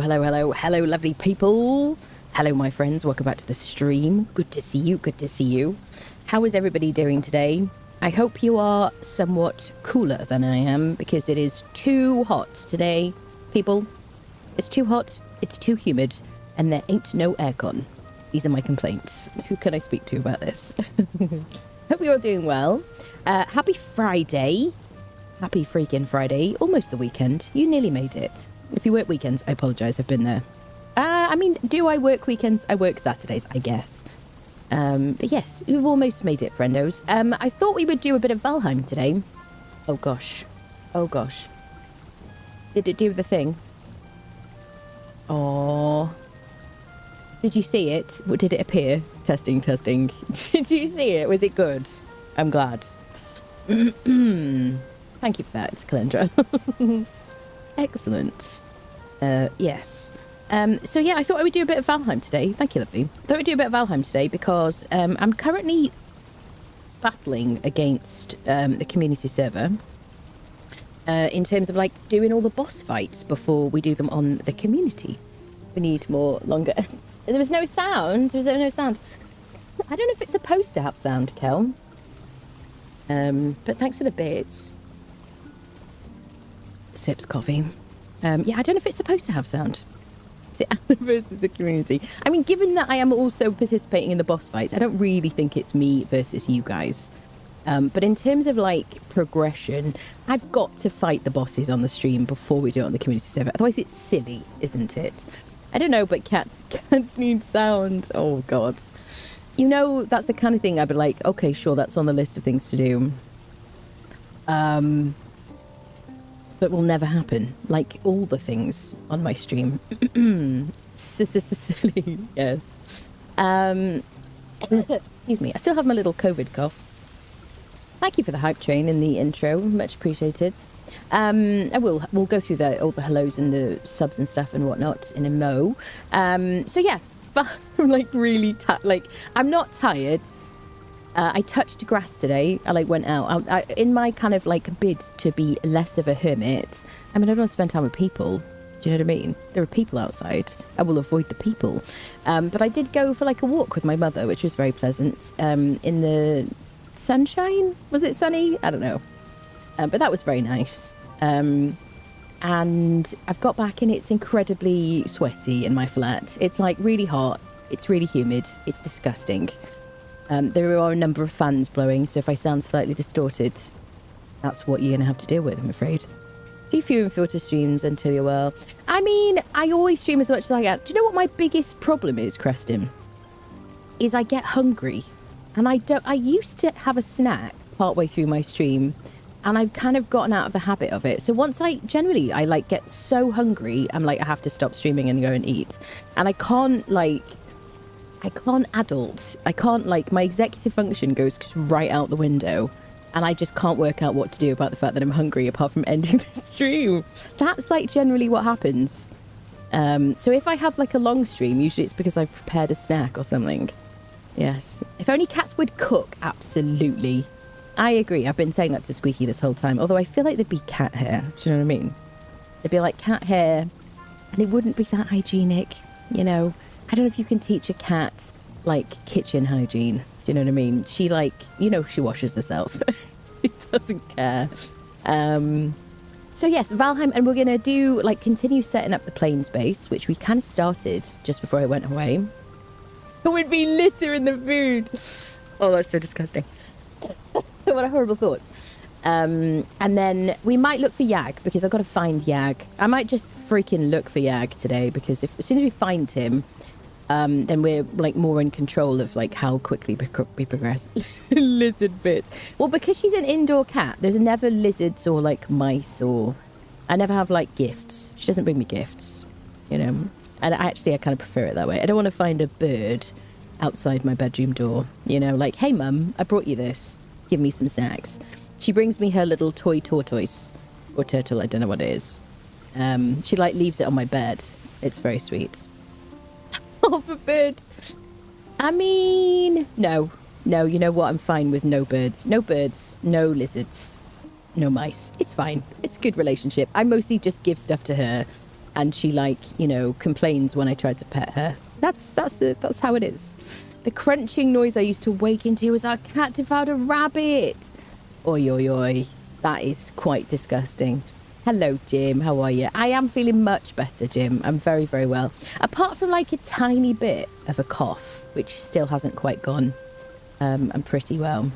Hello, lovely people. Hello, my friends. Welcome back to the stream. Good to see you. How is everybody doing today? I hope you are somewhat cooler than I am because it is too hot today, people. It's too hot, it's too humid, and there ain't no aircon. These are my complaints. Who can I speak to about this? Hope you're all doing well. Happy Friday. Happy freaking Friday. Almost the weekend. You nearly made it. If you work weekends, I apologise, I've been there. I mean, do I work weekends? I work Saturdays, I guess. But yes, we've almost made it, friendos. I thought we would do a bit of Valheim today. Oh gosh. Did it do the thing? Oh. Did you see it? Did it appear? Testing. Did you see it? Was it good? I'm glad. Thank you for that, Calendra. Excellent. Yes. So yeah, I thought I would do a bit of Valheim today. Thank you, lovely. I thought I'd do a bit of Valheim today because I'm currently battling against the community server in terms of like doing all the boss fights before we do them on the community. We need longer. There was no sound. I don't know if it's supposed to have sound, Kel. But thanks for the bits. Sips coffee. Yeah, I don't know if it's supposed to have sound. Is it versus the community? I mean, given that I am also participating in the boss fights, I don't really think it's me versus you guys. But in terms of like progression, I've got to fight the bosses on the stream before we do it on the community server. Otherwise it's silly, isn't it? I don't know, but cats need sound. Oh God. You know, that's the kind of thing I'd be like, okay, sure, that's on the list of things to do. But will never happen, like all the things on my stream. Silly, yes. Excuse me, I still have my little COVID cough. Thank you for the hype train in the intro, much appreciated. We'll go through all the hellos and the subs and stuff and whatnot in a mo. So yeah, but I'm like really I'm not tired. I touched grass today. I went out in my kind of like bid to be less of a hermit. I mean, I don't want to spend time with people. Do you know what I mean? There are people outside. I will avoid the people. But I did go for like a walk with my mother, which was very pleasant. In the sunshine? Was it sunny? I don't know. But that was very nice. And I've got back and it's incredibly sweaty in my flat. It's like really hot. It's really humid. It's disgusting. There are a number of fans blowing, so if I sound slightly distorted, that's what you're going to have to deal with, I'm afraid. Do few and filter streams until you're well. I mean, I always stream as much as I can. Do you know what my biggest problem is, Creston? Is I get hungry. And I used to have a snack partway through my stream, and I've kind of gotten out of the habit of it. So once I like get so hungry, I'm like, I have to stop streaming and go and eat. And I can't adult. I can't my executive function goes right out the window, and I just can't work out what to do about the fact that I'm hungry apart from ending the stream. That's like generally what happens. So if I have like a long stream, usually it's because I've prepared a snack or something. Yes. If only cats would cook, absolutely. I agree. I've been saying that to Squeaky this whole time, although I feel like there'd be cat hair. Do you know what I mean? It'd be like cat hair, and it wouldn't be that hygienic, you know? I don't know if you can teach a cat, like, kitchen hygiene. Do you know what I mean? She, she washes herself. She doesn't care. So, yes, Valheim, and we're going to do, continue setting up the plains base, which we kind of started just before I went away. It would be litter in the food. Oh, that's so disgusting. What a horrible thought. And then we might look for Yag, because I've got to find Yag. I might just freaking look for Yag today, because as soon as we find him, then we're more in control of how quickly we progress. Lizard bits. Well, because she's an indoor cat, there's never lizards or mice, or I never have gifts. She doesn't bring me gifts, you know. And I kind of prefer it that way. I don't want to find a bird outside my bedroom door, you know, hey mum, I brought you this. Give me some snacks. She brings me her little toy tortoise or turtle. I don't know what it is. She leaves it on my bed. It's very sweet. Oh, for birds. I mean, no, you know what? I'm fine with no birds, no lizards, no mice. It's fine. It's a good relationship. I mostly just give stuff to her and she like, you know, complains when I try to pet her. That's how it is. The crunching noise I used to wake into as our cat devoured a rabbit. Oi, oi, oi. That is quite disgusting. Hello, Jim. How are you? I am feeling much better, Jim. I'm very, very well. Apart from like a tiny bit of a cough, which still hasn't quite gone. I'm pretty well.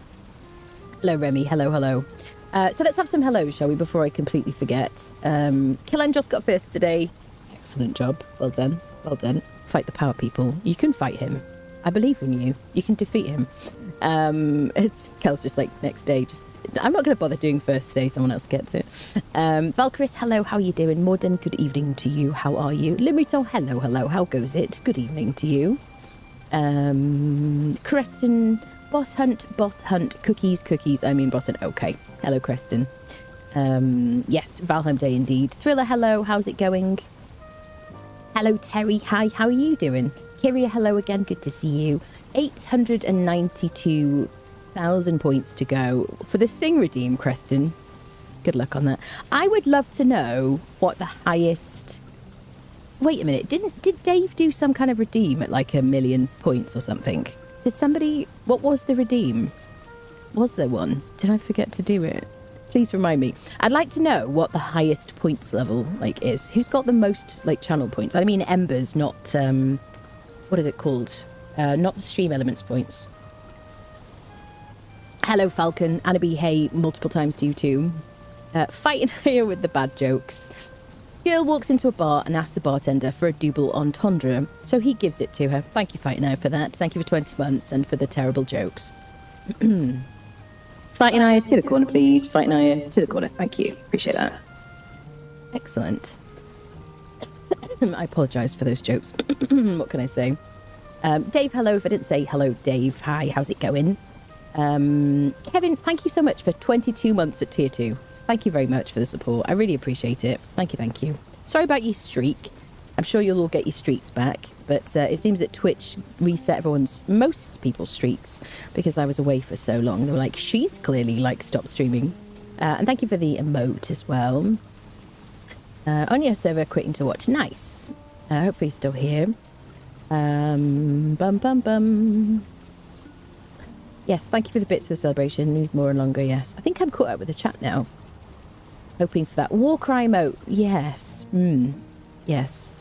Hello, Remy. Hello, hello. So let's have some hellos, shall we, before I completely forget. Killen just got first today. Excellent job. Well done. Well done. Fight the power, people. You can fight him. I believe in you. You can defeat him. Kel's just like, next day, I'm not going to bother doing first today. Someone else gets it. Valkyris, hello. How are you doing? Morden, good evening to you. How are you? Limito, hello, hello. How goes it? Good evening to you. Creston, Boss Hunt, cookies. I mean, Boss Hunt. Okay. Hello, Creston. Yes, Valheim Day indeed. Thriller, hello. How's it going? Hello, Terry. Hi, how are you doing? Kyria, hello again. Good to see you. 892,000 points to go for the Sing Redeem, Creston. Good luck on that. I would love to know what the highest... Wait a minute. Did Dave do some kind of redeem at like 1 million points or something? Did somebody... What was the redeem? Was there one? Did I forget to do it? Please remind me. I'd like to know what the highest points level like is. Who's got the most like channel points? I mean embers, not what is it called? Not the stream elements points. Hello, Falcon. Anna B. Hey, multiple times to you too. Fighting here with the bad jokes. Girl walks into a bar and asks the bartender for a double entendre, so he gives it to her. Thank you, Fighting Eye, for that. Thank you for 20 months and for the terrible jokes. Fighting Eye to the corner, please. Fighting Eye to the corner. Thank you. Appreciate that. Excellent. I apologise for those jokes. What can I say? Dave, hello. If I didn't say hello, Dave. Hi, how's it going? Kevin, thank you so much for 22 months at tier 2. Thank you very much for the support. I really appreciate it. Thank you, thank you. Sorry about your streak. I'm sure you'll all get your streaks back, but it seems that Twitch reset most people's streaks because I was away for so long. They were like, she's clearly like stopped streaming. And thank you for the emote as well. On your server, quitting to watch. Nice. Hopefully you're still here. Yes, thank you for the bits for the celebration. Need more and longer, yes. I think I'm caught up with the chat now. Hoping for that war cry emote. Yes. Yes.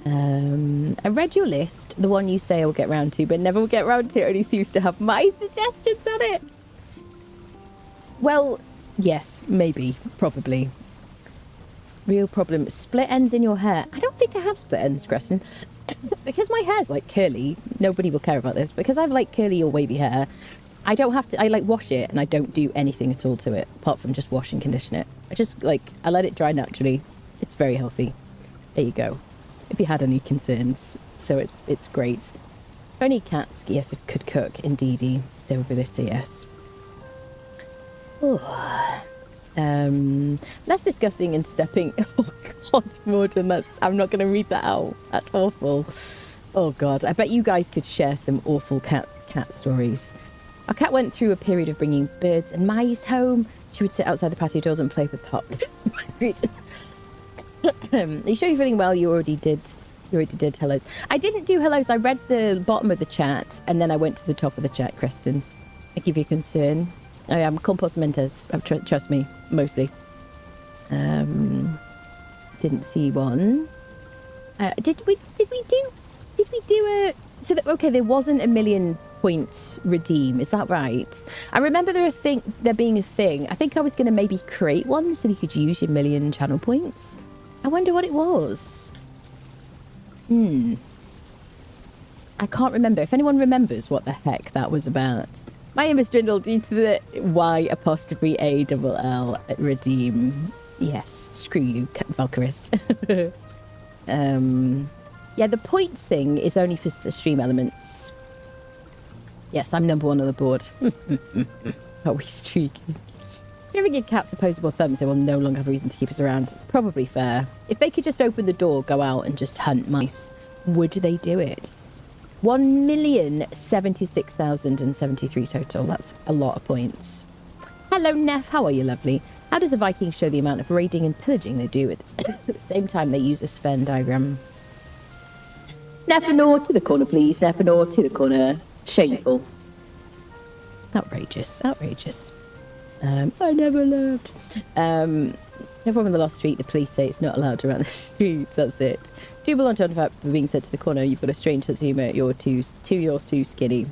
I read your list, the one you say I will get round to, but never will get round to. It only seems to have my suggestions on it. Well, yes, maybe, probably. Real problem. Split ends in your hair. I don't think I have split ends, Creston. Because my hair's like curly, nobody will care about this. Because I've like curly or wavy hair, I don't have to, I like wash it and I don't do anything at all to it, apart from just wash and condition it. I let it dry naturally. It's very healthy. There you go. If you had any concerns. So it's great. If only cats, yes, it could cook, indeedy. They would be able to, yes. Oh. Less disgusting and stepping. Oh God, Morden, I'm not going to read that out. That's awful. Oh God, I bet you guys could share some awful cat stories. Our cat went through a period of bringing birds and mice home. She would sit outside the patio doors and play with hot creatures. Are you sure you're feeling well? You already did hellos. I didn't do hellos. I read the bottom of the chat and then I went to the top of the chat, Creston. I give you concern. I am Compost Mentes. Trust me, mostly. Didn't see one. Did we do a... So that, okay, there wasn't 1 million point redeem. Is that right? I remember there being a thing. I think I was going to maybe create one so you could use your 1 million channel points. I wonder what it was. I can't remember. If anyone remembers what the heck that was about. My aim has dwindled due to the Y''ALL redeem. Yes, screw you, Valkyris. Yeah, the points thing is only for the stream elements. Yes, I'm number 1 on the board. Are we streaking? If you ever give cats opposable thumbs, they will no longer have a reason to keep us around. Probably fair. If they could just open the door, go out and just hunt mice, would they do it? 1,076,073 total. That's a lot of points. Hello, Neff. How are you, lovely? How does a Viking show the amount of raiding and pillaging they do at the same time they use a Sven diagram? Nephenor to the corner, please. Nephenor to the corner. Shameful. Outrageous. Outrageous. I never left. Everyone in the last street, the police say it's not allowed to run the streets. That's it. Do belong to fact for being sent to the corner. You've got a strange sense of humour. You're too skinny.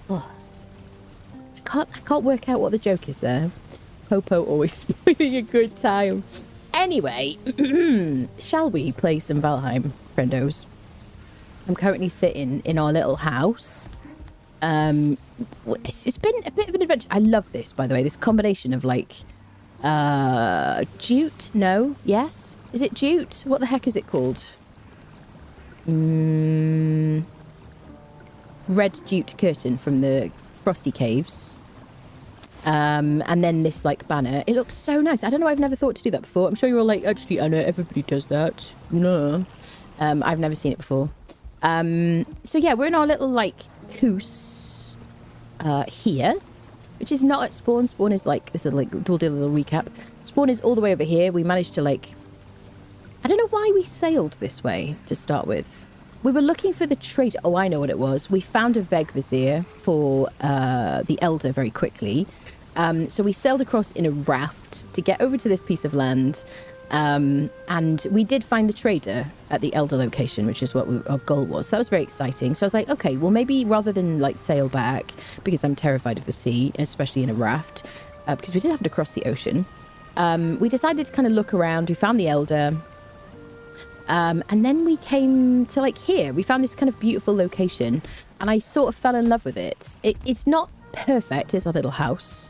Oh. I can't work out what the joke is there. Popo always spoiling a good time. Anyway, shall we play some Valheim, friendos? I'm currently sitting in our little house. It's been a bit of an adventure. I love this, by the way. This combination of like jute? No? Yes? Is it jute? What the heck is it called? Red jute curtain from the Frosty Caves. And then this like banner. It looks so nice. I don't know. I've never thought to do that before. I'm sure you're all like, actually, Anna, everybody does that. No. I've never seen it before. So yeah, we're in our little like house here, which is not at spawn. Spawn is like, this is like, we'll do a little recap. Spawn is all the way over here. We managed to like, I don't know why we sailed this way to start with. We were looking for the trade. Oh, I know what it was. We found a Veg Vizier for the Elder very quickly. So we sailed across in a raft to get over to this piece of land. And we did find the trader at the Elder location, which is what our goal was. So that was very exciting. So I was like, okay, well, maybe rather than like sail back, because I'm terrified of the sea, especially in a raft, because we did have to cross the ocean. We decided to kind of look around. We found the Elder. And then we came to like here. We found this kind of beautiful location and I sort of fell in love with it. It's not perfect. It's our little house.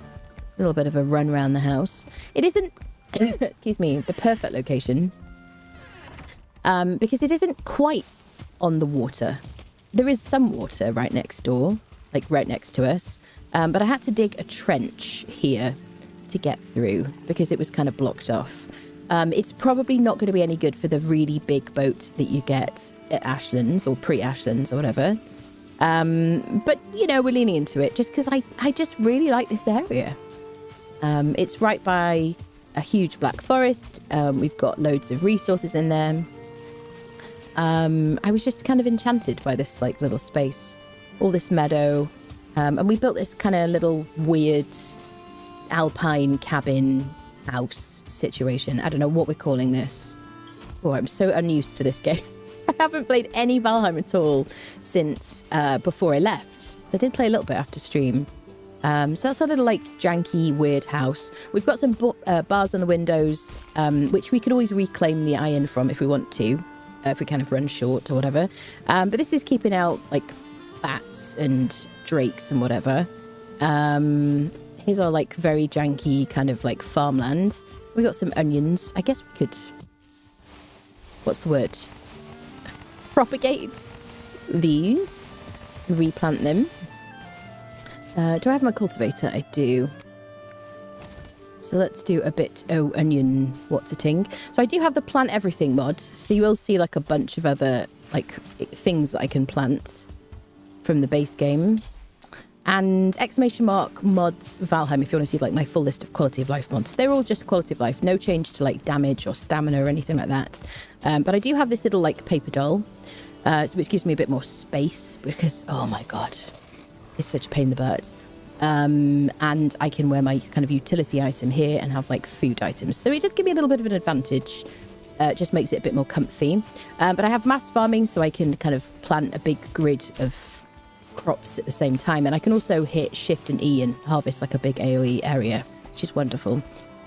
A little bit of a run around the house. It isn't, excuse me, the perfect location. Because it isn't quite on the water. There is some water right next door, like right next to us. But I had to dig a trench here to get through because it was kind of blocked off. It's probably not going to be any good for the really big boat that you get at Ashlands or pre-Ashlands or whatever. But, you know, we're leaning into it just because I just really like this area. It's right by a huge black forest. We've got loads of resources in there. I was just kind of enchanted by this like little space, all this meadow. And we built this kind of little weird alpine cabin house situation. I don't know what we're calling this. Oh, I'm so unused to this game. I haven't played any Valheim at all since before I left. So I did play a little bit after stream. So that's a little like janky, weird house. We've got some bars on the windows, which we could always reclaim the iron from if we want to, if we kind of run short or whatever. But this is keeping out like bats and drakes and whatever. Here's our like very janky kind of like farmland. We got some onions. I guess we could, what's the word? Propagate these, replant them. Do I have my cultivator? I do. So let's do a bit, onion, what's-a-ting. So I do have the PlantEverything mod. So you will see like a bunch of other like things that I can plant from the base game. And ! Mods Valheim if you want to see like my full list of quality of life mods. They're all just quality of life. No change to like damage or stamina or anything like that. But I do have this little like paper doll. Which gives me a bit more space because, oh my God, it's such a pain in the butt. And I can wear my kind of utility item here and have like food items. So it just gives me a little bit of an advantage. Just makes it a bit more comfy. But I have mass farming so I can kind of plant a big grid of crops at the same time. And I can also hit Shift and E and harvest like a big AoE area, which is wonderful.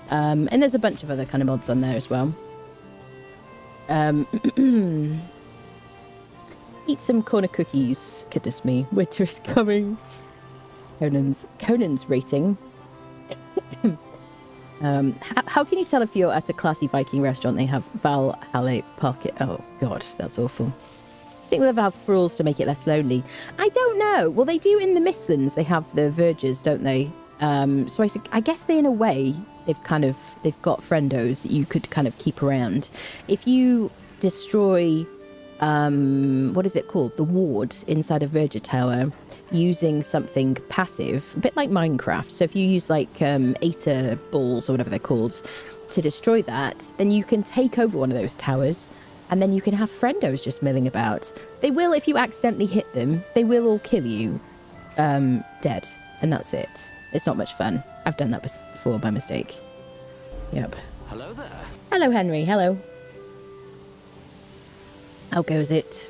And there's a bunch of other kind of mods on there as well. Eat some corner cookies. Goodness me, winter is coming. Conan's rating. How can you tell if you're at a classy Viking restaurant? They have Valhalla Pocket. Oh God, that's awful. I think they'll have rules to make it less lonely. I don't know. Well, they do in the Mistlands. They have the verges, don't they? So I guess they, in a way, they've got friendos that you could kind of keep around. If you destroy, what is it called? The ward inside a Verger Tower. using something passive, a bit like Minecraft. So if you use like Aether balls or whatever they're called to destroy that, then you can take over one of those towers and then you can have friendos just milling about. They will, if you accidentally hit them, they will all kill you dead. And that's it. It's not much fun. I've done that before by mistake. Yep. Hello there. Hello, Henry. Hello. How goes it?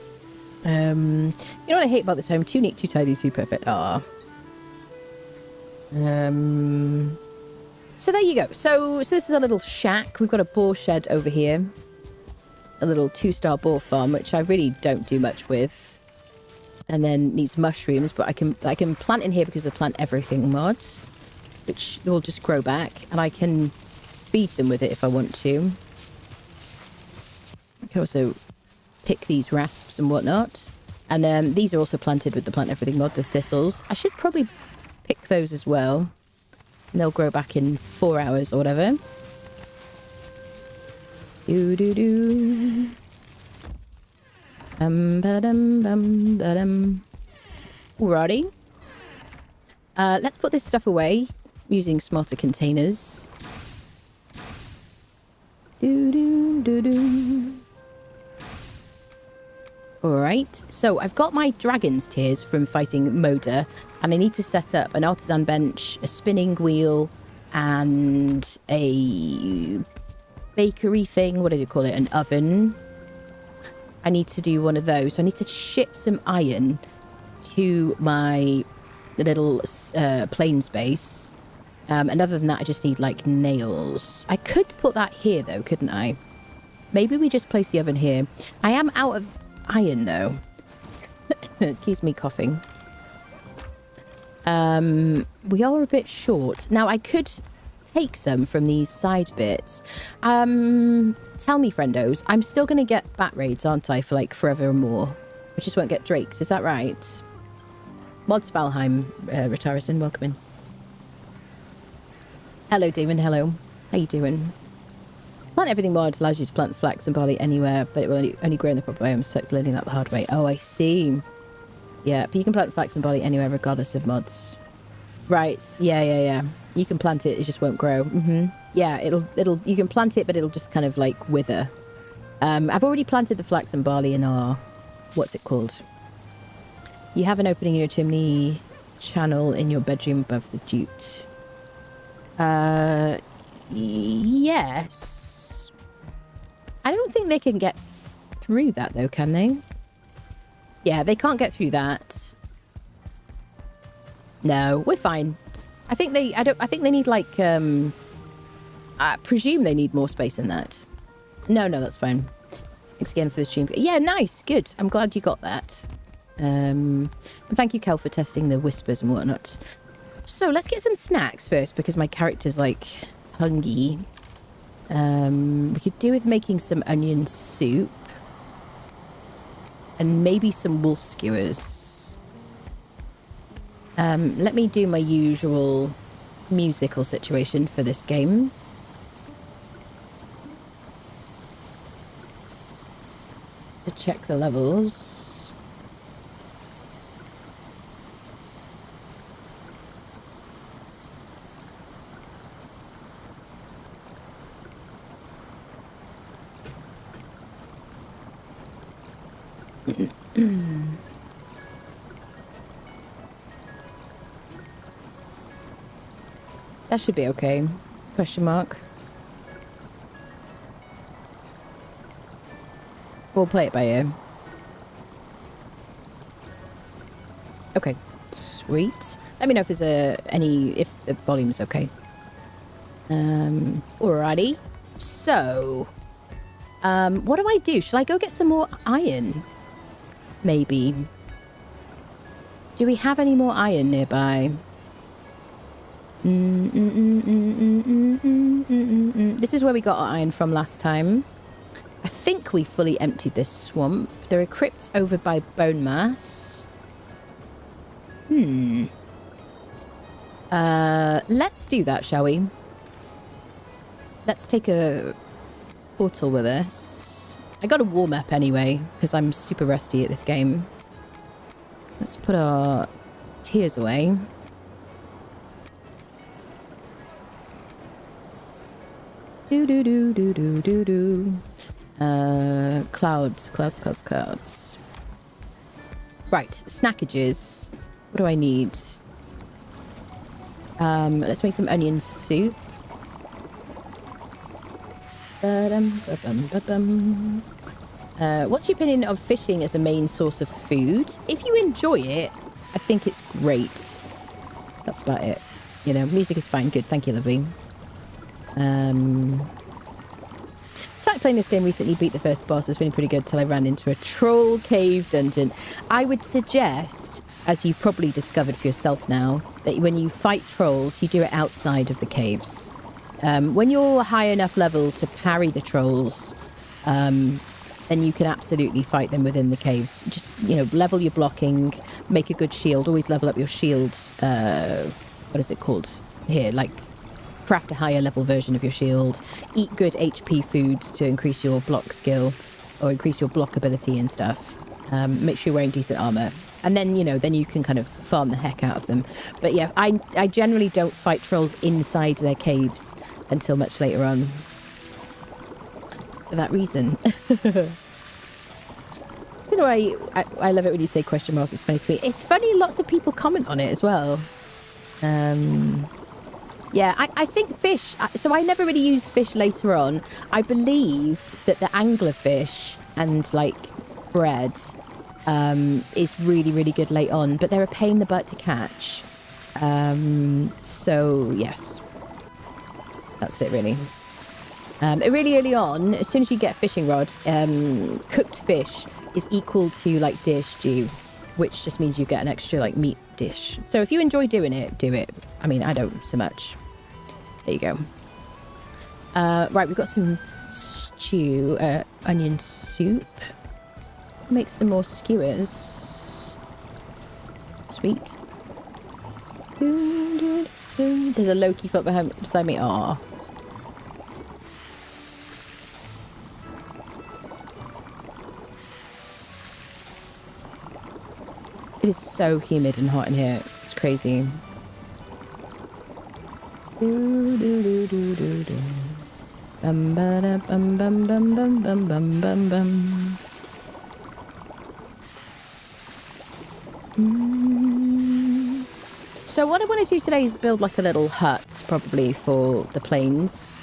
You know what I hate about this home? Too neat, too tidy, too perfect. Ah. So there you go. So this is a little shack. We've got a boar shed over here. A little 2-star boar farm, which I really don't do much with. And then needs mushrooms, but I can plant in here because of the PlantEverything mod, which will just grow back, and I can feed them with it if I want to. I can also pick these rasps and whatnot. And these are also planted with the PlantEverything mod, the thistles. I should probably pick those as well. And they'll grow back in 4 hours or whatever. Do-do-do. Ba-dum-bum-ba-dum. Alrighty. Let's put this stuff away using SmarterContainers. Do-do-do-do. Alright, so I've got my dragon's tears from fighting Moda, and I need to set up an artisan bench, a spinning wheel, and a bakery thing. What did you call it? An oven. I need to do one of those. So I need to ship some iron to my little plains base. And other than that, I just need, like, nails. I could put that here, though, couldn't I? Maybe we just place the oven here. I am out of iron, though. Excuse me coughing. We are a bit short. Now, I could take some from these side bits. Tell me, friendos, I'm still going to get bat raids, aren't I, for like forever and more? I just won't get drakes, is that right? Mods Valheim, Retirison, welcome in. Hello, Damon, hello. How you doing? PlantEverything mod allows you to plant flax and barley anywhere, but it will only grow in the proper biome, so learning that the hard way. Oh, I see. Yeah, but you can plant flax and barley anywhere regardless of mods. Right, yeah. You can plant it, it just won't grow. Yeah, it'll you can plant it, but it'll just kind of like wither. I've already planted the flax and barley in our, what's it called? You have an opening in your chimney channel in your bedroom above the jute. Yes. I don't think they can get through that though, can they? Yeah, they can't get through that. No, we're fine. I think they need like I presume they need more space than that. No, that's fine. Thanks again for the stream. Yeah, nice, good. I'm glad you got that. And thank you, Kel, for testing the whispers and whatnot. So let's get some snacks first because my character's like hungry. We could do with making some onion soup and maybe some wolf skewers. Let me do my usual musical situation for this game. To check the levels. That should be okay. Question mark. We'll play it by ear. Okay, sweet. Let me know if there's if the volume is okay. Alrighty. So, what do I do? Should I go get some more iron? Maybe. Do we have any more iron nearby? This is where we got our iron from last time. I think we fully emptied this swamp. There are crypts over by bone mass. Let's do that, shall we? Let's take a portal with us. I got a warm up anyway, because I'm super rusty at this game. Let's put our tears away. Do. Clouds. Right, snackages. What do I need? Let's make some onion soup. What's your opinion of fishing as a main source of food? If you enjoy it, I think it's great. That's about it. You know, music is fine. Good. Thank you, lovely. Started playing this game recently, beat the first boss. It was feeling pretty good till I ran into a troll cave dungeon. I would suggest, as you've probably discovered for yourself now, that when you fight trolls, you do it outside of the caves. When you're high enough level to parry the trolls, then you can absolutely fight them within the caves. Just, you know, level your blocking, make a good shield. Always level up your shield. What is it called? Here, like, craft a higher level version of your shield. Eat good HP foods to increase your block skill or increase your block ability and stuff. Make sure you're wearing decent armor. And then, you know, then you can kind of farm the heck out of them. But yeah, I generally don't fight trolls inside their caves until much later on. For that reason. You know, I love it when you say question mark. It's funny to me. It's funny, lots of people comment on it as well. Yeah, I think fish... So I never really used fish later on. I believe that the anglerfish and, like, bread is really, really good late on. But they're a pain in the butt to catch. So, yes. That's it, really. Really early on, as soon as you get a fishing rod, cooked fish is equal to, like, deer stew, which just means you get an extra, like, meat dish. So if you enjoy doing it, do it. I mean, I don't so much. There you go. Right, we've got some stew, onion soup. Make some more skewers. Sweet. There's a Loki foot beside me. Aw. It is so humid and hot in here. It's crazy. Bum ba da bum bum bum bum bum bum bum bum. So what I want to do today is build like a little hut, probably for the plains.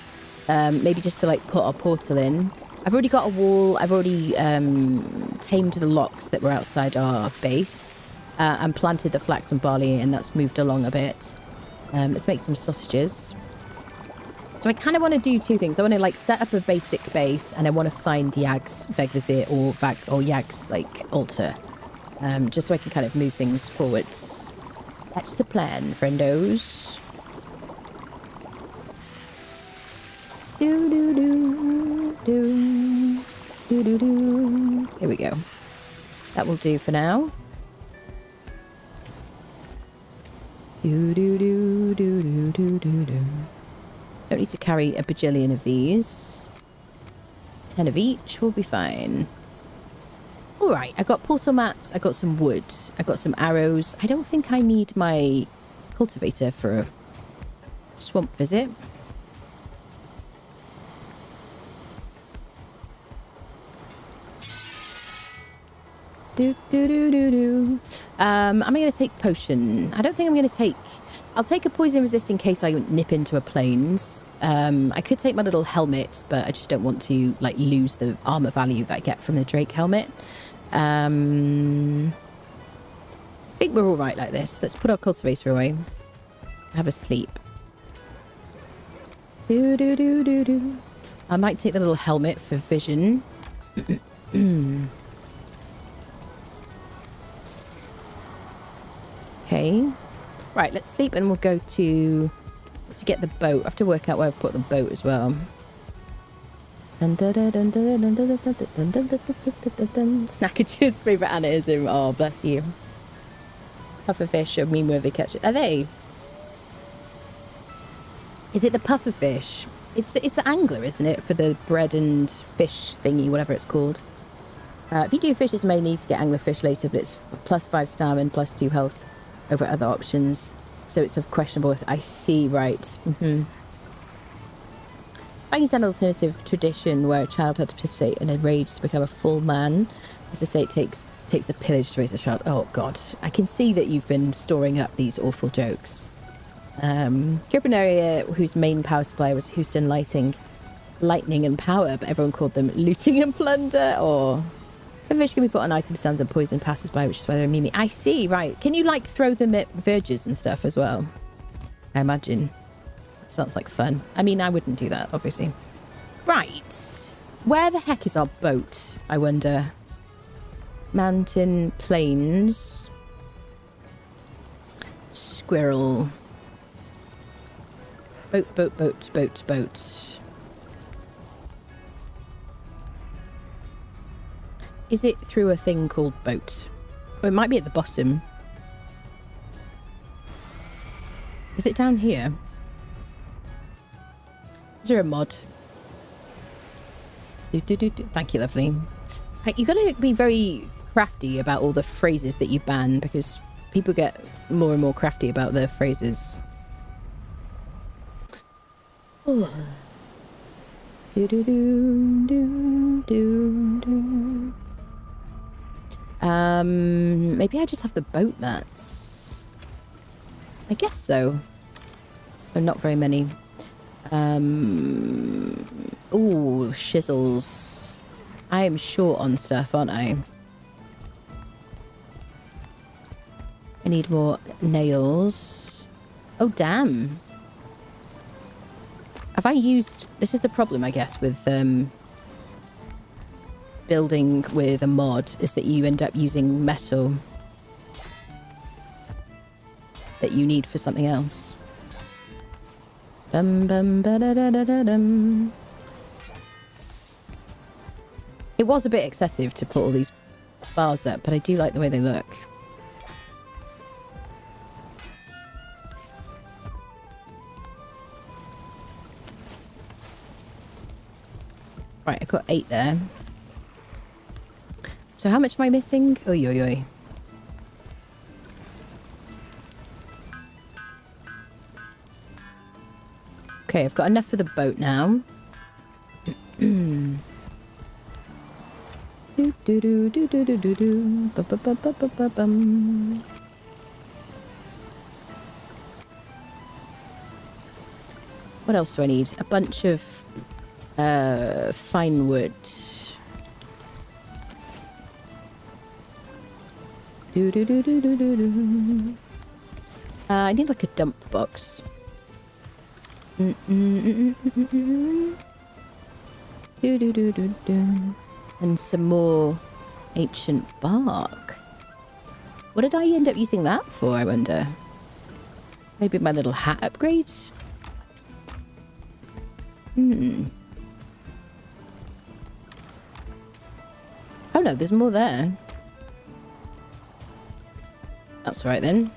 Maybe just to like put our portal in. I've already got a wall. I've already tamed the locks that were outside our base. And planted the flax and barley, and that's moved along a bit. Let's make some sausages. So I kind of want to do two things. I want to like set up a basic base, and I want to find Yag's Vegvisit or Yag's like altar, just so I can kind of move things forwards. That's the plan, friendos. Do do do do do do do. Here we go. That will do for now. Do do do do do do do do. Don't need to carry a bajillion of these. 10 of each will be fine. All right, I got portal mats. I got some wood. I got some arrows. I don't think I need my cultivator for a swamp visit. Do do do do do. Am I going to take potion? I don't think I'm going to take... I'll take a poison resist in case I nip into a plains. I could take my little helmet, but I just don't want to like lose the armor value that I get from the Drake helmet. I think we're all right like this. Let's put our cultivator away. Have a sleep. Do do do do do. I might take the little helmet for vision. Okay. Right, let's sleep and we'll go to get the boat. I have to work out where I've put the boat as well. Snackages, favourite Annaism. Oh, bless you. Pufferfish or meme where they catch it. Are they? Is it the pufferfish? It's the angler, isn't it? For the bread and fish thingy, whatever it's called. If you do fish, you may need to get anglerfish later, but it's +5 stamina and +2 health. over other options. So it's of questionable if I see, right. Finding an alternative tradition where a child had to participate in a raid to become a full man. As to say, it takes a pillage to raise a child. Oh god, I can see that you've been storing up these awful jokes. Grew up in an area whose main power supply was Houston Lightning and Power, but everyone called them looting and plunder. Or a fish can be put on item stands and poison passers-by, which is why they're mimi. I see, right. Can you like throw them at verges and stuff as well? I imagine. Sounds like fun. I mean, I wouldn't do that, obviously. Right. Where the heck is our boat, I wonder? Mountain, plains. Squirrel. Boat. Is it through a thing called boat? Oh, it might be at the bottom. Is it down here? Is there a mod? Thank you, lovely. Right, you got to be very crafty about all the phrases that you ban, because people get more and more crafty about their phrases. Oh. Maybe I just have the boat mats. I guess so. But not very many. Ooh, shizzles. I am short on stuff, aren't I? I need more nails. Oh, damn. Have I used... This is the problem, I guess, with building with a mod, is that you end up using metal that you need for something else. Bum, bum, ba, da, da, da, da, dum. It was a bit excessive to put all these bars up, but I do like the way they look. Right, I got 8 there. So how much am I missing? Oi, oi, oi. Okay, I've got enough for the boat now. What else do I need? A bunch of fine wood. I need like a dump box. And some more ancient bark. What did I end up using that for, I wonder? Maybe my little hat upgrade? Oh no, there's more there. That's all right then.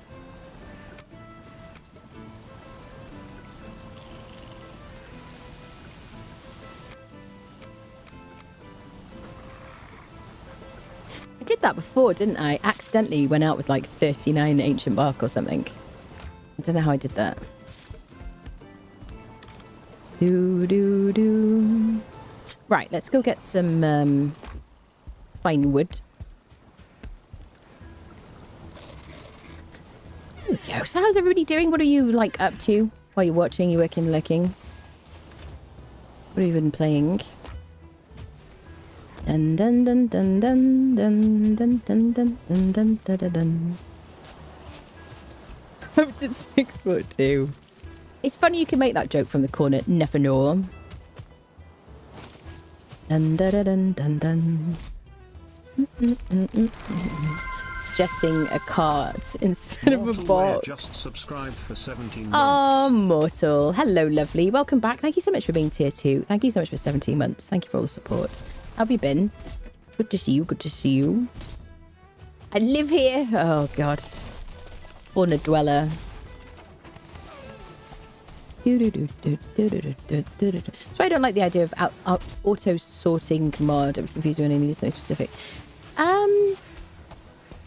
I did that before, didn't I? Accidentally went out with like 39 ancient bark or something. I don't know how I did that. Right, let's go get some fine wood. There we go. So how's everybody doing? What are you like up to while you're watching, you're working, looking? What have you been playing? Dun dun dun dun dun dun dun dun dun dun dun dun dun dun. Up to 6'2". It's funny you can make that joke from the corner. Never know. Dun dun dun dun dun. Suggesting a cart instead of a box. Just subscribed for 17 months. Oh, Mortal. Hello, lovely. Welcome back. Thank you so much for being tier 2. Thank you so much for 17 months. Thank you for all the support. How have you been? Good to see you. Good to see you. I live here. Oh, God. Born a dweller. That's why I don't like the idea of auto-sorting mod. I'm confused when I need something specific.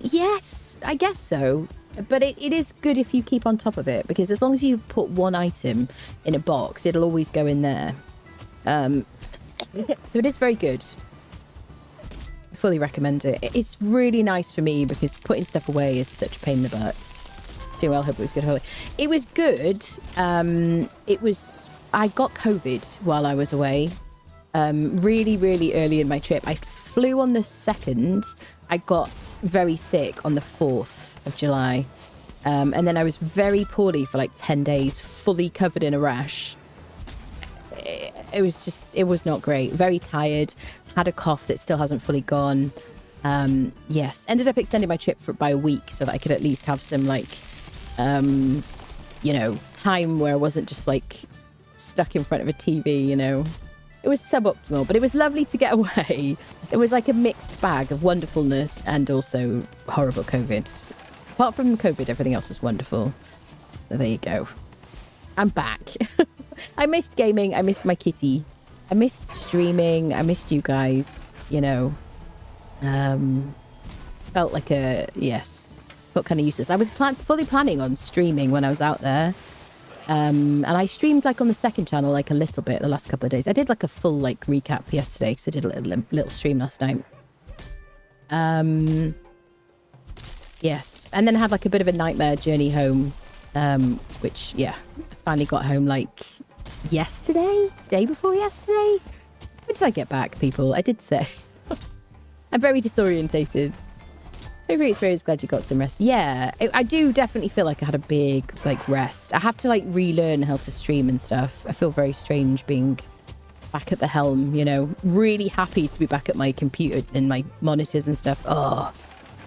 Yes, I guess so. But it is good if you keep on top of it, because as long as you put one item in a box, it'll always go in there. So it is very good. I fully recommend it. It's really nice for me because putting stuff away is such a pain in the butt. Doing well, hope it was good, Holly. It was good. I got COVID while I was away. Really, really early in my trip. I flew on the 2nd. I got very sick on the 4th of July. And then I was very poorly for like 10 days, fully covered in a rash. It was not great. Very tired. Had a cough that still hasn't fully gone. Yes. Ended up extending my trip by a week so that I could at least have some like, you know, time where I wasn't just like stuck in front of a TV, you know. It was suboptimal, but it was lovely to get away. It was like a mixed bag of wonderfulness and also horrible COVID. Apart from COVID, everything else was wonderful. So there you go. I'm back. I missed gaming. I missed my kitty. I missed streaming. I missed you guys, you know. Felt like felt kind of useless. I was fully planning on streaming when I was out there. And I streamed like on the second channel like a little bit the last couple of days. I did like a full like recap yesterday because I did a little stream last night. Yes. And then I had like a bit of a nightmare journey home, which, yeah, I finally got home like yesterday, day before yesterday. When did I get back, people? I did say. I'm very disorientated. Favorite experience, glad you got some rest. Yeah, I do definitely feel like I had a big like rest. I have to like relearn how to stream and stuff. I feel very strange being back at the helm, you know. Really happy to be back at my computer and my monitors and stuff. Oh,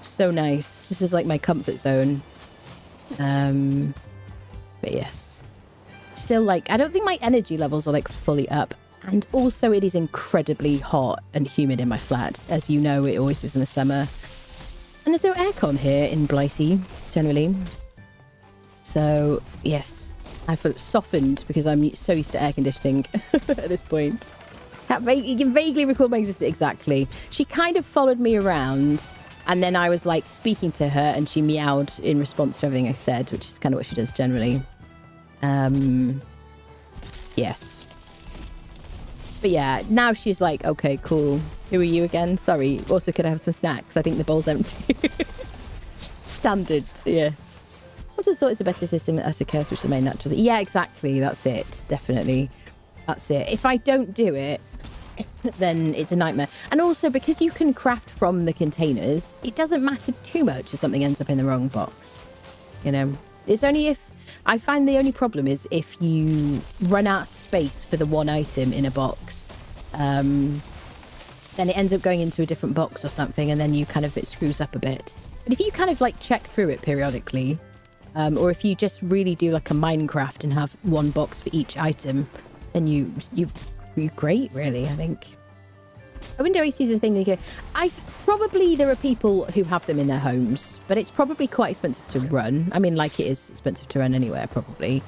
so nice. This is like my comfort zone. But yes, still like I don't think my energy levels are like fully up. And also it is incredibly hot and humid in my flat. As you know, it always is in the summer. And there's no aircon here in Blythe, generally. So, yes. I feel softened because I'm so used to air conditioning at this point. You can vaguely recall my existence. Exactly. She kind of followed me around. And then I was, like, speaking to her. And she meowed in response to everything I said, which is kind of what she does generally. Yes. But yeah, now she's like, okay, cool. Who are you again? Sorry. Also, could I have some snacks? I think the bowl's empty. Standard, yes. What I thought is a better system at a curse, which is the main natural. Yeah, exactly. That's it. Definitely. That's it. If I don't do it, then it's a nightmare. And also, because you can craft from the containers, it doesn't matter too much if something ends up in the wrong box. You know? It's only if... I find the only problem is if you run out of space for the one item in a box, then it ends up going into a different box or something, and then you kind of, it screws up a bit. But if you kind of like check through it periodically, or if you just really do like a Minecraft and have one box for each item, then you're great, really, I think. A window AC is a thing. Probably there are people who have them in their homes, but it's probably quite expensive to run. I mean, like it is expensive to run anywhere, probably.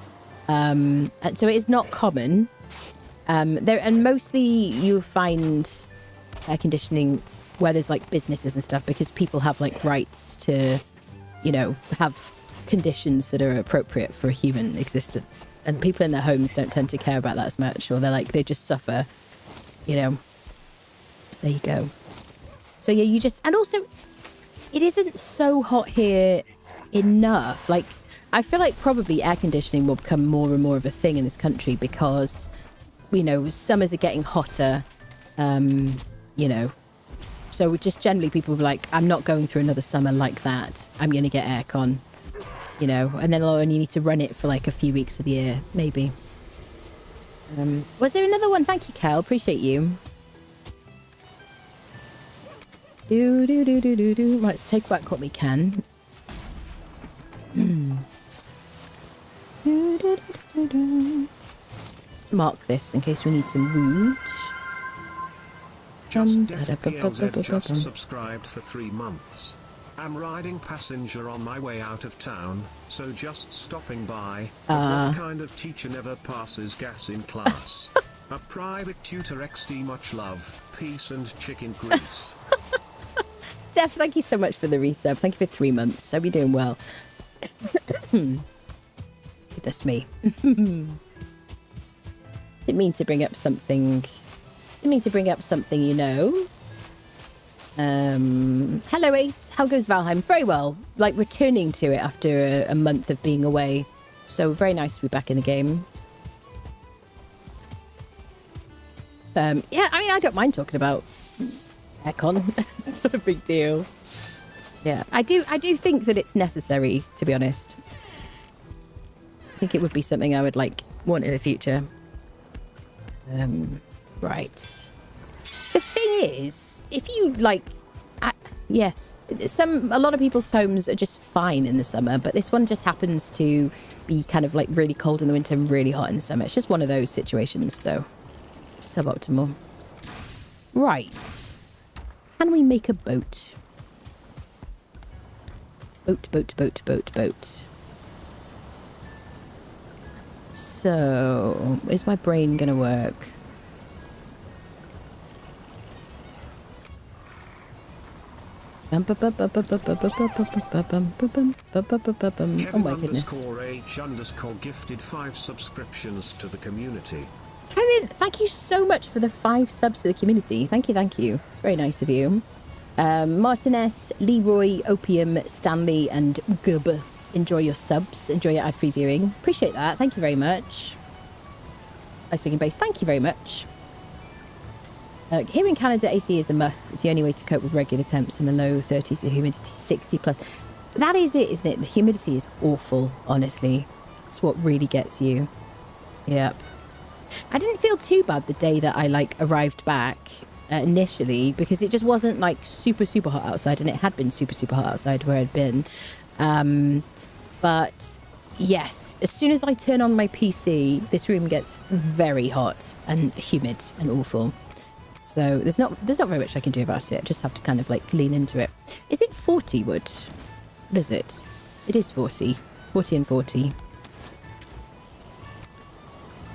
And so it is not common. And mostly you'll find air conditioning where there's like businesses and stuff, because people have like rights to, you know, have conditions that are appropriate for a human existence. And people in their homes don't tend to care about that as much, or they just suffer, you know. There you go. So yeah, you just... And also, it isn't so hot here enough. Like, I feel like probably air conditioning will become more and more of a thing in this country because, you know, summers are getting hotter, you know. So just generally people will be like, I'm not going through another summer like that. I'm going to get aircon, you know. And then I'll only need to run it for like a few weeks of the year, maybe. Was there another one? Thank you, Kel. Appreciate you. Right, let's take back what we can. Let's mark this in case we need some wood. Just subscribed for 3 months. I'm riding passenger on my way out of town, so just stopping by. What kind of teacher never passes gas in class? A private tutor XD, much love, peace and chicken grease. Steph, thank you so much for the resub. Thank you for 3 months. Hope you're doing well. Goodness me. Didn't mean to bring up something. Didn't mean to bring up something, you know. Hello, Ace. How goes Valheim? Very well. Like, returning to it after a month of being away. So, very nice to be back in the game. Yeah, I mean, I don't mind talking about Econ. Not a big deal. Yeah, I do think that it's necessary, to be honest. I think it would be something I would, like, want in the future. Right. The thing is, if you, like... yes, a lot of people's homes are just fine in the summer, but this one just happens to be kind of, like, really cold in the winter and really hot in the summer. It's just one of those situations, so... suboptimal. Right. Can we make a boat? Boat. So, is my brain gonna work? Oh my goodness. Kevin_H_gifted 5 subscriptions to the community. Kevin, thank you so much for the 5 subs to the community. Thank you. It's very nice of you. Martin S, Leroy, Opium, Stanley, and Gub. Enjoy your subs. Enjoy your ad-free viewing. Appreciate that. Thank you very much. Nice looking base. Thank you very much. Here in Canada, AC is a must. It's the only way to cope with regular temps in the low 30s with humidity 60 plus. That is it, isn't it? The humidity is awful, honestly. It's what really gets you. Yep. I didn't feel too bad the day that I, like, arrived back initially, because it just wasn't, like, super hot outside, and it had been super hot outside where I'd been. But yes, as soon as I turn on my PC, this room gets very hot and humid and awful. So there's not very much I can do about it. I just have to kind of, like, lean into it. Is it 40 wood? What is it? It is 40. 40 and 40.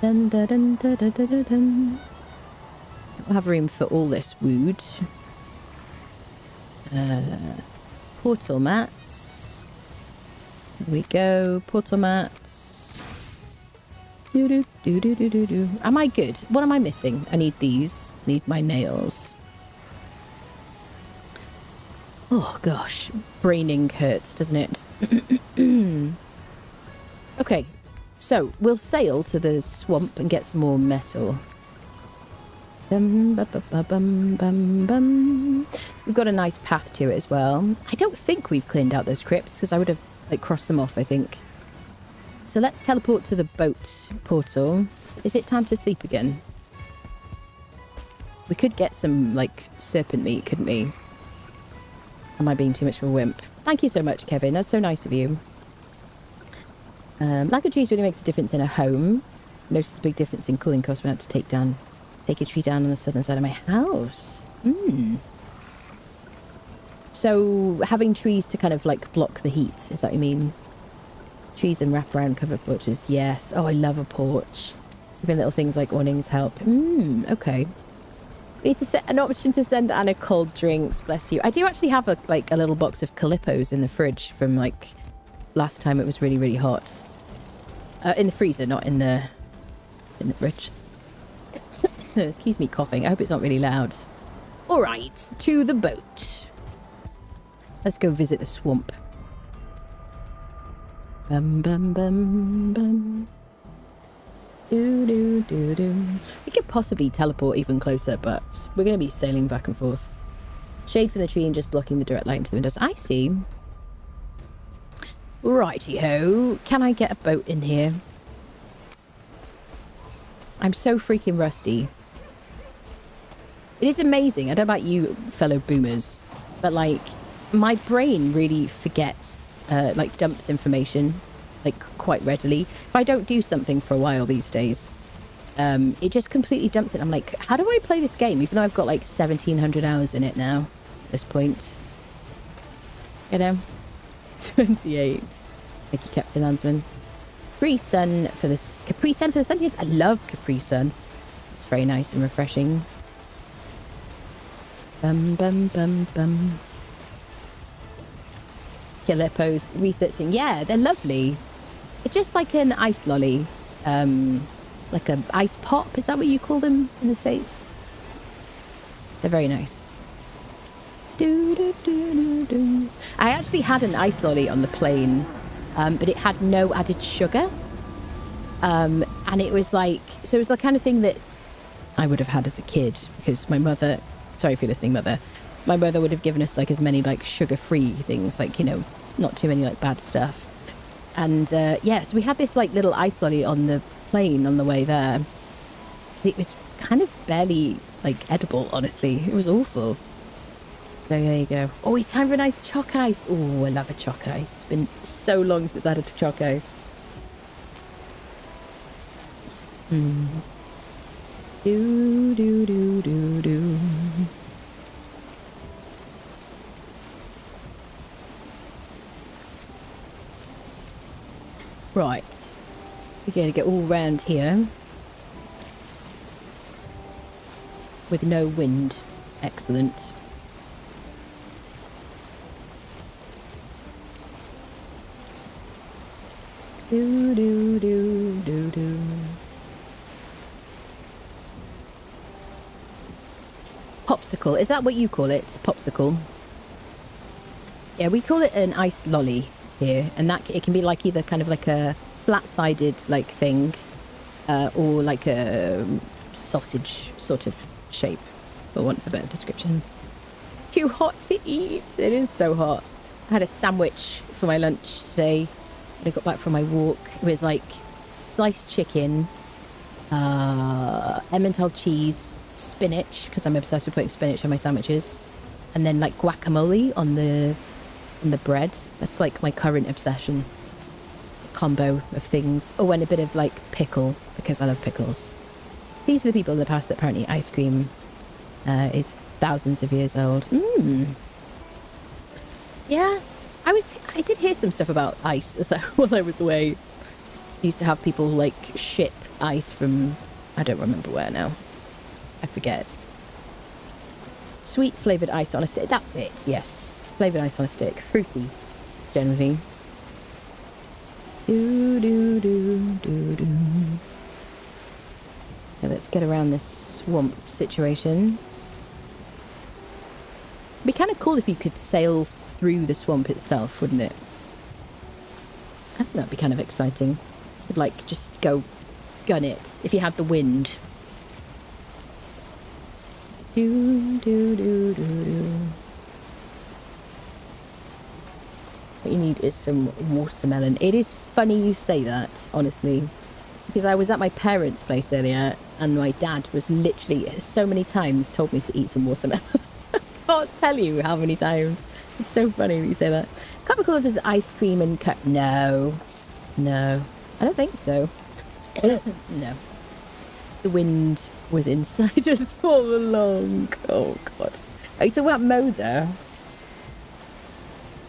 Dun, dun, dun, dun, dun, dun, dun. We'll have room for all this wood. Portal mats. There we go. Portal mats. Do. Am I good? What am I missing? I need these. I need my nails. Oh gosh, braining hurts, doesn't it? Okay. So, we'll sail to the swamp and get some more metal. We've got a nice path to it as well. I don't think we've cleaned out those crypts, because I would have, like, crossed them off, I think. So let's teleport to the boat portal. Is it time to sleep again? We could get some, like, serpent meat, couldn't we? Am I being too much of a wimp? Thank you so much, Kevin. That's so nice of you. Lack of trees really makes a difference in a home. Notice a big difference in cooling costs when I had to take a tree down on the southern side of my house. So having trees to kind of, like, block the heat, is that what you mean? Trees and wraparound covered porches, yes. Oh, I love a porch. Even little things like awnings help. Okay. We need to set an option to send Anna cold drinks, bless you. I do actually have a little box of Calippos in the fridge from, like, last time it was really hot. In the freezer, not in the fridge. Excuse me coughing. I hope it's not really loud. All right, to the boat. Let's go visit the swamp. Bum. Do. We could possibly teleport even closer, but we're going to be sailing back and forth. Shade from the tree and just blocking the direct light into the windows. I see. Righty-ho. Can I get a boat in here? I'm so freaking rusty. It is amazing. I don't know about you fellow boomers, but, like, my brain really forgets, like, dumps information, like, quite readily. If I don't do something for a while these days, it just completely dumps it. I'm like, how do I play this game? Even though I've got, like, 1,700 hours in it now at this point. You know? 28. Thank you, Captain Landsman. Capri Sun for the sentience. I love Capri Sun. It's very nice and refreshing. Bum. Kilippos researching. Yeah, they're lovely. They're just like an ice lolly. Like an ice pop. Is that what you call them in the States? They're very nice. I actually had an ice lolly on the plane, but it had no added sugar. And it was like, so it was the kind of thing that I would have had as a kid, because my mother, sorry if you're listening, mother, my mother would have given us like as many like sugar-free things, like, you know, not too many like bad stuff. And yeah, so we had this like little ice lolly on the plane on the way there. It was kind of barely like edible, honestly. It was awful. So there you go. Oh, it's time for a nice choc ice. Oh, I love a choc ice. It's been so long since I had a choc ice. Do, do, do, do, do. Right. We're going to get all round here. With no wind. Excellent. Do, do, do, do, do. Popsicle. Is that what you call it? Popsicle. Yeah, we call it an ice lolly here. And that it can be like either kind of like a flat-sided like thing or like a sausage sort of shape, for want of a better description. Too hot to eat. It is so hot. I had a sandwich for my lunch today when I got back from my walk. It was like sliced chicken, Emmental cheese, spinach, because I'm obsessed with putting spinach on my sandwiches, and then like guacamole on the bread. That's like my current obsession. Combo of things. Oh, and a bit of like pickle, because I love pickles. These are the people in the past that apparently ice cream is thousands of years old. Yeah, I did hear some stuff about ice as while I was away. Used to have people like ship ice from, I don't remember where now. I forget. Sweet flavoured ice on a stick. That's it, yes. Flavoured ice on a stick. Fruity, generally. Do, do, do, do, do. Okay, let's get around this swamp situation. It'd be kind of cool if you could sail through the swamp itself, wouldn't it? I think that'd be kind of exciting. You'd like just go gun it if you had the wind. Do, do, do, do, do. What you need is some watermelon. It is funny you say that, honestly. Because I was at my parents' place earlier and my dad was literally so many times told me to eat some watermelon. I can't tell you how many times. It's so funny that you say that. Can't recall if there's ice cream and cut. No. No. I don't think so. No. The wind was inside us all along. Oh, God. Are you talking about Moda?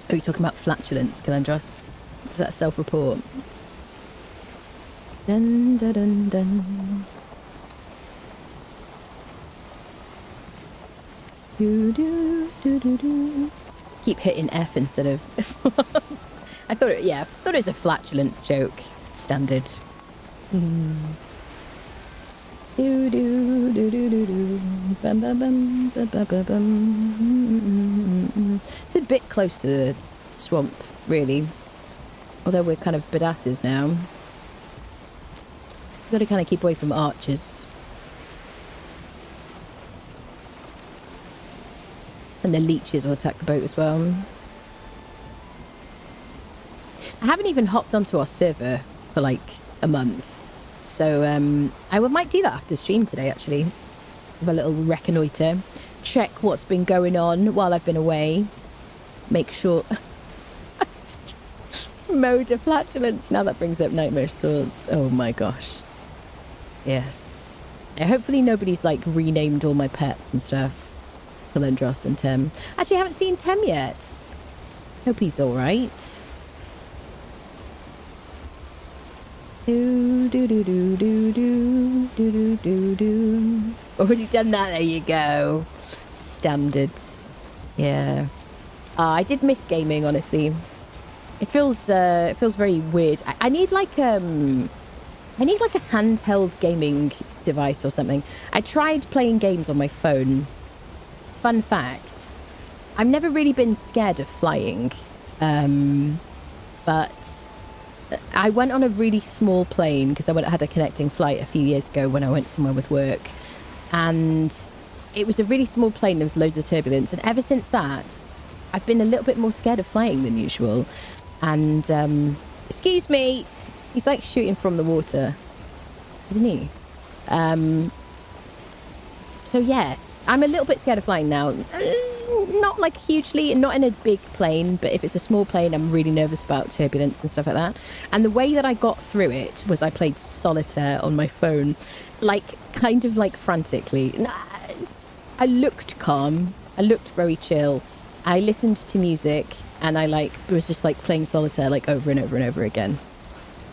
Are you talking about flatulence, Calandros? Is that a self-report? Dun, dun, dun, dun. Do, do, do, do, do. Keep hitting F instead of I thought it, yeah, I thought it was a flatulence joke. Standard. Do, do, do, do, do, do. Bum, bum, bum, bum, bum, bum, bum. It's a bit close to the swamp, really. Although we're kind of badasses now. We've got to kind of keep away from archers. And the leeches will attack the boat as well. I haven't even hopped onto our server for like a month. So I might do that after stream today, actually. Have a little reconnoitre. Check what's been going on while I've been away. Make sure... Mode of flatulence. Now that brings up nightmarish thoughts. Oh my gosh. Yes. Yeah, hopefully nobody's like renamed all my pets and stuff. Calendros and Tem. Actually, I haven't seen Tem yet. Hope he's alright. Do do do do do do do do do do. Already done that. There you go. Standard. Yeah. I did miss gaming, honestly. It feels very weird. I need like a handheld gaming device or something. I tried playing games on my phone. Fun fact, I've never really been scared of flying, but I went on a really small plane because I had a connecting flight a few years ago when I went somewhere with work, and it was a really small plane. There was loads of turbulence, and ever since that, I've been a little bit more scared of flying than usual. And excuse me, he's like shooting from the water, isn't he? So yes, I'm a little bit scared of flying now. Not like hugely, not in a big plane, but if it's a small plane, I'm really nervous about turbulence and stuff like that. And the way that I got through it was I played solitaire on my phone, like kind of like frantically. I looked calm. I looked very chill. I listened to music and I was just like playing solitaire like over and over and over again.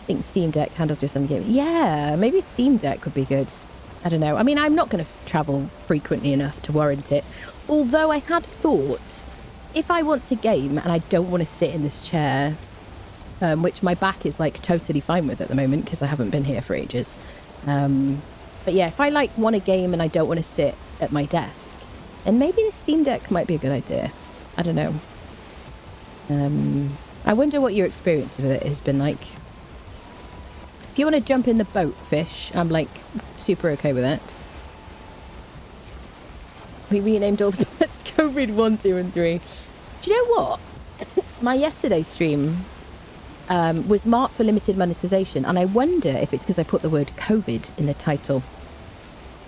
I think Steam Deck handles just some game. Yeah, maybe Steam Deck would be good. I don't know. I mean, I'm not going to travel frequently enough to warrant it. Although I had thought, if I want to game and I don't want to sit in this chair, which my back is like totally fine with at the moment because I haven't been here for ages. But yeah, if I like want to game and I don't want to sit at my desk, then maybe the Steam Deck might be a good idea. I don't know. I wonder what your experience with it has been like. If you want to jump in the boat, Fish, I'm like super okay with it. We renamed all the pets COVID 1, 2 and 3. Do you know what? My yesterday stream was marked for limited monetization, and I wonder if it's because I put the word COVID in the title.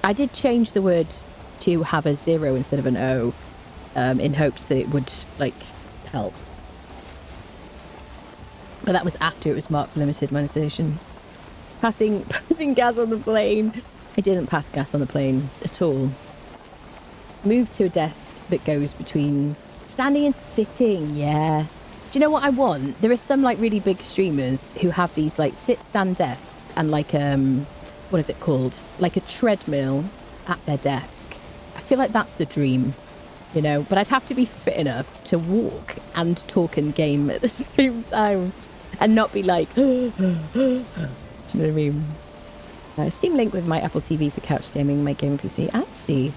I did change the word to have a 0 instead of an O, in hopes that it would like help. But that was after it was marked for limited monetization. Passing gas on the plane. I didn't pass gas on the plane at all. Moved to a desk that goes between standing and sitting. Yeah. Do you know what I want? There are some like really big streamers who have these like sit-stand desks and like what is it called? Like a treadmill at their desk. I feel like that's the dream, you know. But I'd have to be fit enough to walk and talk and game at the same time, and not be like. Do you know what I mean? Steam Link with my Apple TV for couch gaming, my gaming PC. I see.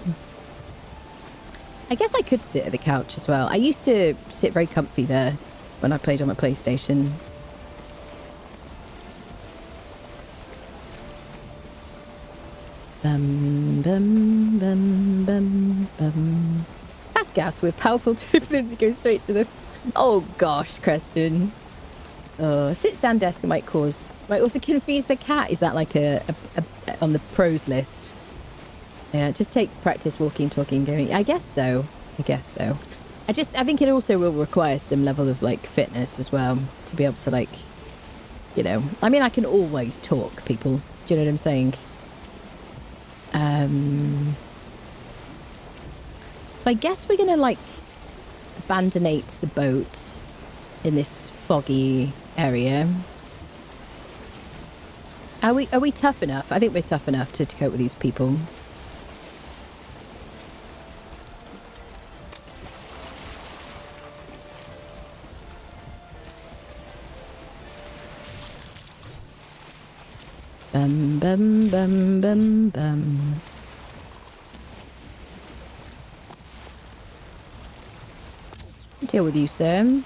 I guess I could sit at the couch as well. I used to sit very comfy there when I played on my PlayStation. Fast gas with powerful turbulence to go straight to the... Oh gosh, Creston. Sit-stand desk might also confuse the cat. Is that like a on the pros list? Yeah, it just takes practice walking, talking, going. I guess so. I think it also will require some level of like fitness as well to be able to like, you know. I mean, I can always talk, people. Do you know what I'm saying? So I guess we're gonna like abandonate the boat in this foggy area. Are we tough enough? I think we're tough enough to cope with these people. Bum bum bum bum bum. Deal with you, sir.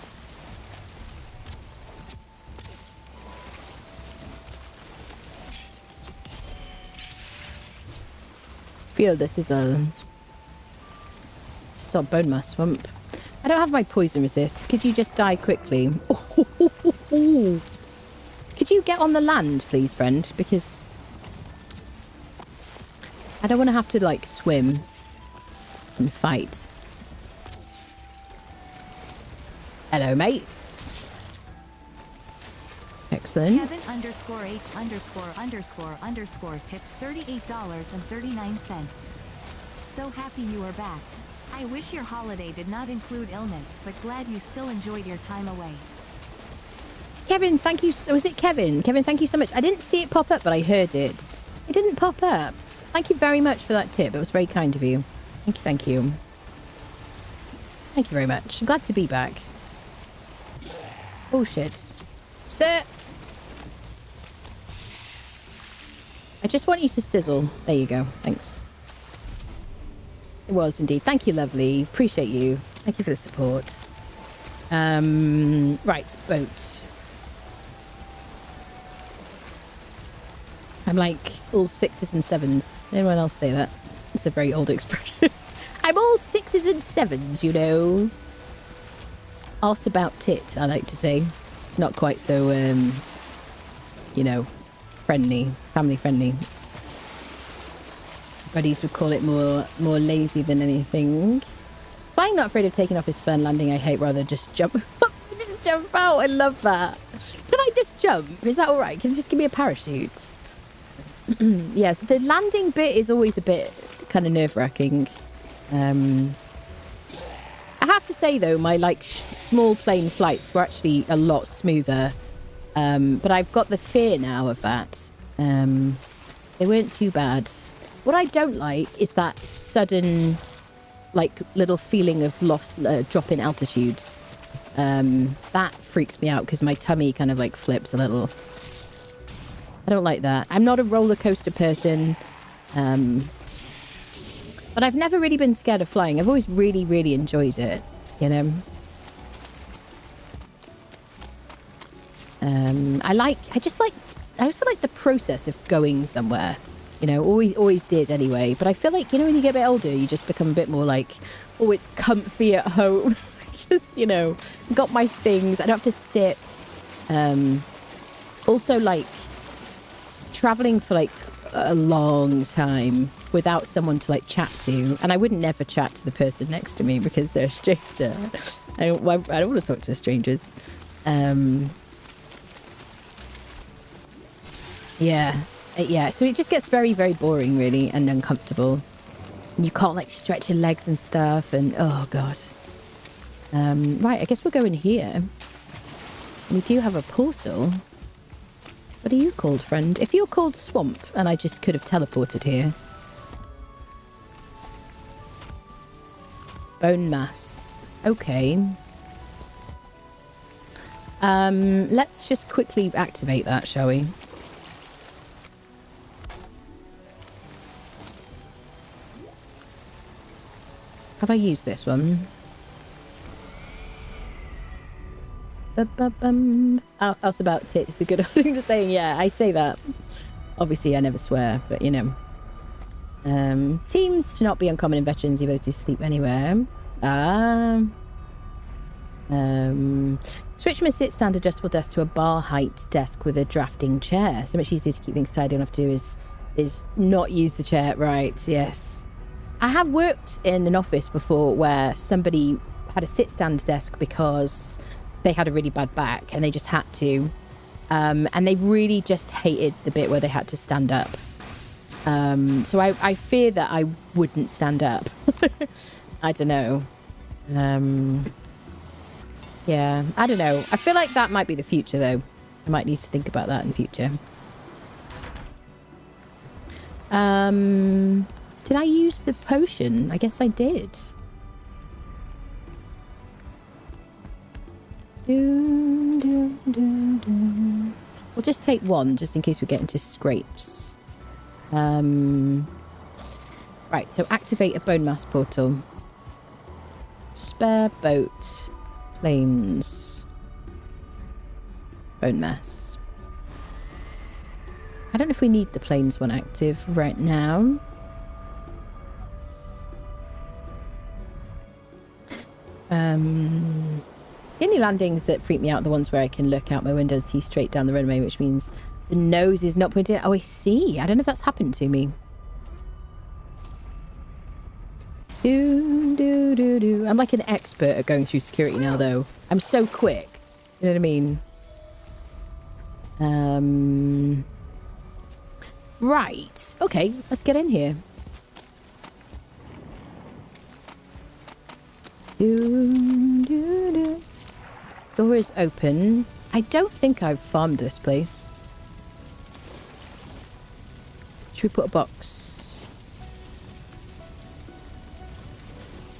Feel this is a bone mass swamp. I don't have my poison resist. Could you just die quickly? Oh. Could you get on the land, please, friend? Because I don't want to have to like swim and fight. Hello, mate. Excellent. Kevin _H____ tipped $38.39. So happy you are back. I wish your holiday did not include illness, but glad you still enjoyed your time away. Kevin, thank you. Was it Kevin? Kevin, thank you so much. I didn't see it pop up, but I heard it. It didn't pop up. Thank you very much for that tip. It was very kind of you. Thank you, thank you. Thank you very much. I'm glad to be back. Oh, shit. Sir! I just want you to sizzle. There you go. Thanks. It was indeed. Thank you, lovely. Appreciate you. Thank you for the support. Right, boat. I'm like all 6s and 7s. Anyone else say that? It's a very old expression. I'm all 6s and 7s, you know. Arse about tit, I like to say. It's not quite so, you know, friendly, family friendly. Buddies would call it more lazy than anything. Flying not afraid of taking off is fun. Landing I hate, rather just jump. Just jump out. I love that. Can I just jump? Is that all right? Can you just give me a parachute? Yes, the landing bit is always a bit kind of nerve-wracking. I have to say though, my like small plane flights were actually a lot smoother. But I've got the fear now of that. They weren't too bad. What I don't like is that sudden, like, little feeling of lost drop in altitude. That freaks me out because my tummy kind of like flips a little. I don't like that. I'm not a roller coaster person. But I've never really been scared of flying. I've always really, really enjoyed it, you know. I also like the process of going somewhere, you know, always did anyway. But I feel like, you know, when you get a bit older, you just become a bit more like, oh, it's comfy at home. Just, you know, got my things. I don't have to sit. Also, like, traveling for like a long time without someone to like chat to, and I would never chat to the person next to me because they're a stranger. I don't want to talk to strangers. Yeah, so it just gets very, very boring really, and uncomfortable, and you can't like stretch your legs and stuff, and oh god. Right, I guess we're going here. We do have a portal. What are you called, friend? If you're called Swamp, and I just could have teleported here. Bone mass. Okay. Let's just quickly activate that, shall we? Have I used this one? Us about tit is a good thing to say. Yeah, I say that. Obviously, I never swear, but you know. Seems to not be uncommon in veterans, the ability to sleep anywhere. Switch from a sit-stand adjustable desk to a bar height desk with a drafting chair. So much easier to keep things tidy. All I have to do is not use the chair. Right, yes. I have worked in an office before where somebody had a sit-stand desk because they had a really bad back and they just had to. And they really just hated the bit where they had to stand up. So I fear that I wouldn't stand up. I don't know. Yeah, I don't know. I feel like that might be the future, though. I might need to think about that in future. Did I use the potion? I guess I did. We'll just take one, just in case we get into scrapes. Right, so activate a bone mass portal. Spare boat. Planes. Bone mass. I don't know if we need the planes one active right now. The only landings that freak me out are the ones where I can look out my window and see straight down the runway, which means the nose is not pointed. Oh, I see. I don't know if that's happened to me. I'm like an expert at going through security now, though. I'm so quick. You know what I mean? Right. Okay, let's get in here. Door is open. I don't think I've farmed this place. Should we put a box?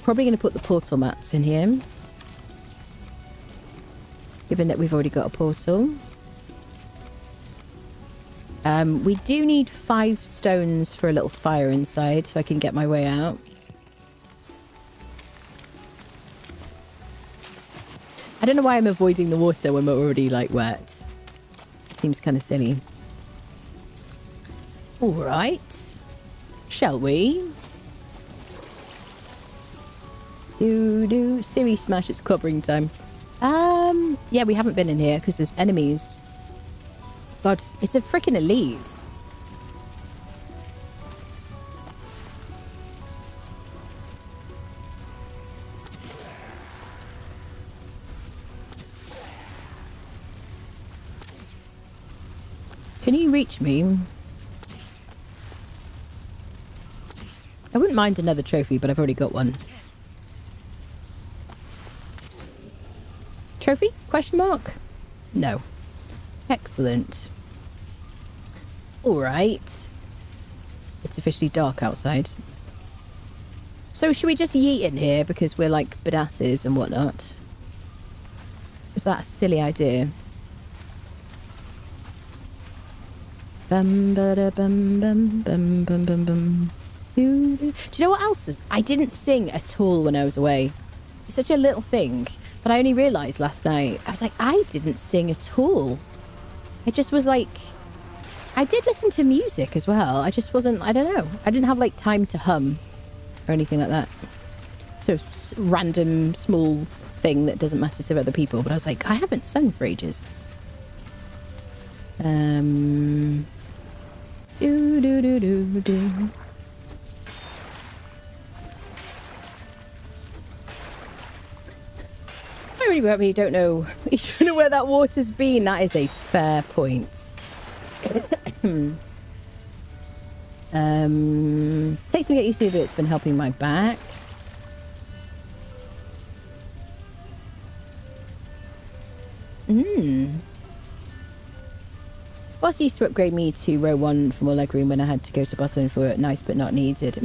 Probably going to put the portal mats in here. given that we've already got a portal. We do need 5 stones for a little fire inside so I can get my way out. I don't know why I'm avoiding the water when we're already, like, wet. Seems kind of silly. All right. Shall we? Siri smash, it's clobbering time. Yeah, we haven't been in here because there's enemies. God, it's a freaking elite. Can you reach me? I wouldn't mind another trophy, but I've already got one. Trophy? Question mark? No. Excellent. All right. It's officially dark outside. So should we just yeet in here because we're like badasses and whatnot? Is that a silly idea? Bum ba da bum bum bum bum bum bum. Do you know what else is? I didn't sing at all when I was away. It's such a little thing, but I only realised last night. I was like, I didn't sing at all. I just was like, I did listen to music as well. I just wasn't, I don't know. I didn't have like time to hum or anything like that. So random small thing that doesn't matter to other people. But I was like, I haven't sung for ages. Do do do do do. I really probably don't know. You don't know where that water's been. That is a fair point. Takes me to get used to, but it's been helping my back. Boss used to upgrade me to row 1 for more legroom when I had to go to Barcelona for work. Nice, but not needed.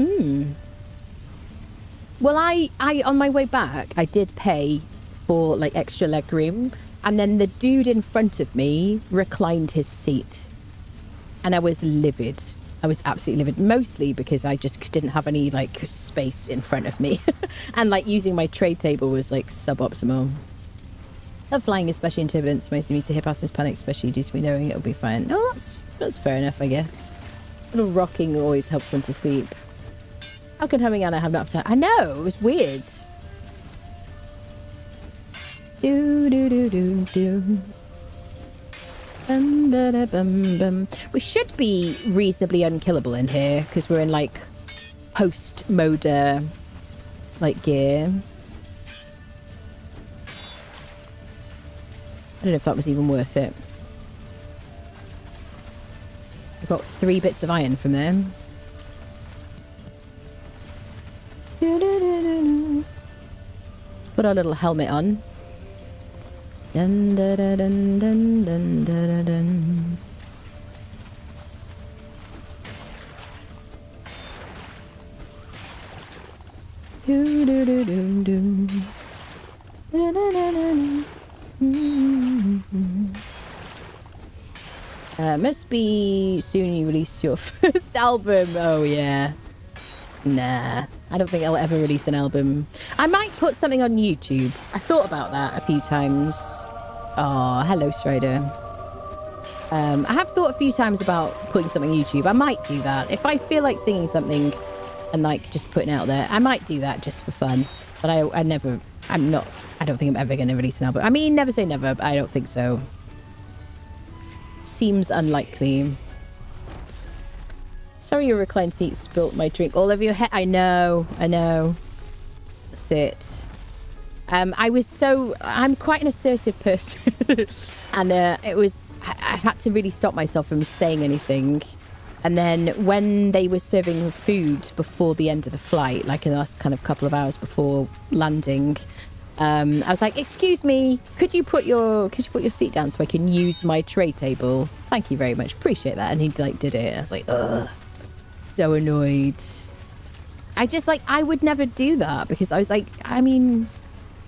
Well, I on my way back, I did pay for like extra legroom, and then the dude in front of me reclined his seat, and I was livid. I was absolutely livid, mostly because I just didn't have any like space in front of me, and like using my tray table was like suboptimal. Love flying, especially in turbulence. Most of me to hit past this panic, especially due to me knowing it'll be fine. Oh, that's fair enough, I guess. A little rocking always helps one to sleep. How can humming Anna have enough time? I know, it was weird. Do do do do do. Bum, ba, da, bum, bum. We should be reasonably unkillable in here because we're in like post moder like gear. I don't know if that was even worth it. I got 3 bits of iron from there. Let's put our little helmet on. Dun, dun, dun, dun, dun, dun, dun, dun. Do, do, do, do, do. Da, da, da, da. Must be soon you release your first album. Oh yeah. Nah, I don't think I'll ever release an album. I might put something on YouTube. I thought about that a few times. Oh, hello Strider. I have thought a few times about putting something on YouTube. I might do that. If I feel like singing something and like just putting it out there, I might do that just for fun. But I don't think I'm ever going to release an album. I mean, never say never, but I don't think so. Seems unlikely. Sorry your reclined seat spilt my drink all over your head. I know. That's it. I'm quite an assertive person. And I had to really stop myself from saying anything. And then when they were serving food before the end of the flight, like in the last kind of couple of hours before landing, I was like, excuse me, could you put your seat down so I can use my tray table? Thank you very much. Appreciate that. And he like did it. I was like, ugh, so annoyed. I would never do that because I was like, I mean,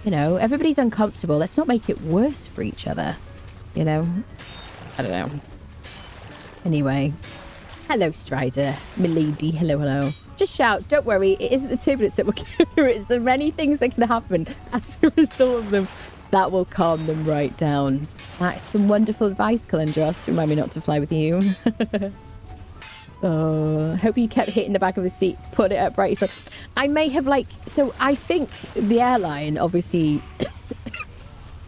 You know, everybody's uncomfortable. Let's not make it worse for each other. You know? I don't know. Anyway. Hello, Strider. Milady. Hello, hello. Just shout. Don't worry. It isn't the turbulence that will kill you. It's the many things that can happen as a result of them that will calm them right down. That's some wonderful advice, Calendros. Remind me not to fly with you. Oh, hope you kept hitting the back of the seat. Put it upright. So I may have so I think the airline obviously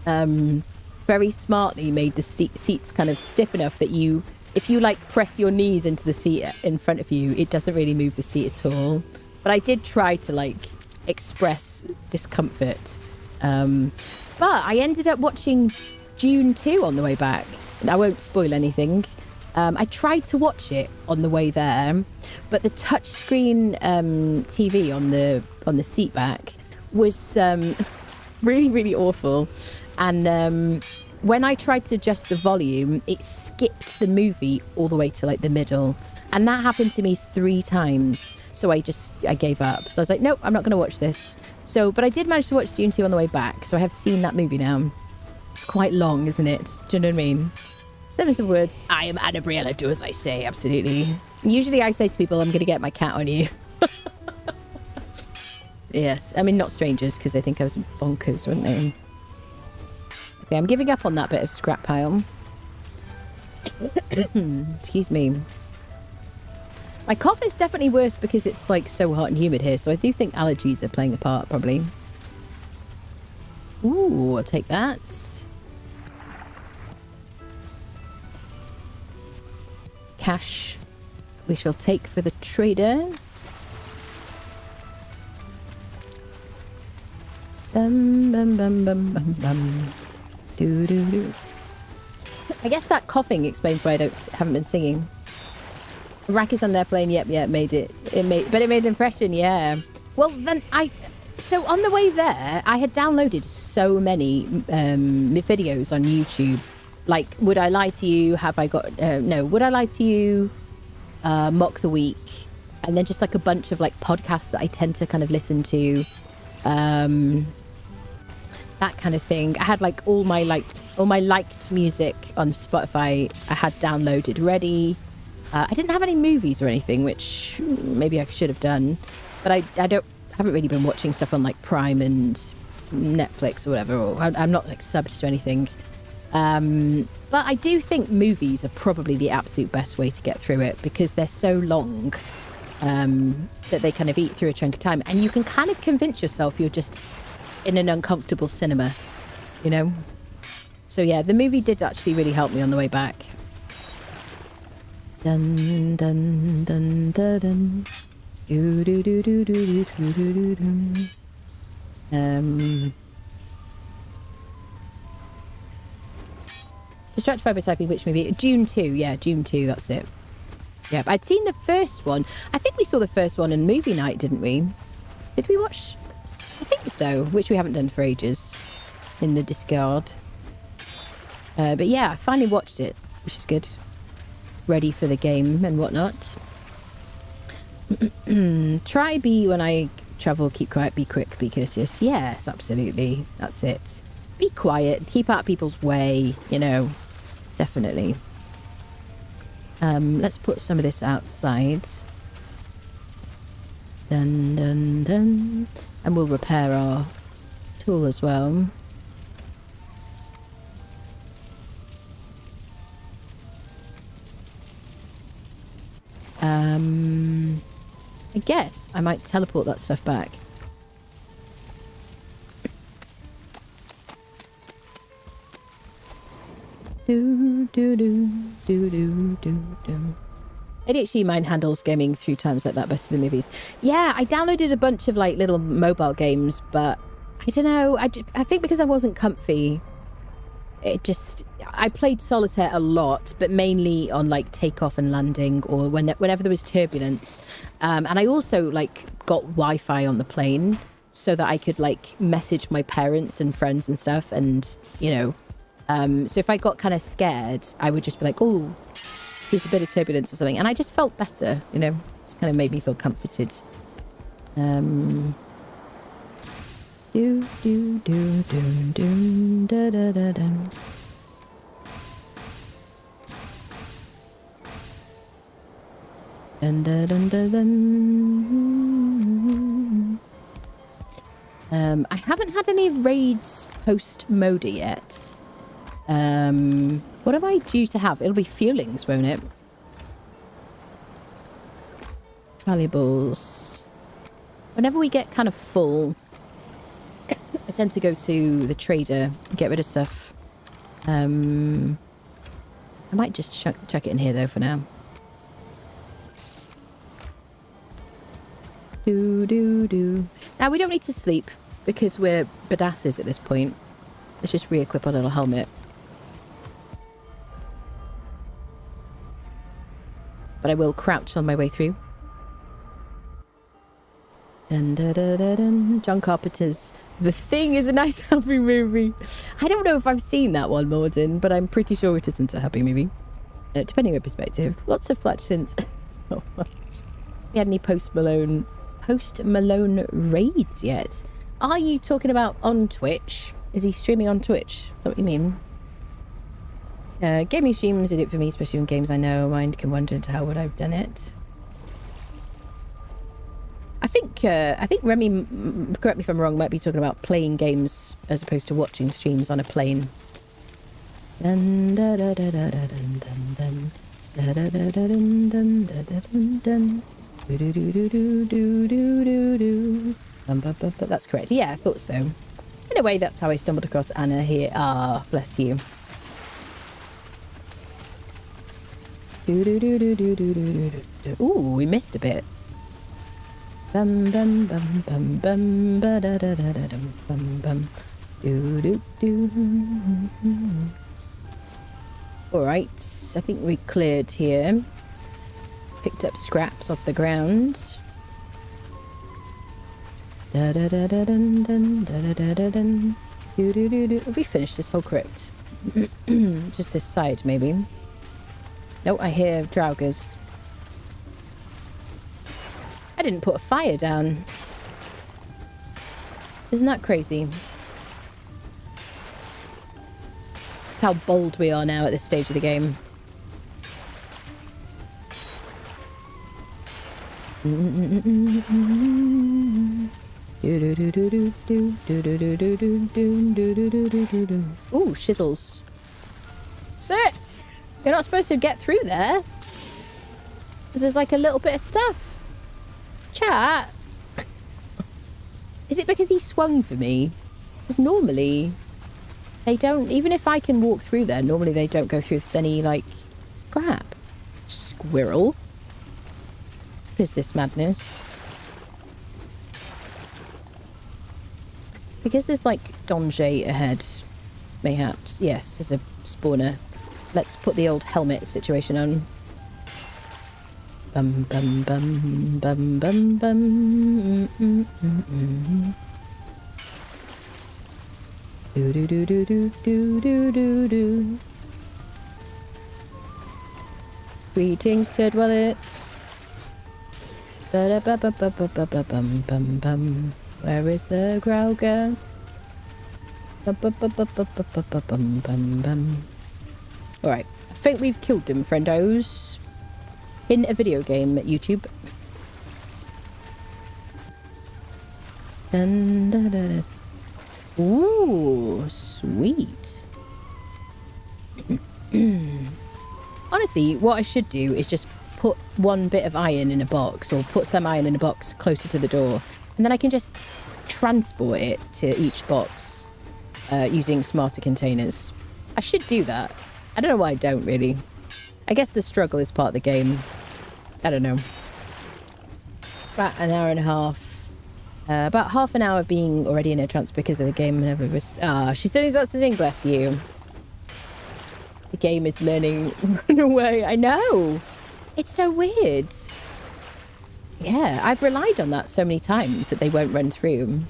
very smartly made the seats kind of stiff enough that if you press your knees into the seat in front of you, it doesn't really move the seat at all. But I did try to express discomfort. But I ended up watching Dune 2 on the way back. I won't spoil anything. I tried to watch it on the way there, but the touchscreen TV on the seat back was really, really awful. And when I tried to adjust the volume, it skipped the movie all the way to the middle. And that happened to me 3 times. So I gave up. So I was like, nope, I'm not going to watch this. But I did manage to watch Dune 2 on the way back. So I have seen that movie now. It's quite long, isn't it? Do you know what I mean? 7 simple words. I am Anabriella. Do as I say. Absolutely. Usually I say to people, I'm going to get my cat on you. Yes. I mean, not strangers, because they think I was bonkers, wouldn't they? Okay, I'm giving up on that bit of scrap pile. Excuse me. My cough is definitely worse because it's so hot and humid here. So I do think allergies are playing a part, probably. Ooh, I'll take that. Cash we shall take for the trader. Bum, bum, bum, bum, bum, bum. Do, do, do. I guess that coughing explains why I haven't been singing. Rack is on there playing. Yep, made it. But it made an impression. Yeah. Well, then so on the way there, I had downloaded so many videos on YouTube. Would I lie to you? Have I got no? Would I lie to you? Mock the week, and then just a bunch of podcasts that I tend to kind of listen to. That kind of thing. I had all my liked music on Spotify. I had downloaded ready. I didn't have any movies or anything, which maybe I should have done. But I haven't really been watching stuff on Prime and Netflix or whatever. Or I'm not subbed to anything. But I do think movies are probably the absolute best way to get through it because they're so long that they kind of eat through a chunk of time, and you can kind of convince yourself you're just in an uncomfortable cinema, you know? So yeah, the movie did actually really help me on the way back. Dun dun dun dun dun. Do do do do do do do do. Distracted by typing which movie? Dune 2, yeah, Dune 2, that's it. Yeah, I'd seen the first one. I think we saw the first one in movie night, didn't we? Did we watch? I think so, which we haven't done for ages in the discard. But yeah, I finally watched it, which is good. Ready for the game and whatnot. Try be when I travel, keep quiet, be quick, be courteous. Yes, absolutely. That's it. Be quiet, keep out people's way, you know. Definitely. Let's put some of this outside. Dun dun dun. And we'll repair our tool as well. I guess I might teleport that stuff back. Do do do do do do do. ADHD mind handles gaming through times like that better than movies. Yeah, I downloaded a bunch of little mobile games, but I don't know. I think because I wasn't comfy, I played solitaire a lot, but mainly on takeoff and landing or whenever there was turbulence. And I also got Wi-Fi on the plane so that I could message my parents and friends and stuff. And, you know, so if I got kind of scared, I would just be oh, there's a bit of turbulence or something. And I just felt better, you know, just kind of made me feel comforted. Do do do do do da da da da. Dun dun dun dun dun. I haven't had any raids post-Moda yet. What am I due to have? It'll be fuelings, won't it? Valuables. Whenever we get kind of full, I tend to go to the trader and get rid of stuff. I might just chuck it in here though for now. Do do do. Now we don't need to sleep because we're badasses at this point. Let's just re-equip our little helmet. But I will crouch on my way through. Dun, dun, dun, dun, dun. John Carpenter's The Thing is a nice happy movie. I don't know if I've seen that one, Morden, but I'm pretty sure it isn't a happy movie. Depending on your perspective. Lots of flatulence. You had any post Malone raids yet? Are you talking about on Twitch? Is he streaming on Twitch? Is that what you mean? Gaming streams did it for me, especially in games I know. Mind can wander into how would I've done it. I think Remy, correct me if I'm wrong, might be talking about playing games as opposed to watching streams on a plane. Dun, da, da, da, da, da, dun, dun, dun. Da, da, da, da, dun, dun, da, da, dun, dun. Do, do, do, do, do, do, do, do. But that's correct. Yeah, I thought so. In a way, that's how I stumbled across Anna here. Ah, bless you. Do, do, do, do, do, do, do, do. Ooh, we missed a bit. Bum bum bum bum bum ba da da da da dum bum bum do do do. All right, I think we cleared here. Picked up scraps off the ground. Da da da da dun dun da da da da dun. Do do do do. Have we finished this whole crypt? Just this side, maybe. No, I hear draugrs. I didn't put a fire down. Isn't that crazy? That's how bold we are now at this stage of the game. Ooh, shizzles. Sit! You're not supposed to get through there. Because there's like a little bit of stuff. Chat. Is it because he swung for me? Because normally they don't, even if I can walk through there, normally they don't go through if there's any like scrap. Squirrel. What is this madness? Because there's like Donjay ahead, mayhaps. Yes, there's a spawner. Let's put the old helmet situation on. Bum bum bum bum bum bum. Do do do do do do do do do. Greetings, turd wallets. Ba da ba ba ba ba ba ba bum bum bum. Where is the Grauger? Ba ba ba ba ba ba ba ba bum bum bum. All right, I think we've killed them, friendos. In a video game at YouTube. Dun, da, da, da. Ooh, sweet. Honestly, what I should do is just put one bit of iron in a box or put some iron in a box closer to the door. And then I can just transport it to each box using smarter containers. I should do that. I don't know why I don't, really. I guess the struggle is part of the game. I don't know. About an hour and a half. About half an hour being already in a trance because of the game. Whenever it was... Ah, she's doing that thing, bless you. The game is learning run away. I know. It's so weird. Yeah, I've relied on that so many times that they won't run through.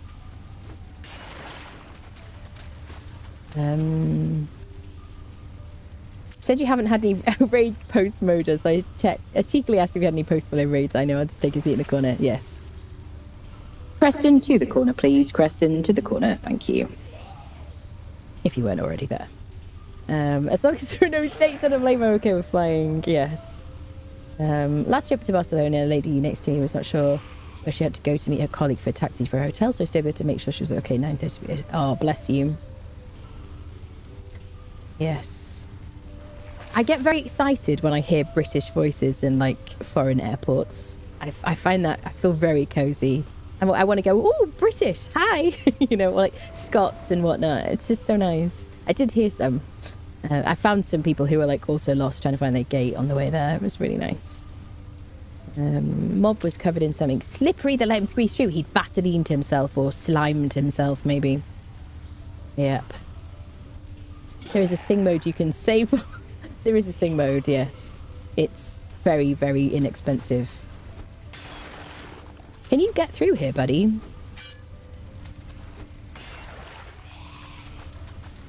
Said you haven't had any raids post-Moda, so I checked. I cheekily asked if you had any post-Moda raids. I know, I'll just take a seat in the corner. Yes. Creston to the corner, please. Creston to the corner. Thank you. If you weren't already there. As long as there are no mistakes, then I'm okay with flying. Yes. Last trip to Barcelona, a lady next to me was not sure where she had to go to meet her colleague for a taxi for a hotel, so I stayed there to make sure she was okay. 9:30. Oh, bless you. Yes. I get very excited when I hear British voices in like foreign airports. I find that I feel very cozy. I want to go, oh, British, hi, you know, like Scots and whatnot. It's just so nice. I did hear some. I found some people who were like also lost trying to find their gate on the way there. It was really nice. Mob was covered in something slippery that let him squeeze through. He'd Vaselined himself or slimed himself, maybe. Yep. There is a sing mode you can save. There is a sing mode, yes. It's very, very inexpensive. Can you get through here, buddy?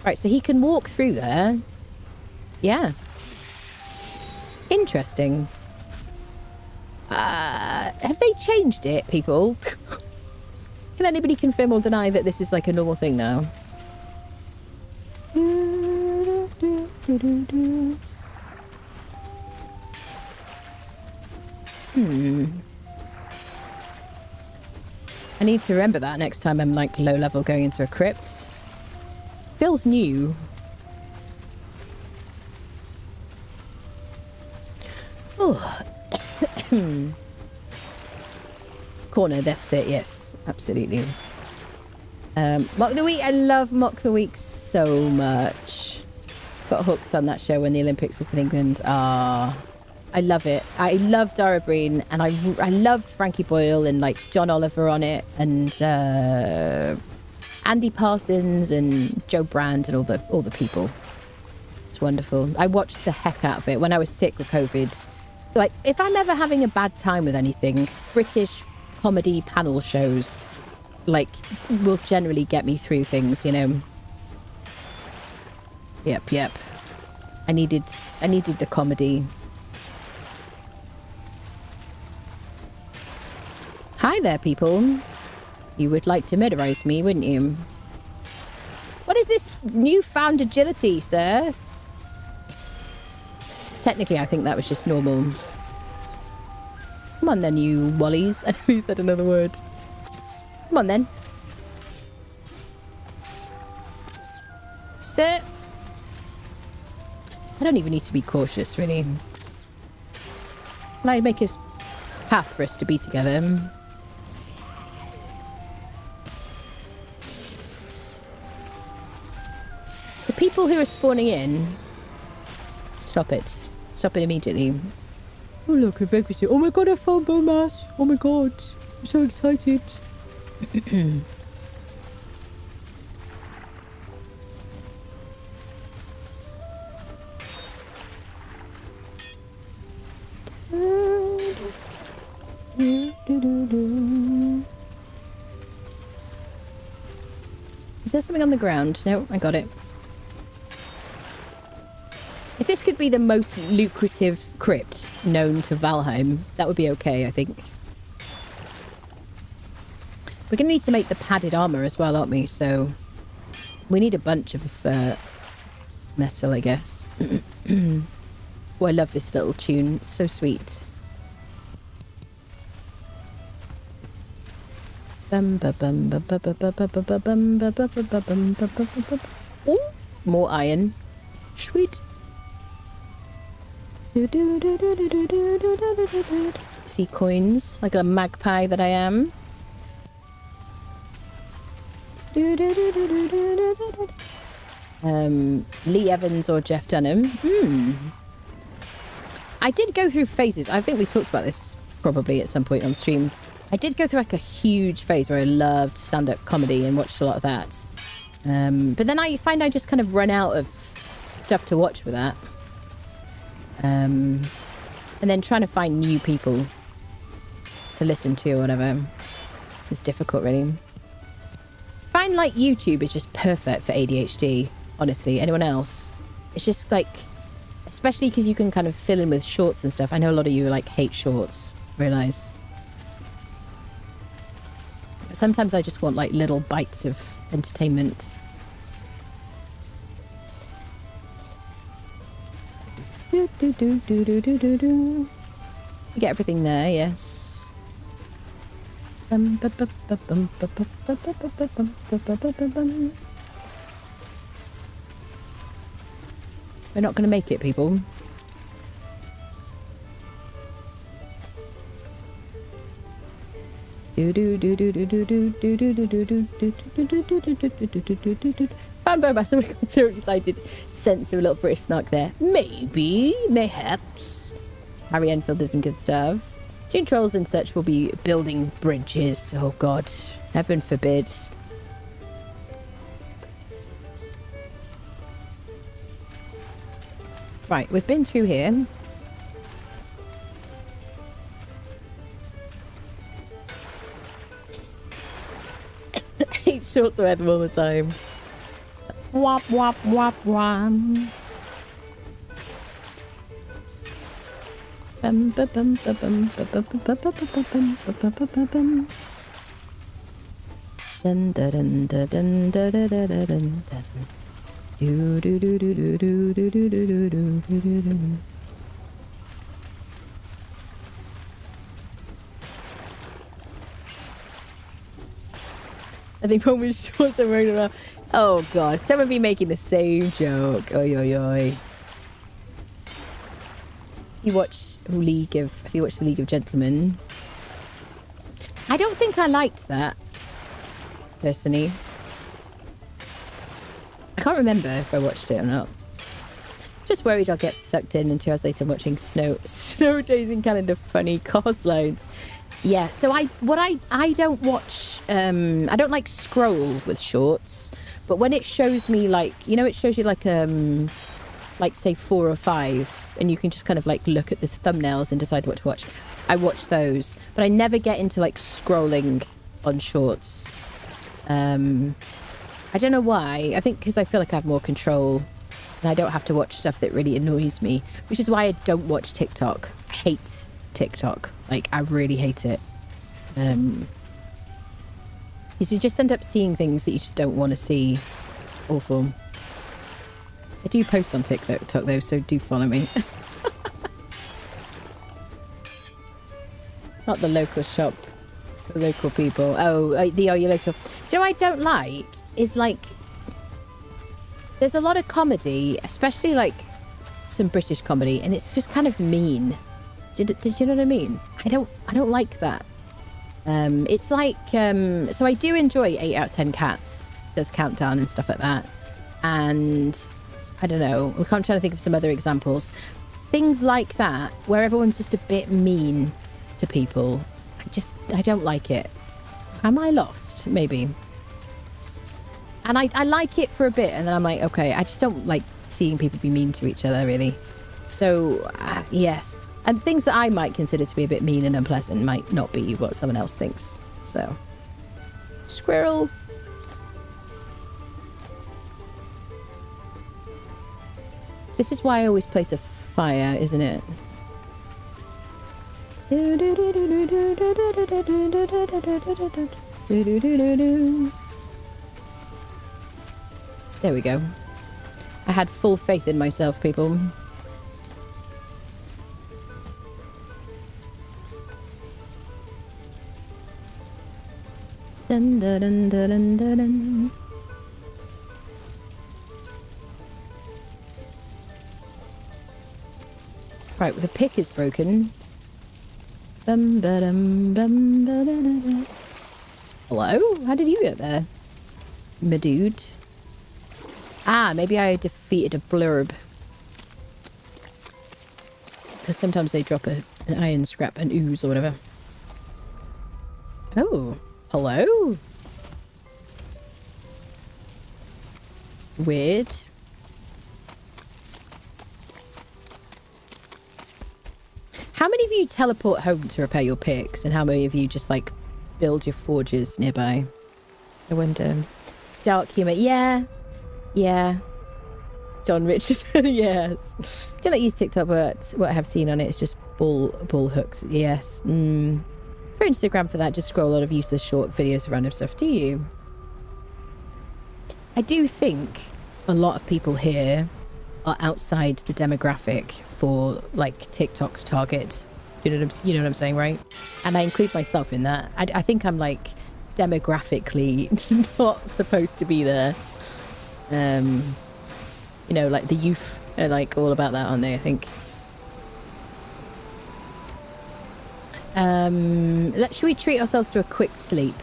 Right, so he can walk through there. Yeah. Interesting. Have they changed it, people? Can anybody confirm or deny that this is like a normal thing now? I need to remember that next time I'm like low level going into a crypt. Feels new. Oh. Corner, that's it, yes, absolutely. Mock the Week, I love Mock the Week so much. Got hooked on that show when the Olympics was in England. I love it. I love Dara Breen, and I loved Frankie Boyle and like John Oliver on it, and Andy Parsons and Joe Brand and all the people. It's wonderful. I watched the heck out of it when I was sick with COVID. Like, if I'm ever having a bad time with anything, British comedy panel shows like will generally get me through things, you know. Yep. I needed the comedy. Hi there, people. You would like to murderize me, wouldn't you? What is this newfound agility, sir? Technically, I think that was just normal. Come on then, you wallies. I nearly said another word. Come on then. Sir. I don't even need to be cautious, really. Can I make a path for us to be together? The people who are spawning in, stop it. Stop it immediately. Oh look, a vacancy. Oh my god, I found bone mass. Oh my god. I'm so excited. Is there something on the ground? No, I got it. If this could be the most lucrative crypt known to Valheim, that would be okay, I think. We're going to need to make the padded armor as well, aren't we? So we need a bunch of metal, I guess. Oh, I love this little tune. It's so sweet. Ooh, more iron. Sweet. See coins, like a magpie that I am. Lee Evans or Jeff Dunham. I did go through phases. I think we talked about this probably at some point on stream. I did go through like a huge phase where I loved stand-up comedy and watched a lot of that. But then I find I just kind of run out of stuff to watch with that. And then trying to find new people to listen to or whatever is difficult, really. I find like YouTube is just perfect for ADHD, honestly. Anyone else? It's just like, especially because you can kind of fill in with shorts and stuff. I know a lot of you like hate shorts, realise. Sometimes I just want like little bites of entertainment. Do, do, do, do, do, do, do, do. You get everything there, yes. We're not going to make it, people. Found by myself. I got so excited. Sense of a little British snark there. Maybe, mayhaps. Harry Enfield does some good stuff. Soon trolls and such will be building bridges. Oh God, heaven forbid. Right, we've been through here. 8 shorts of them all the time. Wop, wop, wop, wop. Bum, ba, bum, ba, bum, ba, ba, ba, ba, ba, ba, ba, bum, ba, ba, ba, ba, bum. Dun, dun, dun, dun, dun, dun, dun, dun, dun, dun. Do, do, do, do, do, do, do, do, do, do, do, do, do. I think Roman shorts are wearing around. Oh God, someone be making the same joke. Oi, oi, oi. You watch League of, if you watch the League of Gentlemen, I don't think I liked that personally. I can't remember if I watched it or not. Just worried I'll get sucked in and 2 hours later I'm watching Snow Days in Canada funny coastlines. Yeah, so I don't watch, I don't like scroll with shorts, but when it shows me like, you know, it shows you like say 4 or 5 and you can just kind of like look at the thumbnails and decide what to watch. I watch those, but I never get into like scrolling on shorts. I don't know why. I think because I feel like I have more control and I don't have to watch stuff that really annoys me, which is why I don't watch TikTok. I hate TikTok. Like, I really hate it. You just end up seeing things that you just don't want to see. Awful. I do post on TikTok though, so do follow me. Not the local shop. The local people. Oh, your local. Do you know what I don't like? Is like, there's a lot of comedy, especially like some British comedy, and it's just kind of mean. Did you know what I mean? I don't like that. It's like, so I do enjoy 8 out of 10 Cats, does Countdown and stuff like that. And I don't know, I'm trying to think of some other examples. Things like that, where everyone's just a bit mean to people. I don't like it. Am I lost? Maybe. And I like it for a bit, and then I'm like, okay, I just don't like seeing people be mean to each other, really. So, yes. And things that I might consider to be a bit mean and unpleasant might not be what someone else thinks. So, squirrel. This is why I always place a fire, isn't it? There we go. I had full faith in myself, people. Dun, dun, dun, dun, dun, dun. Right, well, the pick is broken. Bum, ba-dum, bum, ba-da-da-da. Hello? How did you get there? My dude. Ah, maybe I defeated a blurb. Because sometimes they drop an iron scrap, an ooze or whatever. Oh, hello? Weird. How many of you teleport home to repair your picks? And how many of you just, like, build your forges nearby? I wonder. Dark humour. Yeah. Yeah. John Richardson. Yes. Do not use TikTok, but what I have seen on it is just bull hooks. Yes. Fair for Instagram for that, just scroll a lot of useless short videos of random stuff, do you? I do think a lot of people here are outside the demographic for like TikTok's target. You know what I'm saying, right? And I include myself in that. I think I'm like demographically not supposed to be there. You know, like the youth are like all about that, aren't they? I think. Should we treat ourselves to a quick sleep?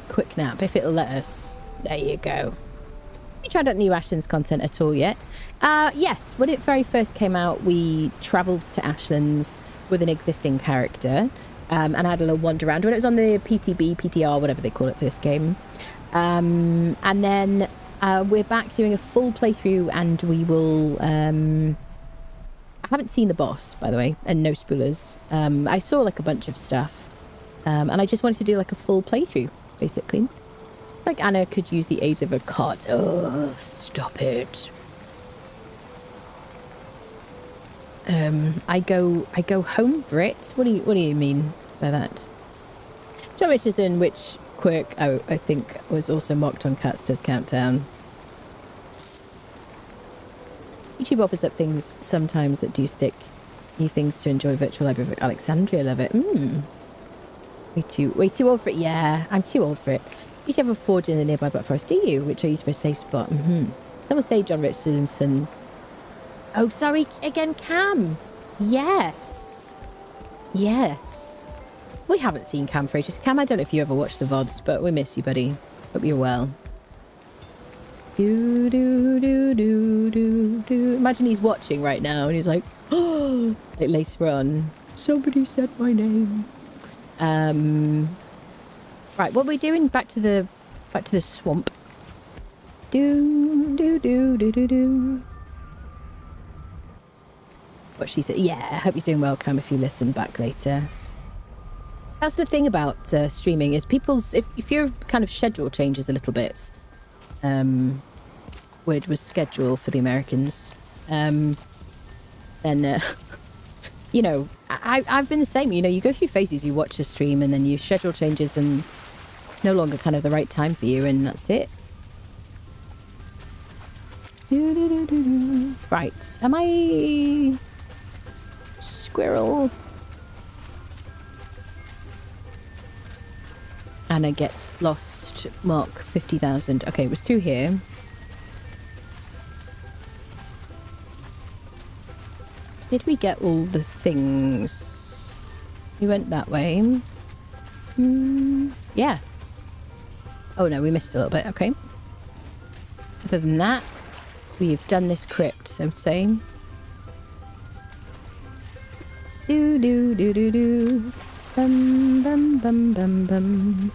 Quick nap, if it'll let us. There you go. You tried out new Ashlands content at all yet? Yes, when it very first came out, we travelled to Ashlands with an existing character and had a little wander around when it was on the PTB, PTR, whatever they call it for this game. And then we're back doing a full playthrough, and we will... I haven't seen the boss, by the way, and no spoilers. I saw like a bunch of stuff, and I just wanted to do like a full playthrough, basically. Like Anna could use the aid of a cart. Oh, stop it. I go home for it. What do you mean by that? John Richardson, which quirk I think was also mocked on Catster's Countdown. YouTube offers up things sometimes that do stick new things to enjoy. Virtual Library of Alexandria, love it. Way too old for it. Yeah, I'm too old for it. You should have a forge in the nearby Black Forest, do you? Which I use for a safe spot. Someone say John Richardson. Oh, sorry, again, Cam. Yes. Yes. We haven't seen Cam for ages. Cam, I don't know if you ever watched the VODs, but we miss you, buddy. Hope you're well. Do, do, do, do, do, do. Imagine he's watching right now and he's like, oh, like later on, somebody said my name. Right, what are we doing? Back to the swamp. Do do do do do do. What she said. Yeah, I hope you're doing well, Cam. If you listen back later. That's the thing about streaming is people's if your kind of schedule changes a little bit. Word was schedule for the Americans. Then you know, I've been the same. You know, you go through phases. You watch a stream and then your schedule changes and it's no longer kind of the right time for you, and that's it. Right, am I... Squirrel? Anna gets lost. Mark 50,000. Okay, it was through here. Did we get all the things? We went that way. Yeah. Oh no, we missed a little bit. Okay. Other than that, we've done this crypt, I would say. Do do do do do. Bum bum bum bum bum.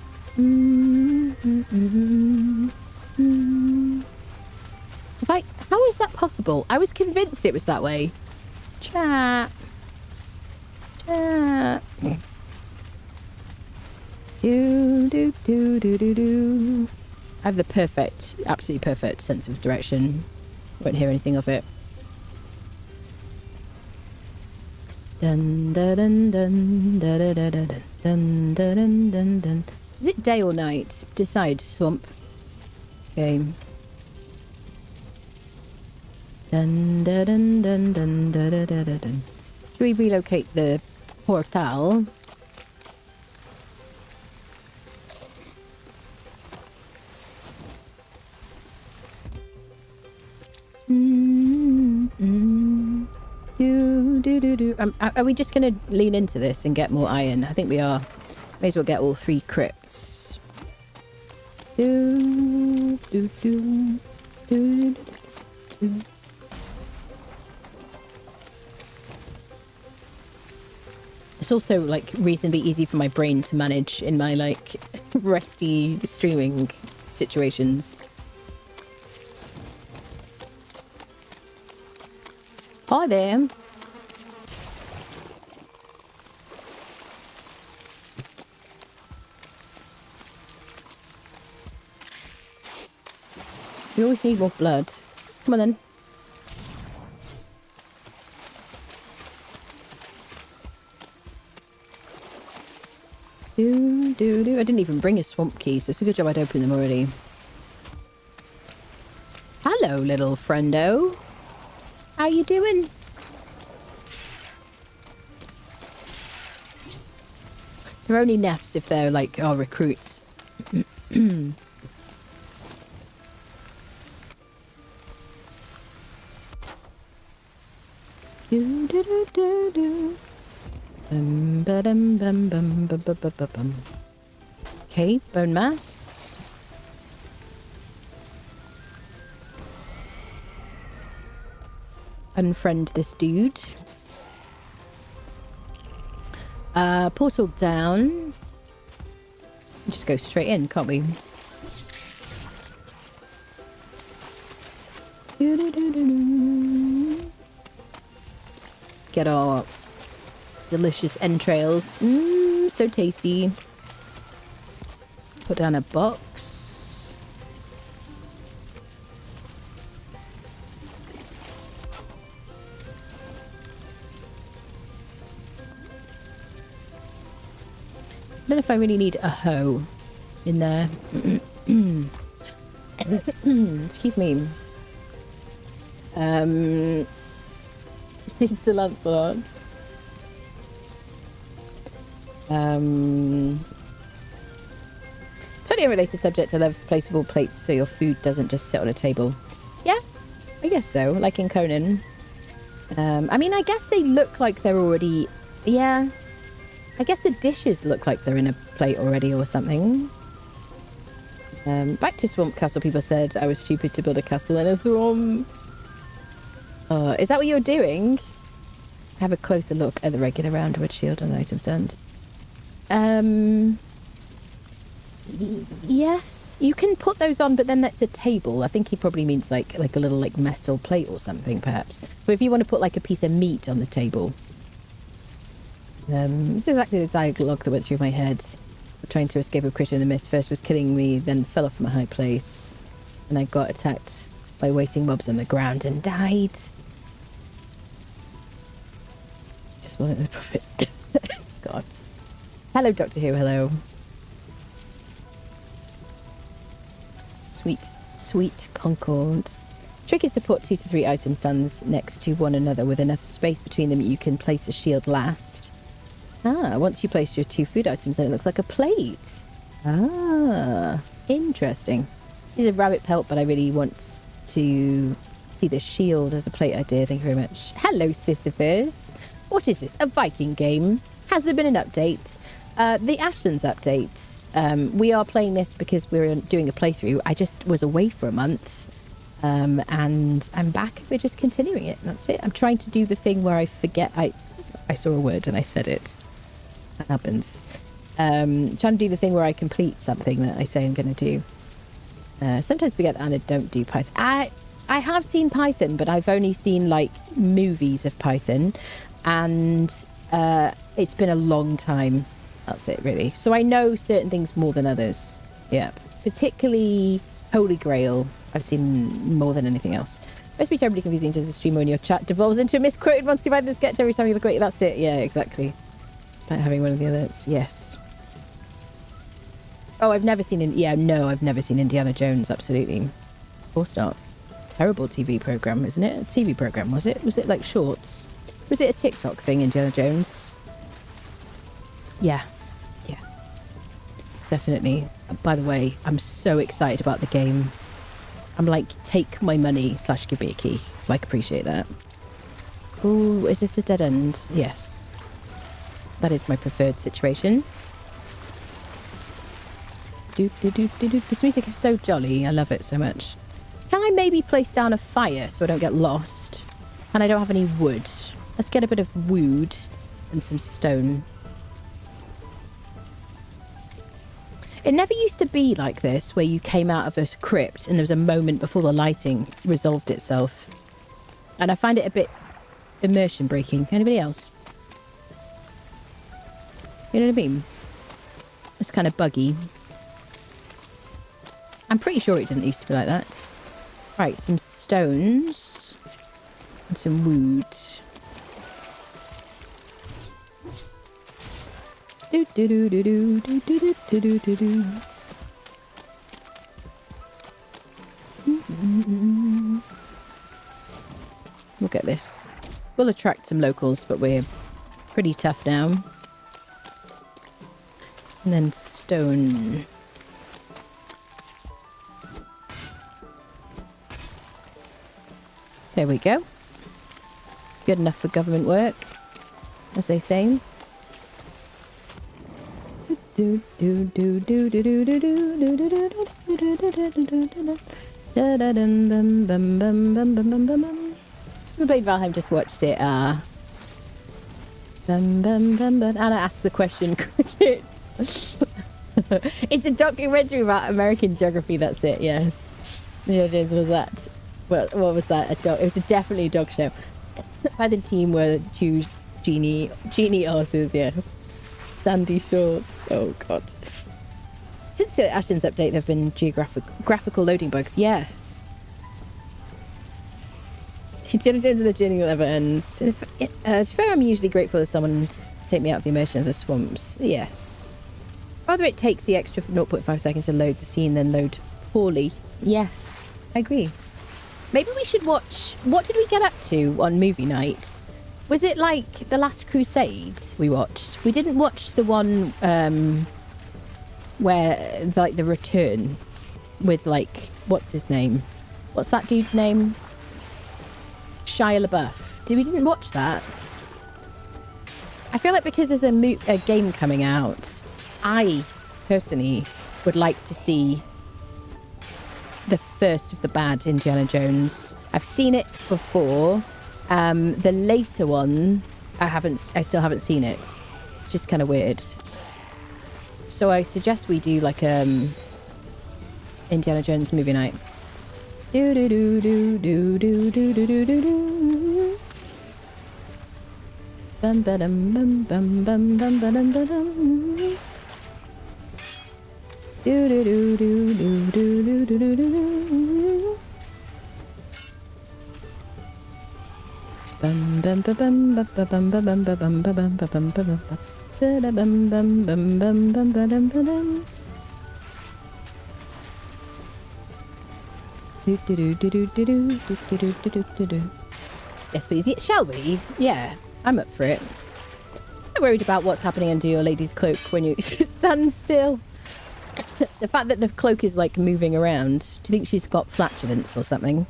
How is that possible? I was convinced it was that way. Chat. Do do do do do do. I have the perfect, absolutely perfect sense of direction. Won't hear anything of it. Dun dun dun dun dun dun dun dun dun dun dun. Is it day or night? Decide, swamp. Okay. Dun dun dun dun dun dun dun dun dun. Should we relocate the portal? Are we just going to lean into this and get more iron? I think we are. May as well get all 3 crypts. It's also like reasonably easy for my brain to manage in my like resty streaming situations. Hi there. We always need more blood. Come on then. I didn't even bring a swamp key, so it's a good job I'd opened them already. Hello, little friendo. How you doing? They're only nefts if they're like our recruits. Okay, bone mass. Unfriend this dude. Portal down. Just go straight in, can't we? Get our delicious entrails. Mmm, so tasty. Put down a box. I don't know if I really need a hoe in there. Excuse me. Needs a Lancelot. Totally unrelated subject. I love placeable plates so your food doesn't just sit on a table. Yeah, I guess so. Like in Conan. I mean, I guess they look like they're already... Yeah. I guess the dishes look like they're in a plate already or something. Back to Swamp Castle, people said I was stupid to build a castle in a swamp. Is that what you're doing? Have a closer look at the regular roundwood shield on item stand. Yes, you can put those on, but then that's a table. I think he probably means like a little like metal plate or something, perhaps. But if you want to put like a piece of meat on the table. It's exactly the dialogue that went through my head. Trying to escape a critter in the mist. First was killing me, then fell off from a high place. And I got attacked by waiting mobs on the ground and died. Just wasn't the prophet. God. Hello, Doctor Who, hello. Sweet, sweet Concord. Trick is to put 2 to 3 item stands next to one another with enough space between them you can place a shield last. Once you place your 2 food items, then it looks like a plate. Interesting. He's a rabbit pelt, but I really want to see the shield as a plate idea. Thank you very much. Hello, Sisyphus. What is this? A Viking game? Has there been an update? The Ashlands update. We are playing this because we're doing a playthrough. I just was away for a month. And I'm back. We're just continuing it. That's it. I'm trying to do the thing where I forget I saw a word and I said it. That happens. Trying to do the thing where I complete something that I say I'm going to do. Sometimes forget that I don't do Python. I have seen Python, but I've only seen like movies of Python, and it's been a long time. That's it, really. So I know certain things more than others. Yeah, particularly Holy Grail. I've seen more than anything else. Must be terribly confusing to the streamer when your chat devolves into a misquoted Monty Python sketch every time you look at it. That's it. Yeah, exactly. It's about having one of the others. Yes. Oh, I've never seen... I've never seen Indiana Jones. Absolutely. Of course not. Terrible TV program, isn't it? A TV program, was it? Was it like shorts? Was it a TikTok thing, Indiana Jones? Yeah. Yeah. Definitely. By the way, I'm so excited about the game. I'm like, take my money / give me a key. Like, appreciate that. Ooh, is this a dead end? Yes. That is my preferred situation. This music is so jolly. I love it so much. Can I maybe place down a fire so I don't get lost? And I don't have any wood. Let's get a bit of wood and some stone. It never used to be like this, where you came out of a crypt and there was a moment before the lighting resolved itself. And I find it a bit immersion breaking. Anybody else? You know what I mean? It's kind of buggy. I'm pretty sure it didn't used to be like that. Right, some stones and some wood. Do do do do do do do do do do do. Look at this. We'll attract some locals, but we're pretty tough now. And then stone. There we go. Good enough for government work, as they say. We played Valheim, just watched it. Anna asks a question. Cricket. It's a documentary about American geography. That's it. Yes. Was that? Well, what was that? It was definitely a dog show. By the team were two genie horses. Yes. Sandy shorts. Oh god. Since the Ashlands update, there have been graphical loading bugs. Yes. Indiana Jones and the Journey never ends. To be fair, I'm usually grateful to someone to take me out of the immersion of the swamps. Yes. Rather it takes the extra 0.5 seconds to load the scene than load poorly. Yes, I agree. Maybe we should watch... What did we get up to on movie night? Was it like The Last Crusade we watched? We didn't watch the one where, like, The Return with, like, what's his name? What's that dude's name? Shia LaBeouf. We didn't watch that. I feel like because there's a game coming out, I personally would like to see the first of the bad Indiana Jones. I've seen it before. The later one, I still haven't seen it. Which is kind of weird. So I suggest we do like Indiana Jones movie night. Do do do do do do do do do do do. Bum ba dum bum bum bum bum ba dum ba dum. Do do do do do do do do do do. Bum bum ba bum ba ba bum ba bum ba bum ba bum ba bum ba bum ba. Da da bum bum bum bum bum ba dum ba dum. Yes, please. Yeah, shall we? Yeah, I'm up for it. I'm worried about what's happening under your lady's cloak when you stand still. The fact that the cloak is like moving around. Do you think she's got flatulence or something?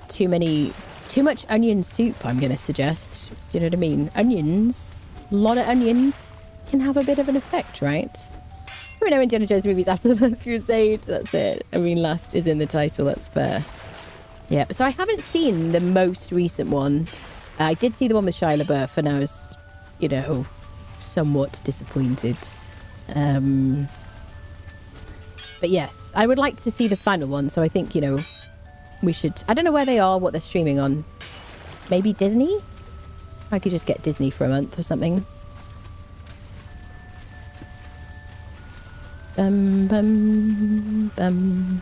Too much onion soup, I'm going to suggest. Do you know what I mean? Onions. A lot of onions can have a bit of an effect, right? There are no Indiana Jones movies after The Last Crusade. That's it. I mean, last is in the title. That's fair. Yeah. So I haven't seen the most recent one. I did see the one with Shia LaBeouf, and I was, you know, somewhat disappointed. But yes, I would like to see the final one. So I think, you know, we should... I don't know where they are, what they're streaming on. Maybe Disney? I could just get Disney for a month or something. Bum bum bum.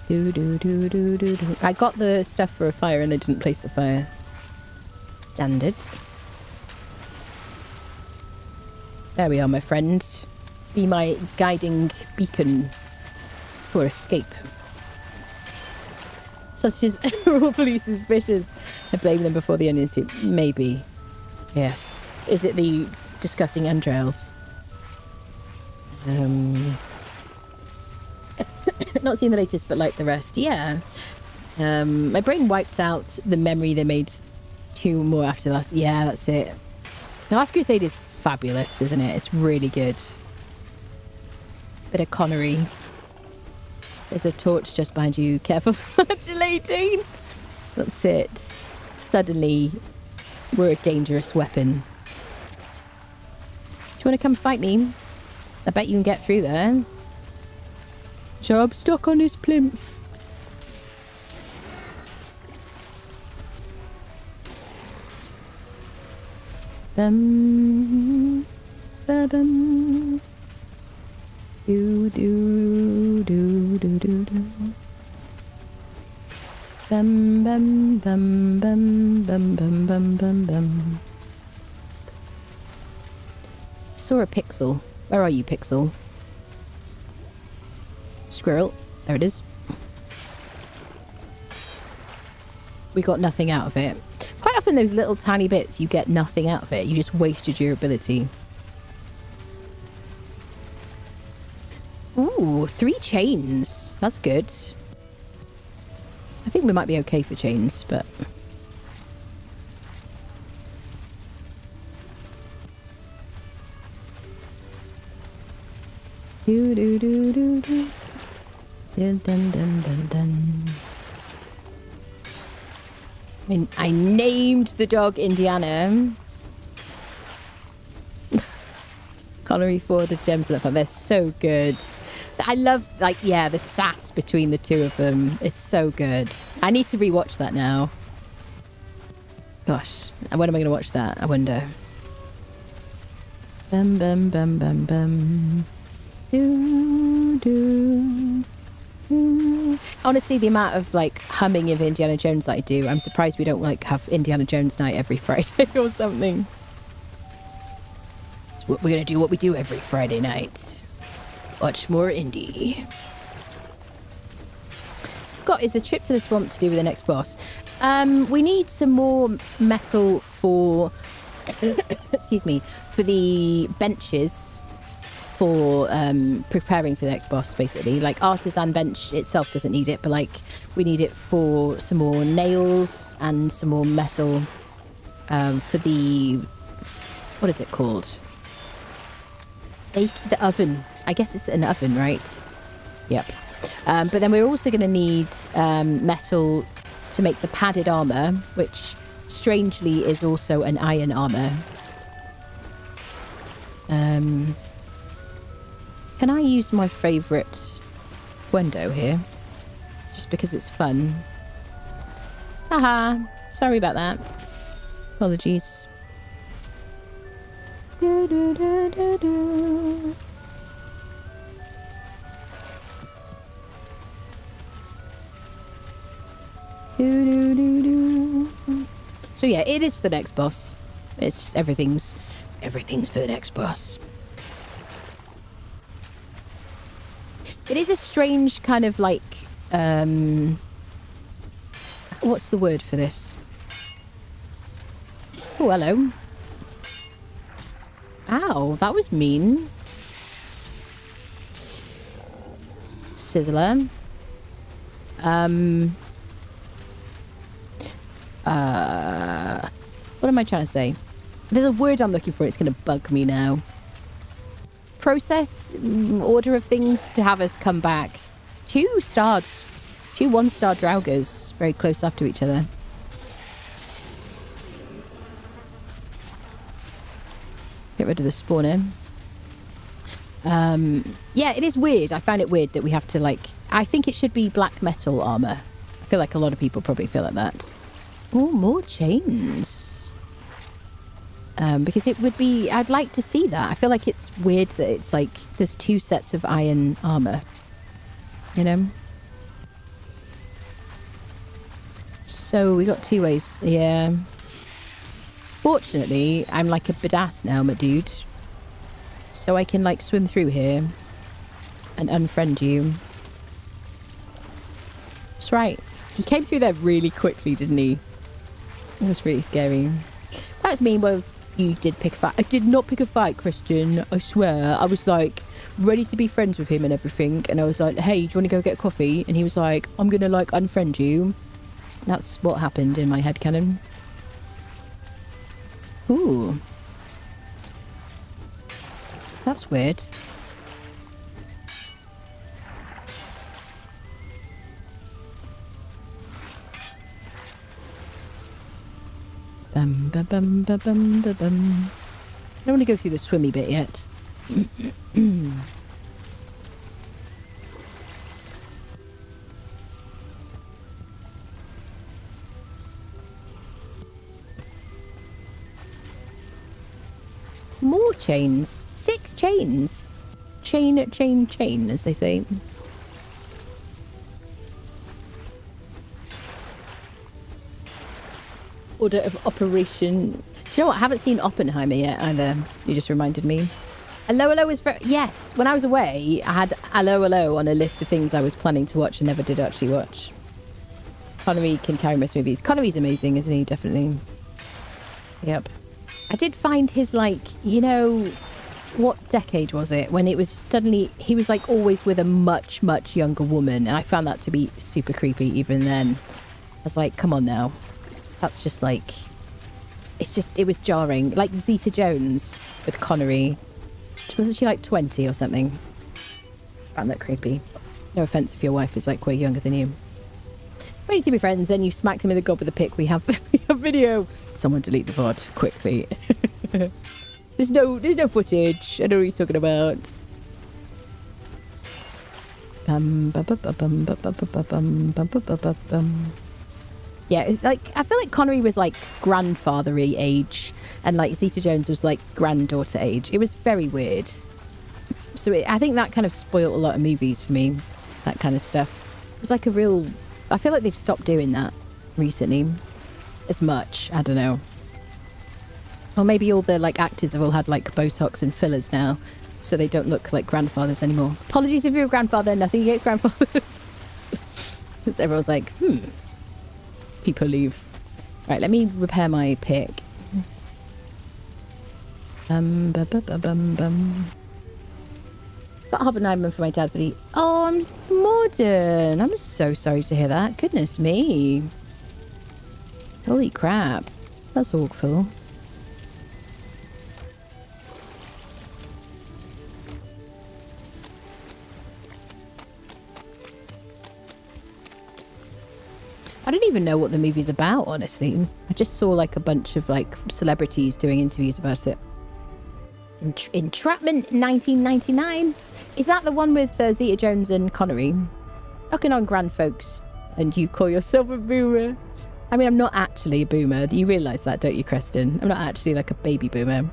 Do do do do do do. I got the stuff for a fire and I didn't place the fire. Standard. There we are, my friend. Be my guiding beacon for escape. Such as awfully suspicious. I blame them before the onion soup. Maybe. Yes. Is it the disgusting entrails? Not seen the latest, but like the rest. Yeah. My brain wiped out the memory they made 2 more after the last. Yeah, that's it. The Last Crusade is fabulous, isn't it? It's really good. Bit of Connery. There's a torch just behind you. Careful flagellating. That's it. Suddenly, we're a dangerous weapon. Do you want to come fight me? I bet you can get through there. So I'm stuck on this plinth. Bum, ba-bum. Do do do do do do. Bum bum bum bum bum bum bum bum bum. Saw a pixel. Where are you, pixel? Squirrel. There it is. We got nothing out of it. Quite often those little tiny bits, you get nothing out of it. You just wasted your ability. Ooh, 3 chains. That's good. I think we might be okay for chains, but... Do do do do do. Dun dun dun dun dun. I named the dog Indiana. Connery forwarded gems that they're so good. I love, like, yeah, the sass between the two of them. It's so good. I need to rewatch that now. Gosh, when am I going to watch that? I wonder. Bum bum bum bum bum. Do do. Honestly, the amount of like humming of Indiana Jones that I do, I'm surprised we don't like have Indiana Jones night every Friday or something. We're gonna do what we do every Friday night. Watch more indie. Got is the trip to the swamp to do with the next boss? We need some more metal for excuse me, for the benches. For preparing for the next boss, basically. Like, artisan bench itself doesn't need it, but like we need it for some more nails and some more metal for the, what is it called? The oven. I guess it's an oven, right? Yep. But then we're also going to need metal to make the padded armor, which strangely is also an iron armor. Can I use my favourite window here? Just because it's fun. Haha. Sorry about that. Apologies. Do, do, do, do, do. Do, do, do, do. So yeah, it is for the next boss. It's just everything's for the next boss. It is a strange kind of like, what's the word for this? Oh, hello. Ow, that was mean. Sizzler. What am I trying to say? There's a word I'm looking for. It's going to bug me now. Process, order of things to have us come back. 2 stars. 2 1-star Draugrs very close after each other. Get rid of the spawner. Yeah, it is weird. I find it weird that we have to, like... I think it should be black metal armor. I feel like a lot of people probably feel like that. Oh, more chains. Because it would be... I'd like to see that. I feel like it's weird that it's like... There's 2 sets of iron armor. You know? So, we got 2 ways. Yeah. Fortunately, I'm like a badass now, my dude. So I can, like, swim through here. And unfriend you. That's right. He came through there really quickly, didn't he? It was really scary. That was me, well... You did pick a fight. I did not pick a fight, Christian. I swear. I was like ready to be friends with him and everything. And I was like, hey, do you want to go get a coffee? And he was like, I'm going to like unfriend you. That's what happened in my headcanon. Ooh. That's weird. Bum, bum, bum, bum, bum, bum, bum. I don't want to go through the swimmy bit yet. More chains. 6 chains. Chain, chain, chain, as they say. Order of operation. Do you know what? I haven't seen Oppenheimer yet either. You just reminded me. Hello Hello was yes. When I was away, I had Hello Hello on a list of things I was planning to watch and never did actually watch. Connery can carry most movies. Connery's amazing, isn't he? Definitely. Yep. I did find his, like, you know, what decade was it? When it was suddenly, he was like always with a much, much younger woman. And I found that to be super creepy even then. I was like, come on now. That's just like, it was jarring. Like Zeta Jones with Connery. Wasn't she like 20 or something? Found that creepy. No offense if your wife is like way younger than you. Ready to be friends, then you smacked him in the gob with a pick. We have video. Someone delete the VOD quickly. There's no footage. I know what you're talking about. Yeah, it's like, I feel like Connery was like grandfathery age and like Zeta Jones was like granddaughter age. It was very weird. So I think that kind of spoiled a lot of movies for me, that kind of stuff. It was like a real, I feel like they've stopped doing that recently as much. I don't know. Or maybe all the like actors have all had like Botox and fillers now, so they don't look like grandfathers anymore. Apologies if you're a grandfather, nothing against grandfathers. Because everyone's like, people leave. Right, let me repair my pick. Got a Hobbenheimer for my dad, but I'm modern. I'm so sorry to hear that. Goodness me. Holy crap. That's awful. I don't even know what the movie's about, honestly. I just saw like a bunch of like celebrities doing interviews about it. Entrapment 1999. Is that the one with Zeta Jones and Connery? Knocking on grand folks, and you call yourself a boomer? I mean, I'm not actually a boomer. You realise that, don't you, Creston? I'm not actually like a baby boomer.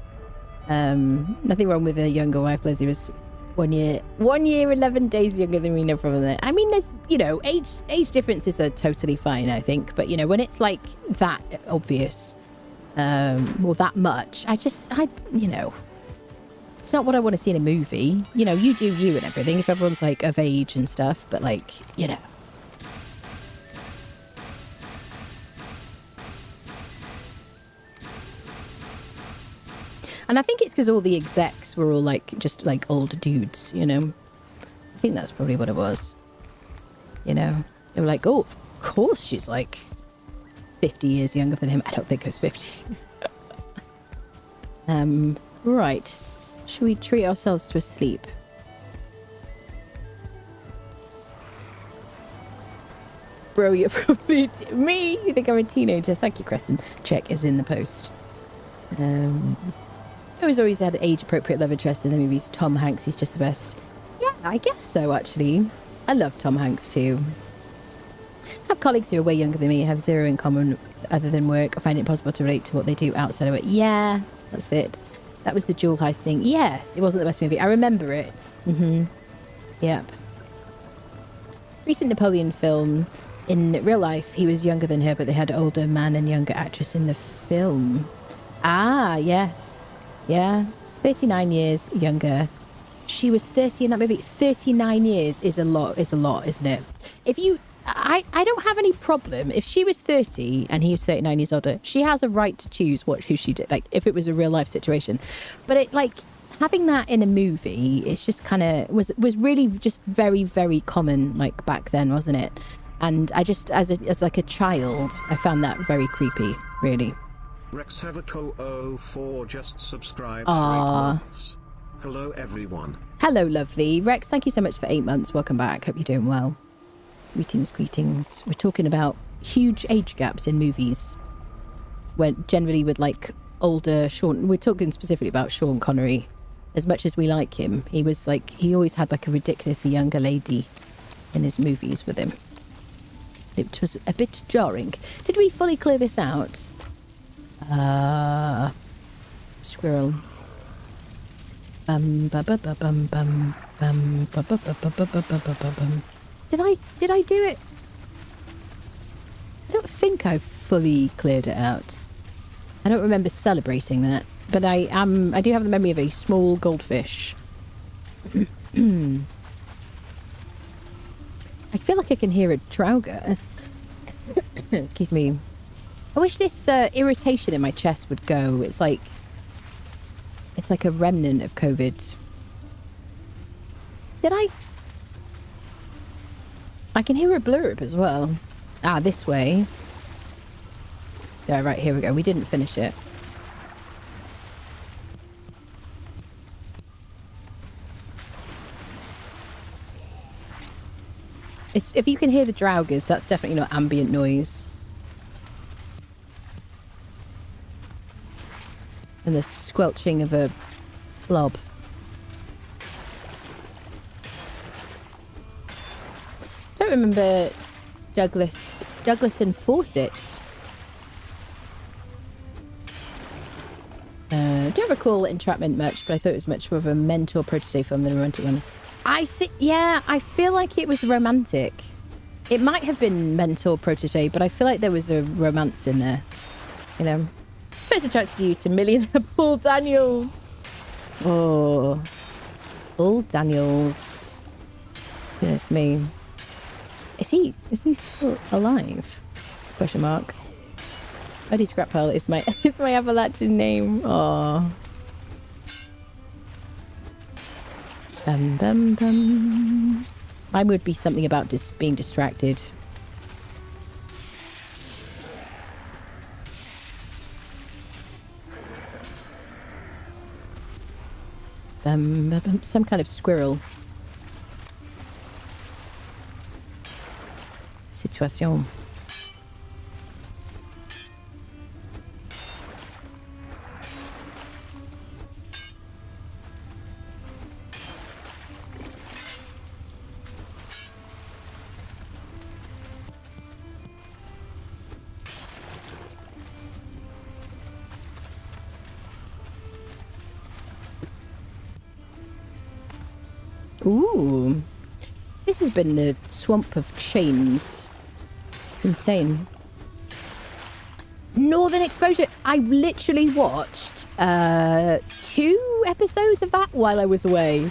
Nothing wrong with a younger wife. Leslie was 1 year, 11 days younger than me, no problem there. I mean, there's, you know, age differences are totally fine, I think. But, you know, when it's like that obvious, or that much, you know, it's not what I want to see in a movie. You know, you do you and everything if everyone's like of age and stuff, but like, you know. And I think it's because all the execs were all like, just like old dudes, you know. I think that's probably what it was. You know, they were like, oh, of course she's like 50 years younger than him. I don't think I was 50. Right. Should we treat ourselves to a sleep? Bro, you're probably me. You think I'm a teenager? Thank you, Crescent. Check is in the post. I always had age-appropriate love interest in the movies. Tom Hanks is just the best. Yeah, I guess so, actually. I love Tom Hanks, too. I have colleagues who are way younger than me, have zero in common other than work. I find it impossible to relate to what they do outside of it. Yeah, that's it. That was the jewel heist thing. Yes, it wasn't the best movie. I remember it. Yep. Recent Napoleon film. In real life, he was younger than her, but they had older man and younger actress in the film. Ah, yes. Yeah. 39 years younger. She was 30 in that movie. 39 years is a lot, isn't it? If you... I don't have any problem. If she was 30 and he was 39 years older, she has a right to choose who she did, like, if it was a real life situation. But it, like, having that in a movie, it's just kind of was really just very, very common, like, back then, wasn't it? And I just, as like a child, I found that very creepy, really. Rex Havoco 04 just subscribed for 8 months. Hello, everyone. Hello, lovely. Rex, thank you so much for 8 months. Welcome back. Hope you're doing well. Greetings. We're talking about huge age gaps in movies. When generally with like older Sean, we're talking specifically about Sean Connery. As much as we like him, he was like, he always had like a ridiculously younger lady in his movies with him. It was a bit jarring. Did we fully clear this out? Squirrel. Did I do it? I don't think I've fully cleared it out. I don't remember celebrating that. But I do have the memory of a small goldfish. I feel like I can hear a drauga. Excuse me. I wish this irritation in my chest would go. It's like a remnant of COVID. Did I can hear a blurb as well. Ah, this way. Yeah, right, here we go. We didn't finish it. If you can hear the draugas, that's definitely not ambient noise. And the squelching of a blob. I don't remember Douglas and Fawcett. Don't recall Entrapment much, but I thought it was much more of a mentor protege film than a romantic one. I feel like it was romantic. It might have been mentor protege, but I feel like there was a romance in there. You know, first attracted you to millionaire Paul Daniels. Oh, Paul Daniels. Goodness me. Is he still alive? Question mark. Eddie Scrapwell is my Appalachian name. Oh. Dum dum dum. Mine would be something about being distracted. Some kind of squirrel. Situation. Ooh. This has been the swamp of chains. It's insane. Northern Exposure. I literally watched 2 episodes of that while I was away.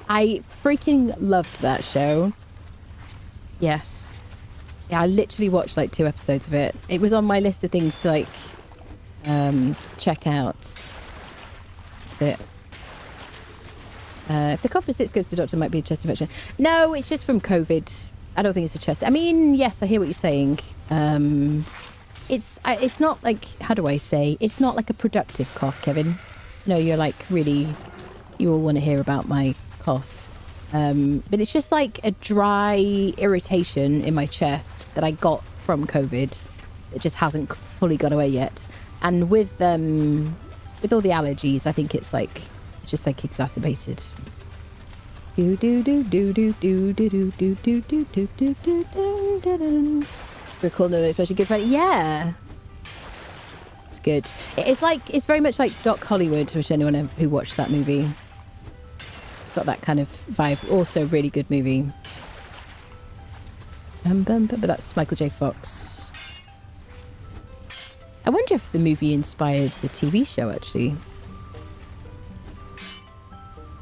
I freaking loved that show. Yes. Yeah, I literally watched like 2 episodes of it. It was on my list of things to like check out. That's it. If the cough persists, go to the doctor. Might be a chest infection. No, it's just from COVID. I don't think it's a chest. I mean, yes, I hear what you're saying. It's not like, how do I say? It's not like a productive cough, Kevin. No, you're like really, you all want to hear about my cough. But it's just like a dry irritation in my chest that I got from COVID. It just hasn't fully gone away yet. And with all the allergies, I think it's just like exacerbated. Do do do do do do do do do do do do do do do. Recall no especially good friend. Yeah, it's good. It's very much like Doc Hollywood, which anyone who watched that movie. It's got that kind of vibe. Also, really good movie. But that's Michael J. Fox. I wonder if the movie inspired the TV show actually.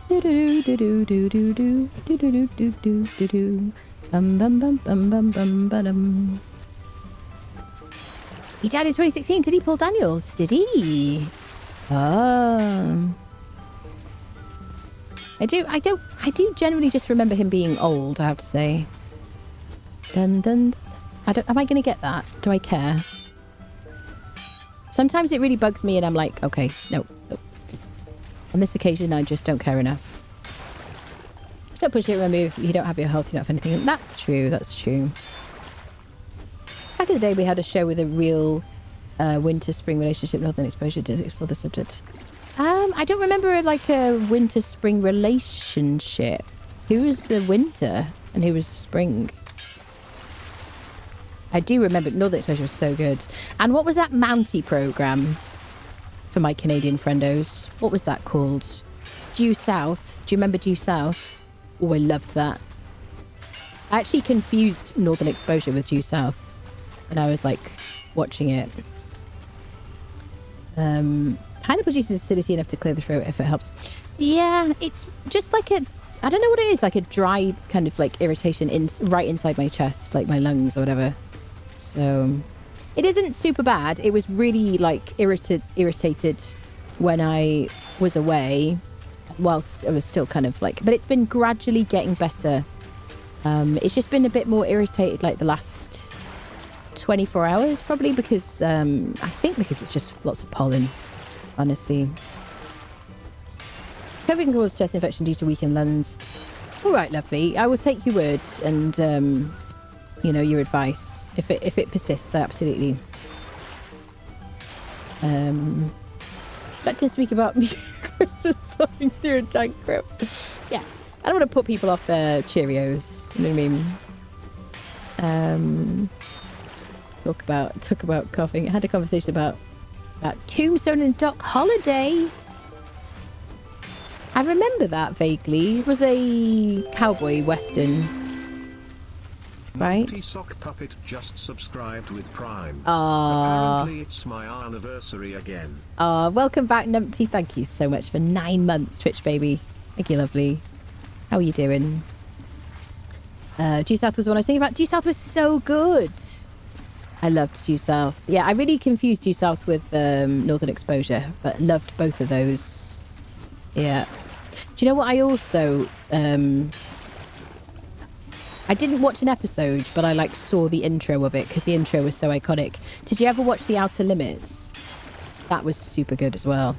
He died in 2016. Did he, Paul Daniels? Did he? Oh. I do generally just remember him being old, I have to say. Dun dun. Am I gonna get that? Do I care? Sometimes it really bugs me and I'm like, okay, no. On this occasion, I just don't care enough. Don't push it, remove. You don't have your health, you don't have anything. That's true, that's true. Back in the day, we had a show with a real winter-spring relationship. Northern Exposure did explore the subject. I don't remember like a winter-spring relationship. Who was the winter and who was the spring? I do remember Northern Exposure was so good. And what was that Mountie program? For my Canadian friendos. What was that called? Due South. Do you remember Due South? Oh, I loved that. I actually confused Northern Exposure with Due South when I was like watching it. Pam Pineapple juice is acidity enough to clear the throat if it helps. Yeah, it's just like a, I don't know what it is, like a dry kind of like irritation right inside my chest, like my lungs or whatever. So it isn't super bad. It was really like irritated when I was away, whilst I was still kind of like, but it's been gradually getting better. It's just been a bit more irritated like the last 24 hours probably, because I think because it's just lots of pollen, honestly. COVID can cause chest infection due to weakened lungs. All right, lovely. I will take your word and you know, your advice if it persists. Absolutely. Let us speak about mucus sliding through a tank crypt. Yes. I don't want to put people off their Cheerios. You know what I mean? Talk about coughing. I had a conversation about Tombstone and Doc Holliday. I remember that vaguely. It was a cowboy western, right? Naughty Sock Puppet just subscribed with Prime. Apparently it's my anniversary again. Welcome back, Numpty. Thank you so much for 9 months, Twitch baby. Thank you, lovely. How are you doing? Due South was the one I was thinking about. Due South was so good. I loved Due South. Yeah, I really confused Due South with Northern Exposure, but loved both of those. Yeah. Do you know what I also... I didn't watch an episode, but I like saw the intro of it because the intro was so iconic. Did you ever watch The Outer Limits? That was super good as well.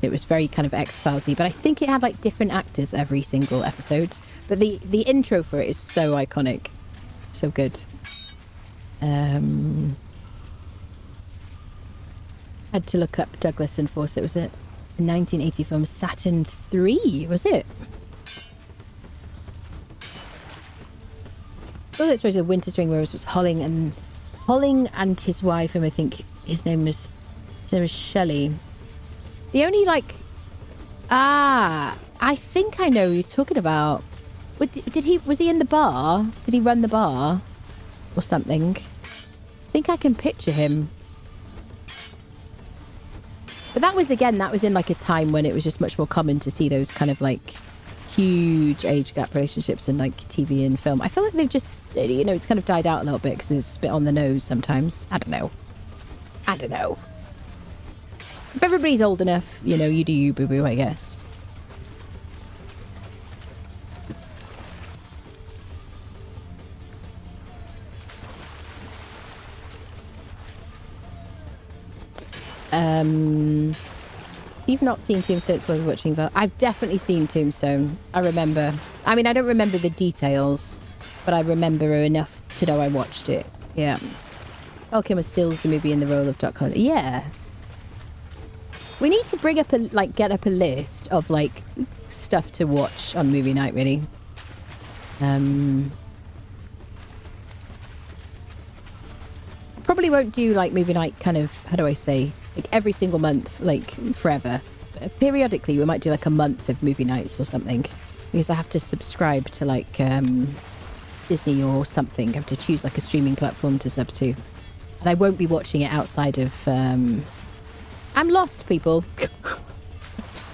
It was very kind of X-Filesy, but I think it had like different actors every single episode. But the intro for it is so iconic. So good. Had to look up Douglas and Fawcett. Was it a 1980 film? Saturn 3, was it? Oh, that's supposed to Winter String Rose was Holling and his wife, and I think his name was Shelley. The only like, I think I know who you're talking about. Was he in the bar? Did he run the bar or something? I think I can picture him. But that was in like a time when it was just much more common to see those kind of like huge age gap relationships in like TV and film. I feel like they've just, you know, it's kind of died out a little bit because it's a bit on the nose sometimes. I don't know. If everybody's old enough, you know, you do you, boo-boo, I guess. You've not seen Tombstone, it's worth watching. I've definitely seen Tombstone. I remember. I mean, I don't remember the details, but I remember enough to know I watched it. Yeah. Val Kilmer steals the movie in the role of Doc Holliday. Yeah. We need to bring up get up a list of like stuff to watch on movie night, really. Probably won't do like movie night kind of, how do I say, like every single month, like forever. But periodically we might do like a month of movie nights or something, because I have to subscribe to like Disney or something. I have to choose like a streaming platform to sub to, and I won't be watching it outside of I'm lost, people.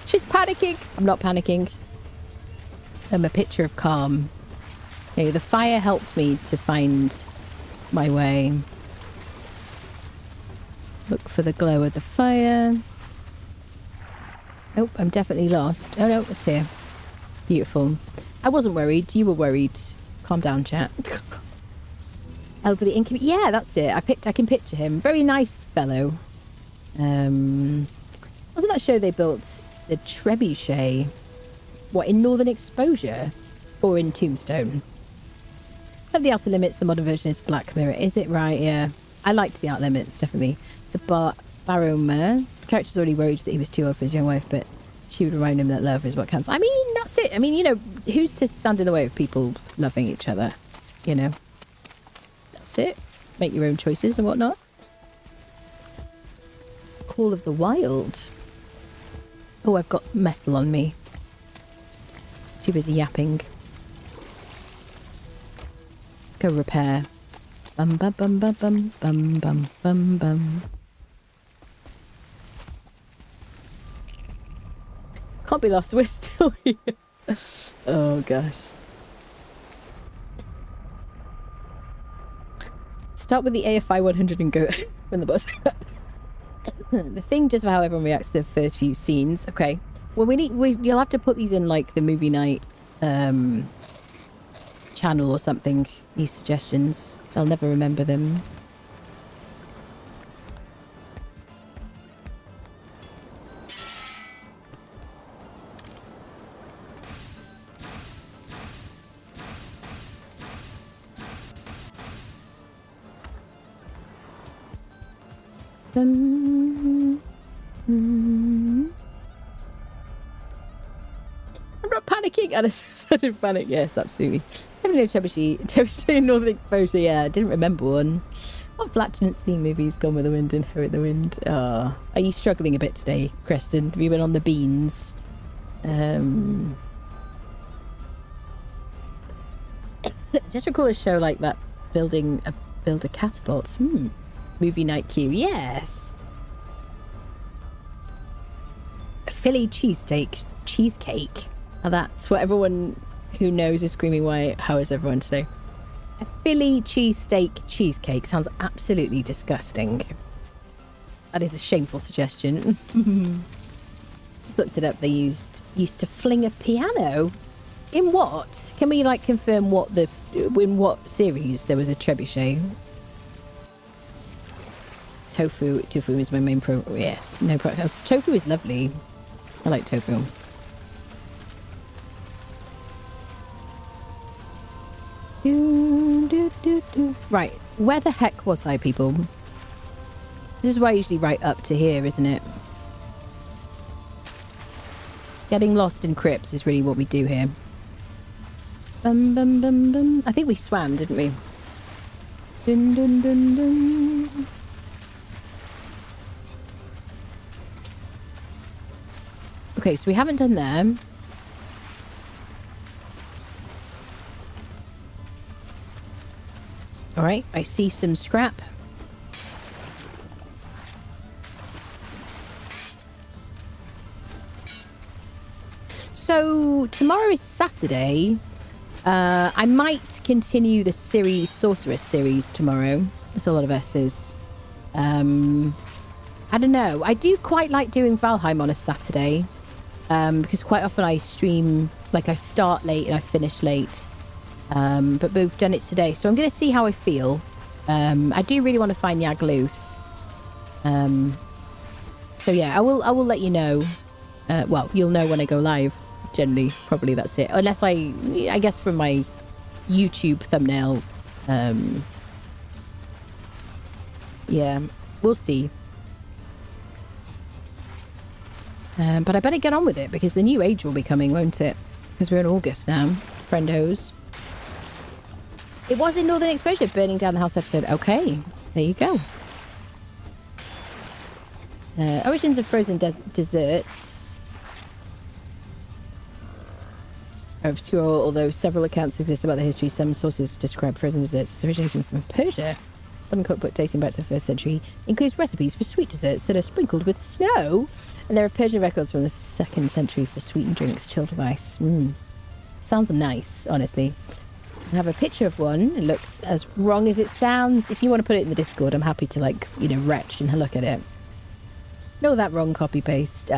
She's panicking. I'm not panicking. I'm a picture of calm. Okay, the fire helped me to find my way. Look for the glow of the fire. Oh, I'm definitely lost. Oh no, it's here. Beautiful. I wasn't worried. You were worried. Calm down, chat. Elderly incubator. Yeah, that's it. I can picture him. Very nice fellow. Wasn't that show they built the Trebuchet? What, in Northern Exposure? Or in Tombstone? Of the Outer Limits, the modern version is Black Mirror. Is it right? Yeah. I liked the Outer Limits, definitely. The Baroma. His character was already worried that he was too old for his young wife, but she would remind him that love is what counts. I mean, that's it. I mean, you know, who's to stand in the way of people loving each other? You know? That's it. Make your own choices and whatnot. Call of the Wild. Oh, I've got metal on me. Too busy yapping. Let's go repair. Bum bum bum bum bum bum bum bum bum. Can't be lost. We're still here. Oh, gosh. Start with the AFI 100 and go from the bus. The thing just for how everyone reacts to the first few scenes. Okay. Well, you'll have to put these in like the movie night channel or something. These suggestions, so I'll never remember them. I'm not panicking. And a sudden panic. Yes, absolutely. Definitely no trebuchet Northern Exposure. Yeah, I didn't remember one. What Flatulence theme movies? Gone with the Wind, Inherit the Wind. Are you struggling a bit today, Creston? Have you been on the beans? Just recall a show like that. Build a catapult. Movie night queue. Yes. A Philly cheesecake. Oh, that's what everyone who knows is screaming. Why? How is everyone today? A Philly cheesecake sounds absolutely disgusting. That is a shameful suggestion. Just looked it up. They used to fling a piano. In what? Can we like confirm in what series there was a trebuchet? Tofu is my main yes, no problem. Tofu is lovely. I like tofu. Right, where the heck was I, people? This is why I usually write up to here, isn't it? Getting lost in crypts is really what we do here. Bum bum bum bum. I think we swam, didn't we? Dun dun dun dun. Okay, so we haven't done them. All right, I see some scrap. So tomorrow is Saturday. I might continue the Sorceress series tomorrow. There's a lot of S's. I don't know. I do quite like doing Valheim on a Saturday. Because quite often I stream, like I start late and I finish late. But we've done it today. So I'm going to see how I feel. I do really want to find Yagluth. So yeah, I will let you know. Well, you'll know when I go live. Generally, probably that's it. Unless I guess from my YouTube thumbnail. Yeah, we'll see. But I better get on with it because the new age will be coming, won't it? Because we're in August now, friendos. It was in Northern Exposure, burning down the house episode. Okay, there you go. Origins of frozen desserts. Obscure, although several accounts exist about the history. Some sources describe frozen desserts as originating from Persia. Modern cookbook dating back to the 1st century includes recipes for sweet desserts that are sprinkled with snow. And there are Persian records from the 2nd century for sweetened drinks chilled with ice. Sounds nice, honestly. I have a picture of one. It looks as wrong as it sounds. If you want to put it in the Discord, I'm happy to, like, you know, retch and look at it. No, that wrong copy paste.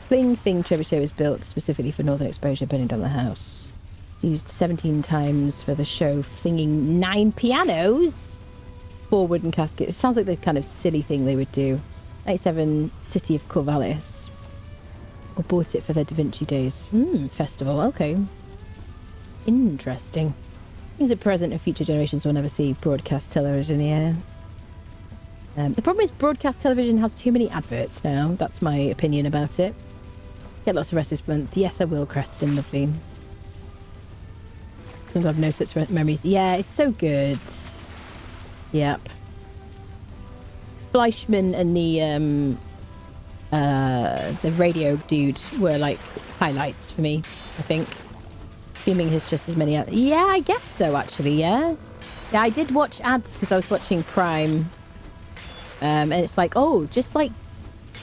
Fling Thing Trebuchet was built specifically for Northern Exposure, burning down the house. It's used 17 times for the show, flinging 9 pianos. 4 wooden caskets. It sounds like the kind of silly thing they would do. 97 City of Corvallis. Or bought it for their Da Vinci Days. Festival. Okay. Interesting. Things at present and future generations will never see broadcast television here. The problem is broadcast television has too many adverts now. That's my opinion about it. Get lots of rest this month. Yes, I will, Creston. Lovely. Some God, no such memories. Yeah, it's so good. Yep. Fleischman and the radio dude were like highlights for me, I think. Fuming has just as many. Yeah, I guess so, actually. Yeah. Yeah, I did watch ads because I was watching Prime. And it's like, oh, just like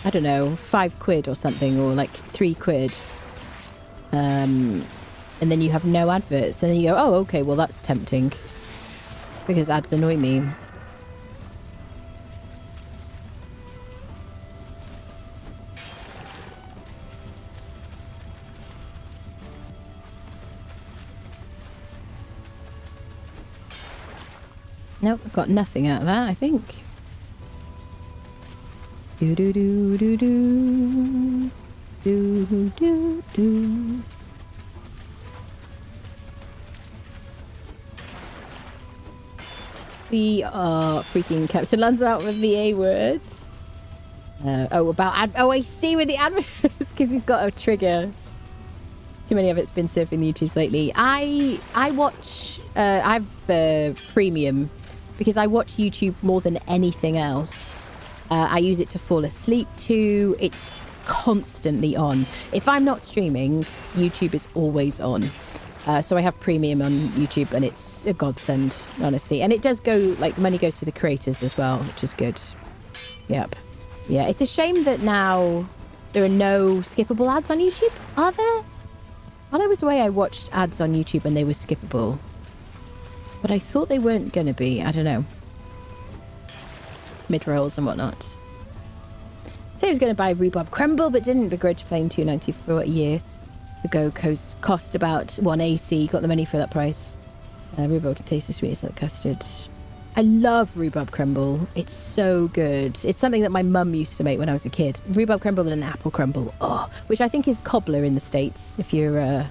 I don't know, £5 or something, or like £3. And then you have no adverts. And then you go, oh, okay, well, that's tempting. Because ads annoy me. Nope, I've got nothing out of that, I think. Do do do do do do do do. We are freaking Captain Lands out with the A word. Oh, I see with the adverts because he's got a trigger. Too many of it's been surfing the YouTubes lately. I watch. I've premium because I watch YouTube more than anything else. I use it to fall asleep to. It's constantly on. If I'm not streaming, YouTube is always on. So I have premium on YouTube, and it's a godsend, honestly. And it does go, like, money goes to the creators as well, which is good. Yep. Yeah, it's a shame that now there are no skippable ads on YouTube. Are there? While I was away, I watched ads on YouTube and they were skippable. But I thought they weren't going to be. I don't know. Mid-rolls and whatnot. So I was going to buy Rhubarb Crumble, but didn't begrudge paying $2.90 for a year ago. Cost about $1.80. Got the money for that price. Rhubarb can taste the sweetness like custard. I love Rhubarb Crumble. It's so good. It's something that my mum used to make when I was a kid. Rhubarb Crumble and an apple crumble. Oh, which I think is cobbler in the States, if you're...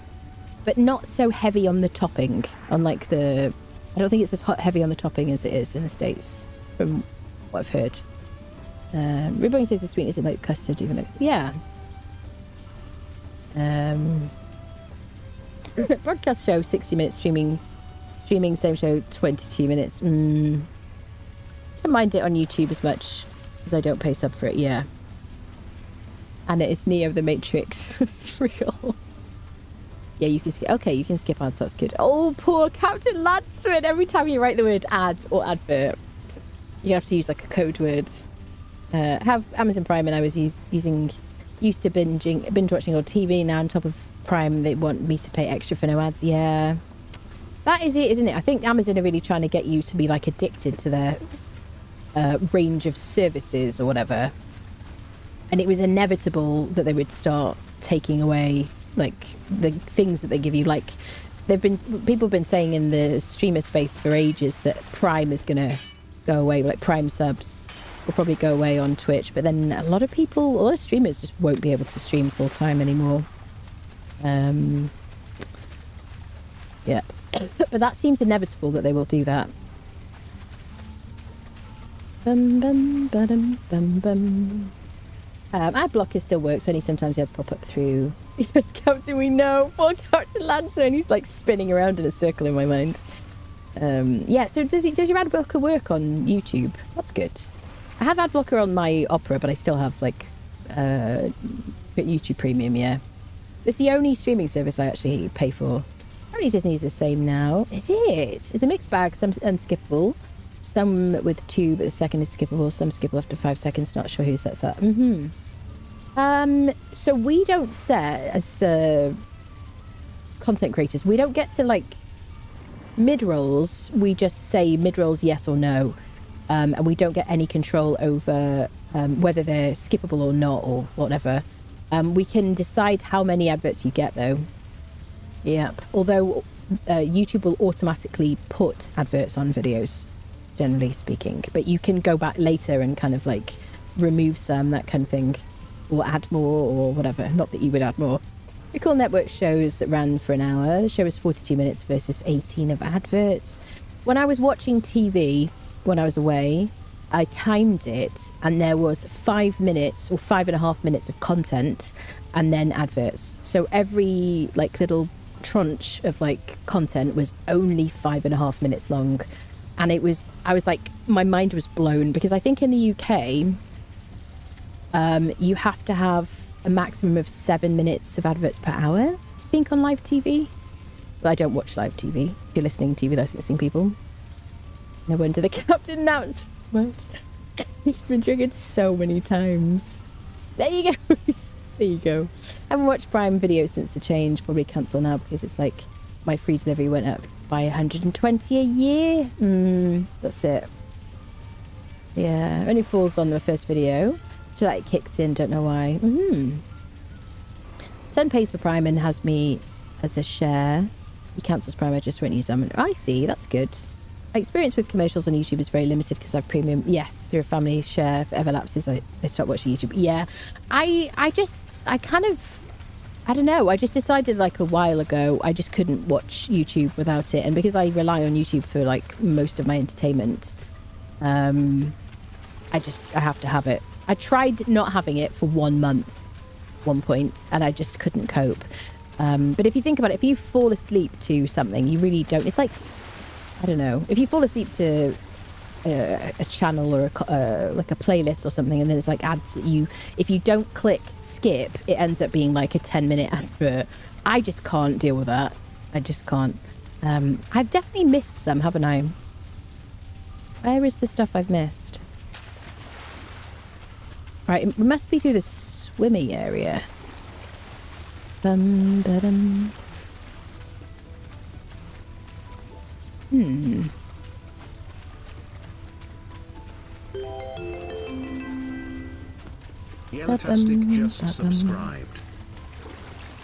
but not so heavy on the topping. Unlike the... I don't think it's as heavy on the topping as it is in the States, from what I've heard. Rhubarb can taste the sweetness like custard, even though... Yeah. Broadcast show, 60 minutes streaming, same show, 22 minutes. Don't mind it on YouTube as much as I don't pay sub for it. Yeah, and it is Neo the Matrix. It's real. Yeah, you can skip. Okay, you can skip ads. That's good. Oh, poor Captain Landsman. Every time you write the word ad or advert, you have to use like a code word. Have Amazon Prime, and I was used to binge watching on TV. Now on top of Prime, they want me to pay extra for no ads. Yeah. That is it, isn't it? I think Amazon are really trying to get you to be like addicted to their range of services or whatever. And it was inevitable that they would start taking away like the things that they give you. Like people have been saying in the streamer space for ages that Prime is going to go away. Like Prime subs will probably go away on Twitch. But then a lot of streamers just won't be able to stream full time anymore. Yeah. But that seems inevitable that they will do that. Bum, bum, ba-dum, bum, bum. Ad blocker still works, only sometimes the ads pop up through. Yes, Captain, we know. Poor Captain Lancer, and he's like spinning around in a circle in my mind. Yeah, so does your ad blocker work on YouTube? That's good. I have ad blocker on my Opera, but I still have like YouTube Premium, yeah. It's the only streaming service I actually pay for. Apparently Disney is the same now. Is it? It's a mixed bag. Some unskippable. Some with 2, but the second is skippable. Some skippable after 5 seconds. Not sure who sets that. So we don't set, as content creators, we don't get to like mid-rolls. We just say mid-rolls yes or no. And we don't get any control over whether they're skippable or not or whatever. We can decide how many adverts you get though. Yep. Although YouTube will automatically put adverts on videos, generally speaking. But you can go back later and kind of like remove some, that kind of thing. Or add more or whatever. Not that you would add more. We call network shows that ran for an hour. The show was 42 minutes versus 18 of adverts. When I was watching TV, when I was away, I timed it and there was 5 minutes or 5.5 minutes of content and then adverts. So every like little tranche of like content was only 5.5 minutes long. And I was like, my mind was blown because I think in the UK, you have to have a maximum of 7 minutes of adverts per hour, I think, on live TV. But I don't watch live TV. If you're listening, TV licensing people. No wonder the captain announced. He's been triggered so many times. There you go. There you go. I haven't watched Prime videos since the change. Probably cancel now because it's like my free delivery went up by 120 a year. That's it. Yeah, only falls on the first video. Which like kicks in, don't know why. Son pays for Prime and has me as a share. He cancels Prime, I just won't use them. I see, that's good. My experience with commercials on YouTube is very limited because I've premium. Yes, through a family share for everlapses, I stopped watching YouTube. Yeah, I don't know. I just decided like a while ago I just couldn't watch YouTube without it. And because I rely on YouTube for like most of my entertainment, I have to have it. I tried not having it for 1 month, one point, and I just couldn't cope. But if you think about it, if you fall asleep to something, you really don't. It's like, I don't know, if you fall asleep to a channel or like a playlist or something, and then it's like ads that if you don't click skip, it ends up being like a 10-minute advert. I just can't deal with that. I just can't. I've definitely missed some, haven't I? Where is the stuff I've missed? Right, it must be through the swimming area. Yellow Tastic just subscribed.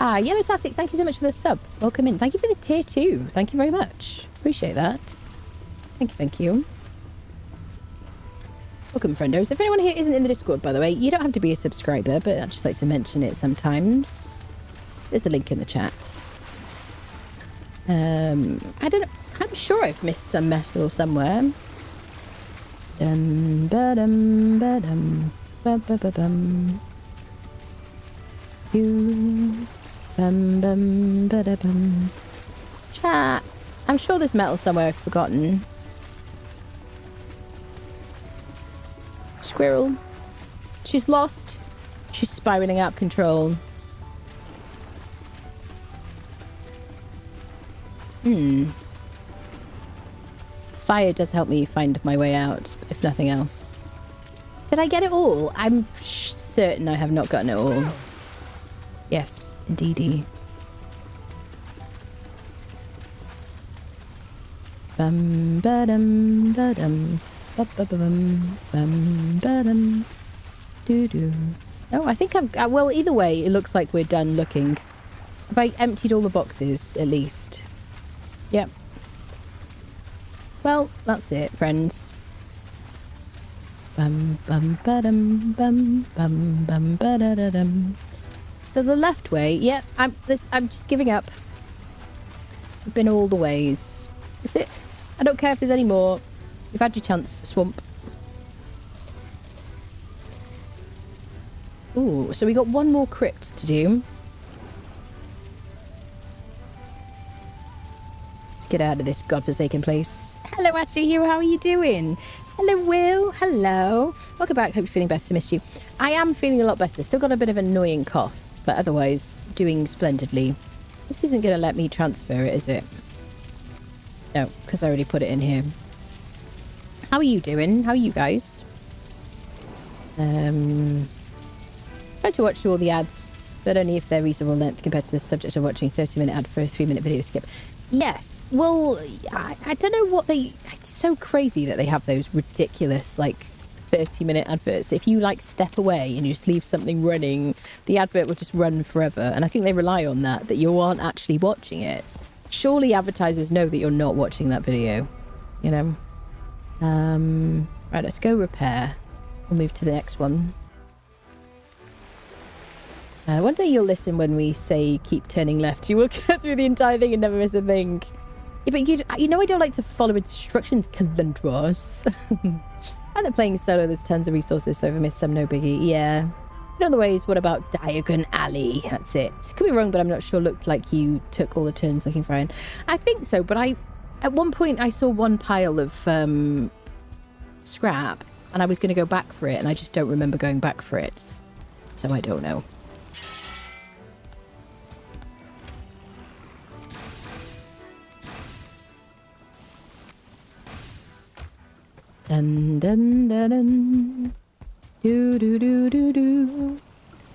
Yellow Tastic, thank you so much for the sub. Welcome in. Thank you for the tier 2. Thank you very much. Appreciate that. Thank you. Welcome, friendos. If anyone here isn't in the Discord, by the way, you don't have to be a subscriber, but I'd just like to mention it sometimes. There's a link in the chat. I don't know. I'm sure I've missed some metal somewhere. Chat. I'm sure there's metal somewhere I've forgotten. Squirrel. She's lost. She's spiraling out of control. Fire does help me find my way out, if nothing else. Did I get it all? I'm certain I have not gotten it all. Yes, indeedy. Bum ba-dum ba-dum. Bum-ba-dum. Doo-doo. Oh, I think I've... well, either way, it looks like we're done looking. Have I emptied all the boxes, at least? Yep. Well, that's it, friends. Bum-bum-ba-dum, bum-bum-bum-ba-da-da-dum. So the left way, yep, I'm just giving up. I've been all the ways. That's it. I don't care if there's any more. You've had your chance, swamp. Ooh, so we got one more crypt to do. Let's get out of this godforsaken place. Hello, Ashley Hero, how are you doing? Hello, Will. Hello. Welcome back. Hope you're feeling better. Missed you. I am feeling a lot better. Still got a bit of an annoying cough, but otherwise doing splendidly. This isn't going to let me transfer it, is it? No, because I already put it in here. How are you doing? How are you guys? Try to watch through all the ads, but only if they're reasonable length compared to the subject of watching a 30-minute ad for a 3-minute video skip. Yes. Well, I don't know what they... It's so crazy that they have those ridiculous, like, 30-minute adverts. If you, like, step away and you just leave something running, the advert will just run forever. And I think they rely on that you aren't actually watching it. Surely advertisers know that you're not watching that video, you know? Right, let's go repair. We'll move to the next one. One day you'll listen when we say keep turning left. You will get through the entire thing and never miss a thing. Yeah, but you know I don't like to follow instructions, Calendros. And they're playing solo, there's tons of resources, so if I miss some, no biggie. Yeah. In other ways, what about Diagon Alley? That's it. Could be wrong, but I'm not sure. Looked like you took all the turns looking for iron. I think so, but at one point I saw one pile of scrap, and I was going to go back for it, and I just don't remember going back for it. So I don't know. Dun dun dun dun. Do do do do do.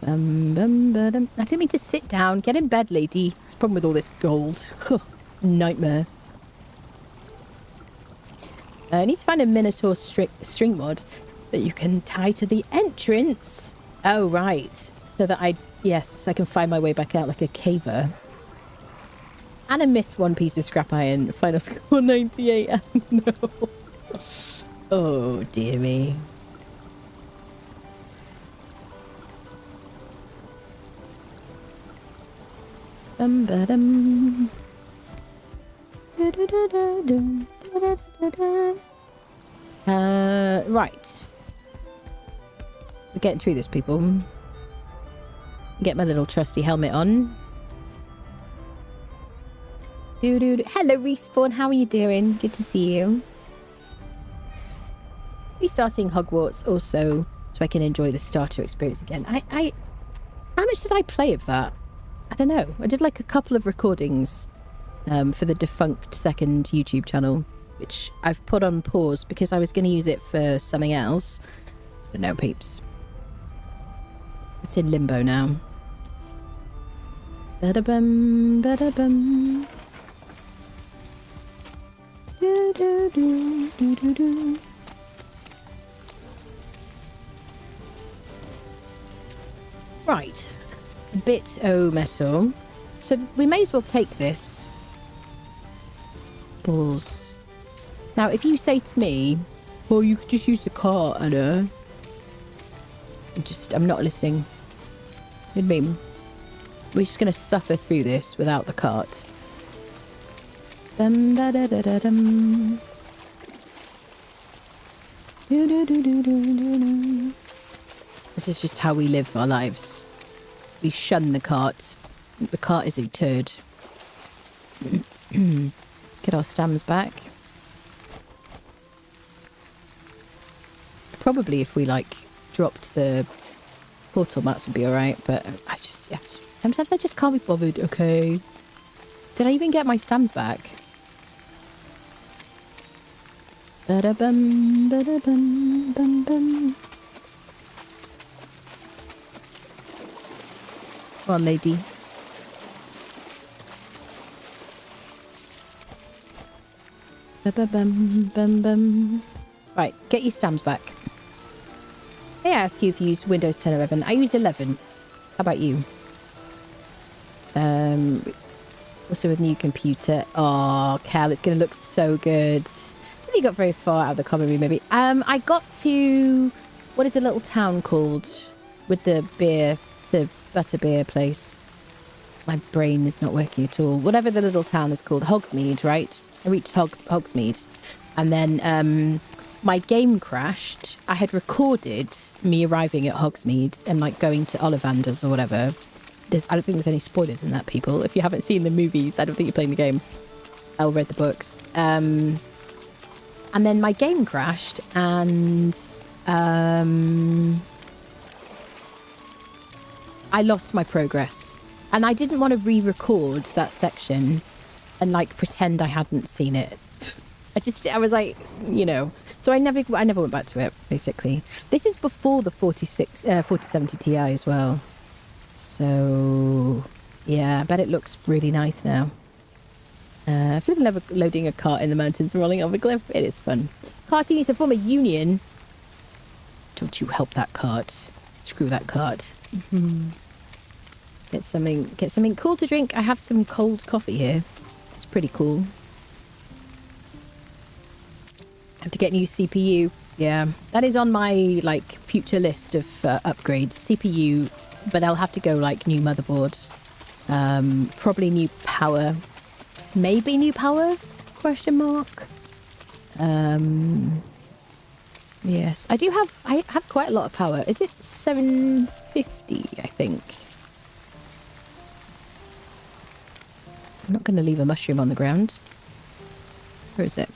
I didn't mean to sit down. Get in bed, lady. It's a problem with all this gold. Nightmare. I need to find a Minotaur string mod that you can tie to the entrance. Oh, right. So that I can find my way back out like a caver. And I missed one piece of scrap iron. Final score 98. No. Oh, dear me. Right. We're getting through this, people. Get my little trusty helmet on. Hello, Respawn. How are you doing? Good to see you. Restarting Hogwarts also, so I can enjoy the starter experience again. How much did I play of that? I don't know. I did like a couple of recordings for the defunct second YouTube channel, which I've put on pause because I was going to use it for something else. But no, peeps. It's in limbo now. Ba-da-bum, ba-da-bum. Do-do-do-do-do-do. Right. Bit o metal. So we may as well take this. Balls. Now, if you say to me, "Oh, you could just use the cart," Anna. I'm not listening. What do you mean? We're just going to suffer through this without the cart. Dum ba da da da dum. Do do do do do do. This is just how we live our lives. We shun the cart. The cart is a turd. Let's get our stamps back. Probably if we dropped the portal mats would be alright, but sometimes I just can't be bothered, okay? Did I even get my stamps back? Ba-da-bum, ba-da-bum, bum, bum. Come on, lady. Ba-ba-bum, bum, bum. Right, get your stamps back. May I ask you if you use Windows 10 or 11? I use 11. How about you? Also with new computer. Oh, Cal, it's going to look so good. Have you got very far out of the common room, maybe? I got to... What is the little town called? With the beer... The butterbeer place. My brain is not working at all. Whatever the little town is called. Hogsmeade, right? I reached Hogsmeade. And then my game crashed. I had recorded me arriving at Hogsmeade and going to Ollivanders or whatever. I don't think there's any spoilers in that, people. If you haven't seen the movies, I don't think you're playing the game. Or read the books. And then my game crashed and... I lost my progress. And I didn't want to re-record that section and pretend I hadn't seen it. I was so I never went back to it, basically. This is before the 4070 Ti as well. So yeah, I bet it looks really nice now. Flipping loading a cart in the mountains and rolling off a cliff. It is fun. Carty needs to form a union. Don't you help that cart. Screw that cart. Get something cool to drink. I have some cold coffee here. It's pretty cool. Have to get new CPU. Yeah, that is on my future list of upgrades. CPU, but I'll have to go new motherboard. Probably new power. Maybe new power? Question mark. Yes, I have quite a lot of power. Is it 750, I think? I'm not going to leave a mushroom on the ground. Where is it?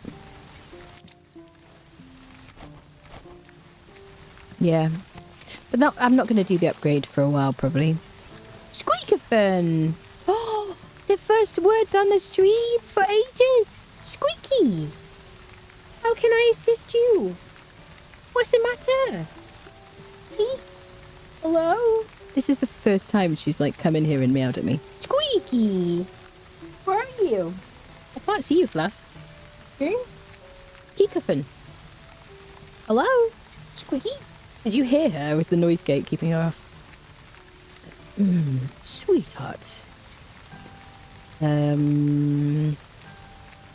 Yeah. But I'm not going to do the upgrade for a while, probably. Squeakathon! Oh, the first words on the stream for ages! Squeaky! How can I assist you? What's the matter? Hello? This is the first time she's like come in here and meowed at me. Squeaky! Where are you? I can't see you, Fluff. Kikofen. Hello? Squeaky? Did you hear her? Or was the noise gate keeping her off? Sweetheart. I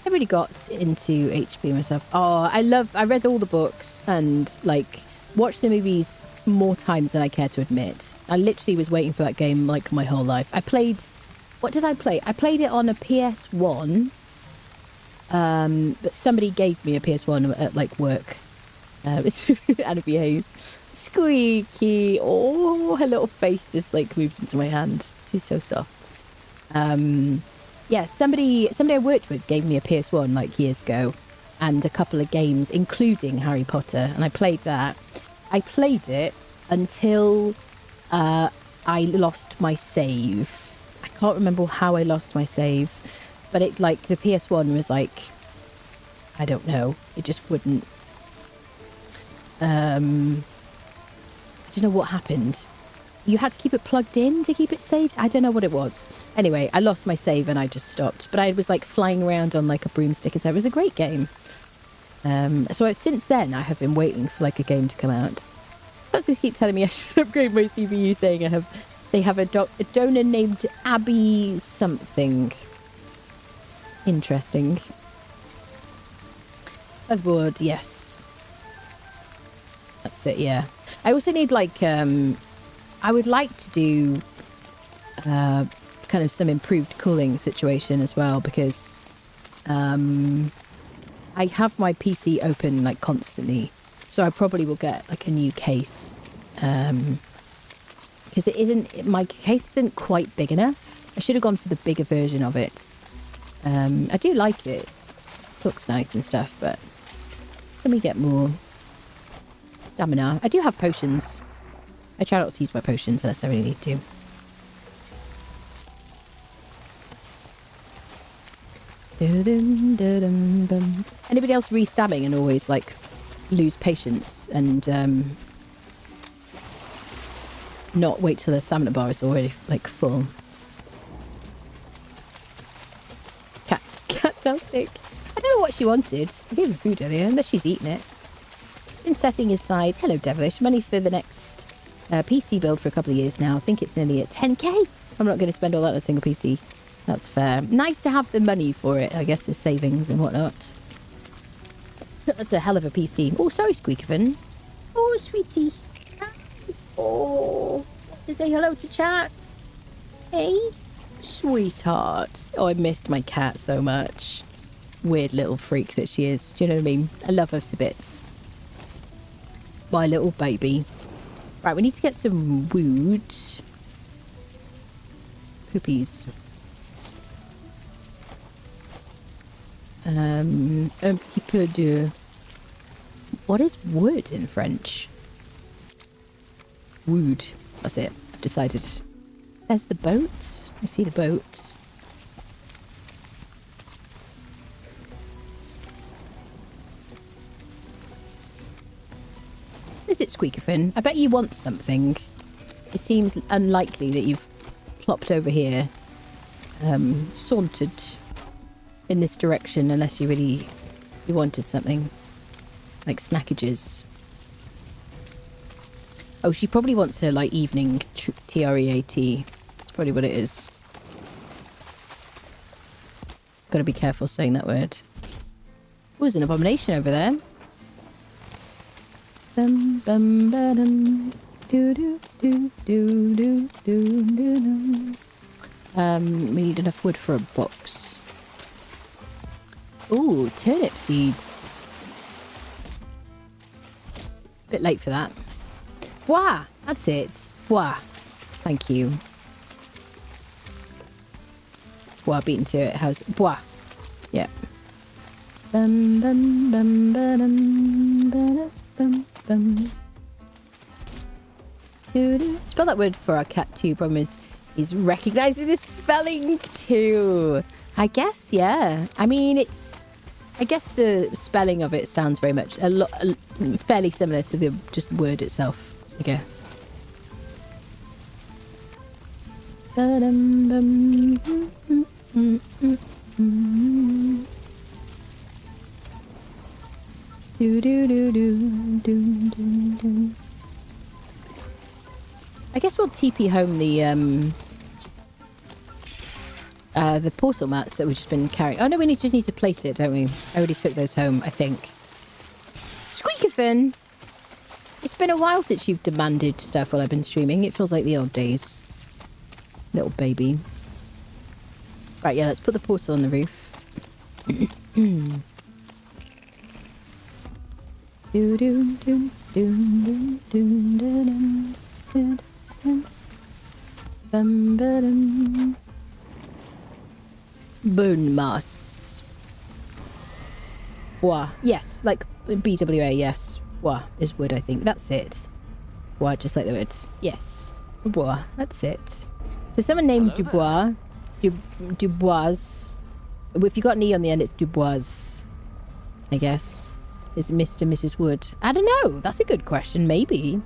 really got into HP myself. Oh, I read all the books and like watched the movies more times than I care to admit. I literally was waiting for that game like my whole life. What did I play? I played it on a PS1. But somebody gave me a PS1 at like work. It's Annabelle Hayes. Squeaky. Oh, her little face just like moved into my hand. She's so soft. Yeah, somebody I worked with gave me a PS1 like years ago and a couple of games, including Harry Potter, and I played that. I played it until I lost my save. I can't remember how I lost my save, but it like the PS1 was like, I don't know, it just wouldn't. I don't know what happened. You had to keep it plugged in to keep it saved? I don't know what it was. Anyway, I lost my save and I just stopped. But I was like flying around on like a broomstick and so it was a great game. So since then, I have been waiting for like a game to come out. Just keep telling me I should upgrade my CPU, saying they have a donor named Abby something. Interesting. Overboard, yes. That's it, yeah. I also need like... I would like to do kind of some improved cooling situation as well because I have my PC open like constantly, so I probably will get like a new case because my case isn't quite big enough. I should have gone for the bigger version of it. I do like it, looks nice and stuff, but let me get more stamina. I do have potions. I try not to use my potions unless I really need to. Anybody else re-stabbing and always like lose patience and not wait till the stamina bar is already like full? Fantastic. I don't know what she wanted. I gave her food earlier, unless she's eaten it. Been setting aside, hello Devilish, money for the next PC build for a couple of years now. I think it's nearly at 10k. I'm not going to spend all that on a single PC. That's fair. Nice to have the money for it. I guess there's savings and whatnot. That's a hell of a PC. Oh, sorry, Squeakoven. Oh, sweetie. Oh, to say hello to chat. Hey, sweetheart. Oh, I missed my cat so much. Weird little freak that she is. Do you know what I mean? I love her to bits. My little baby. Right, we need to get some wood. Poopies. Un petit peu de... What is wood in French? Wood. That's it. I've decided. There's the boat. I see the boat. Is it Squeakofen? I bet you want something. It seems unlikely that you've plopped over here, sauntered in this direction unless you wanted something like snackages. Oh, she probably wants her like evening TREAT. That's probably what it is. Gotta be careful saying that word. Oh, there's an abomination over there. Bum bum ba dum do do do do do do do. We need enough wood for a box. Ooh, turnip seeds. Bit late for that. Wah! That's it. Wah! Thank you. Wah, beaten to it. How's it? Wah! Yeah. Bum bum bum ba dum ba da bum bum. Spell that word for our cat too. Problem is, he's recognizing the spelling too. I guess, yeah. I mean, I guess the spelling of it sounds very much fairly similar to just the word itself, I guess. I guess we'll TP home the portal mats that we've just been carrying. Oh no, we just need to place it, don't we? I already took those home, I think. Squeakathon! It's been a while since you've demanded stuff while I've been streaming. It feels like the old days. Little baby. Right, yeah, let's put the portal on the roof. Bone mass. Wah. Yes, like BWA, yes. Wah is wood, I think. That's it. Wah, just like the words. Yes. Dubois. That's it. So someone named Dubois. Dubois. If you got an E on the end, it's Dubois. I guess. Is Mr. and Mrs. Wood? I don't know. That's a good question. Maybe.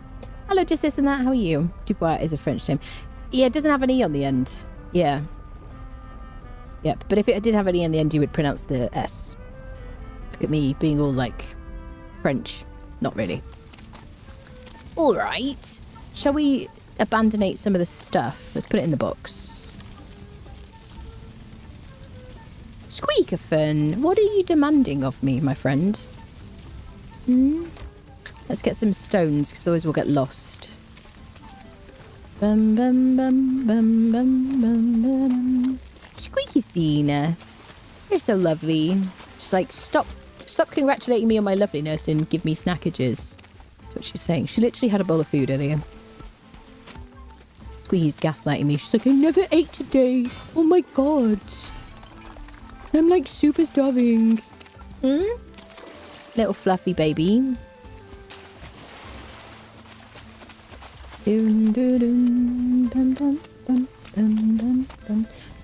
Hello, just this and that. How are you? Dubois is a French name. Yeah, it doesn't have an E on the end. Yeah. Yep. But if it did have an E on the end, you would pronounce the S. Look at me being all like French. Not really. All right. Shall we abandonate some of the stuff? Let's put it in the box. Squeakathon, what are you demanding of me, my friend? Let's get some stones, because otherwise we'll get lost. Bum bum bum bum bum bum bum. Squeaky Zena, you're so lovely. Just like stop congratulating me on my loveliness and give me snackages. That's what she's saying. She literally had a bowl of food earlier. Squeaky's gaslighting me. She's like, I never ate today. Oh my god. I'm like super starving. Little fluffy baby.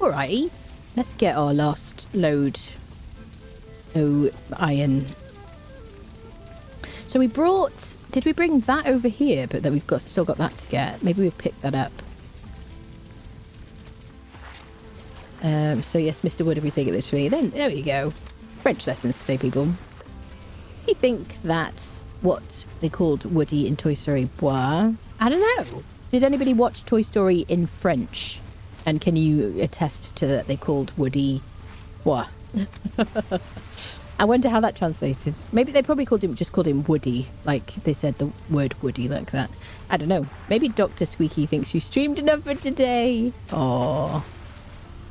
Alright, let's get our last load. Oh, iron. So we brought... Did we bring that over here? But then we've still got that to get. Maybe we picked that up. So yes, Mr. Wood, if we take it literally, then there we go. French lessons today, people. You think that's what they called Woody in Toy Story Bois? I don't know. Did anybody watch Toy Story in French? And can you attest to that they called Woody Bois? I wonder how that translated. Maybe they probably just called him Woody. Like they said the word Woody like that. I don't know. Maybe Dr. Squeaky thinks you streamed enough for today. Aww.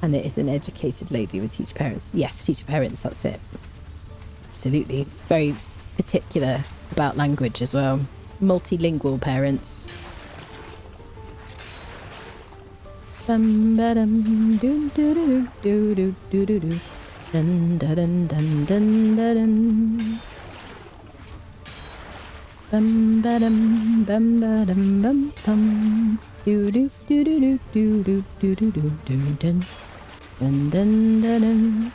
And it is an educated lady with teacher parents. Yes, teacher parents, that's it. Absolutely. Very particular about language as well. Multilingual parents. Bum ba-dum doo doo doo doo doo doo doo doo. Dun dun dun dun dun. Bum ba-dum bum ba-dum bum bum. Doo doo doo doo doo doo doo doo doo doo dun. Dun dun dun dun.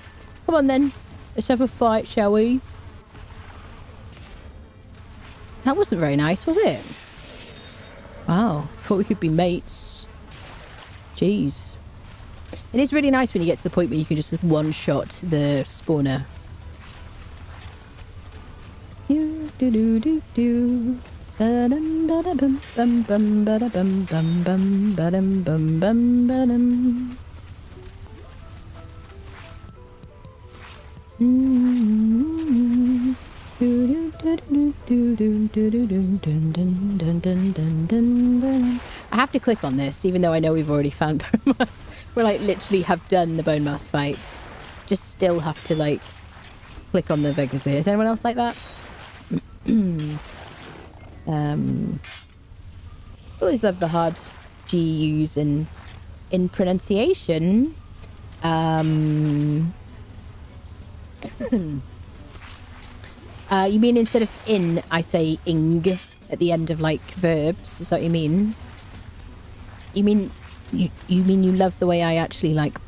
Come on then. Let's have a fight, shall we? That wasn't very nice, was it? Wow. Thought we could be mates. Jeez. It is really nice when you get to the point where you can just one-shot the spawner. Do do do do do. Ba-dum ba-da-bum bum bum ba-da-bum bum bum ba-dum bum bum ba-dum. I have to click on this, even though I know we've already found bone mass. We're like literally have done the bone mass fight. Just still have to like click on the Vegas here. Is anyone else like that? Always love the hard GUs in pronunciation. You mean instead of in, I say ing at the end of like verbs? Is that what you mean? You mean you love the way I actually like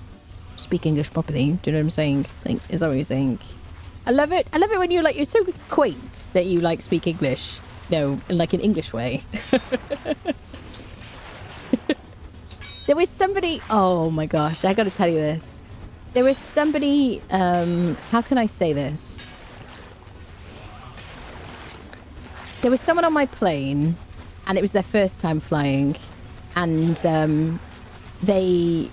speak English properly? Do you know what I'm saying? Like, is that what you're saying? I love it. I love it when you're like, you're so quaint that you like speak English. No, in like an English way. There was somebody... Oh, my gosh. I got to tell you this. There was somebody... how can I say this? There was someone on my plane, and it was their first time flying, and they...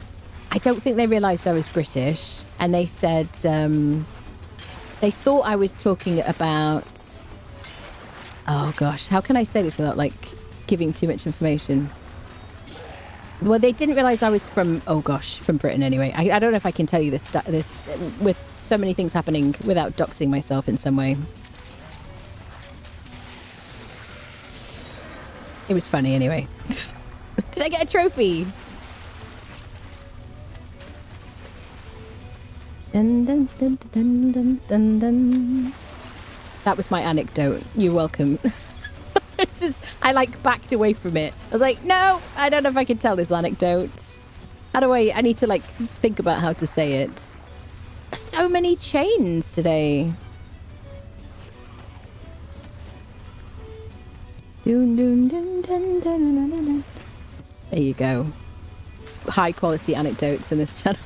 I don't think they realised I was British, and they said... they thought I was talking about... Oh, gosh. How can I say this without, like, giving too much information? Well, they didn't realise I was from... Oh, gosh. From Britain, anyway. I don't know if I can tell you this with so many things happening without doxing myself in some way. It was funny, anyway. Did I get a trophy? Dun, dun, dun, dun, dun, dun, dun. That was my anecdote. You're welcome. I like backed away from it. I was like, no, I don't know if I can tell this anecdote. How do I need to like think about how to say it. So many chains today. Dun, dun, dun, dun, dun, dun, dun, dun. There you go. High quality anecdotes in this channel.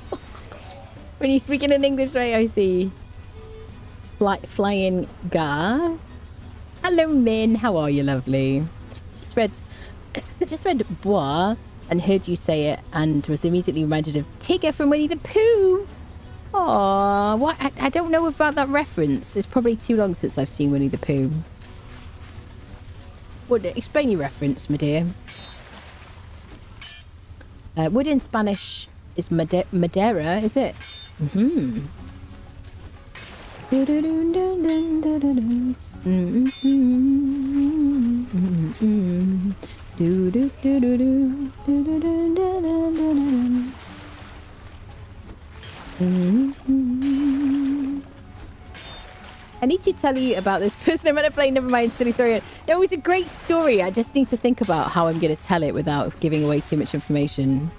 When you speak in an English way, I see flying gar. Hello, Min. How are you, lovely? Just read bois and heard you say it and was immediately reminded of Tigger from Winnie the Pooh. Aww, what? I don't know about that reference. It's probably too long since I've seen Winnie the Pooh. What? Explain your reference, my dear. Wood in Spanish is Madeira, is it? Mm-hmm. I need to tell you about this person I'm going to play. Never mind, silly story. No, it was a great story. I just need to think about how I'm going to tell it without giving away too much information.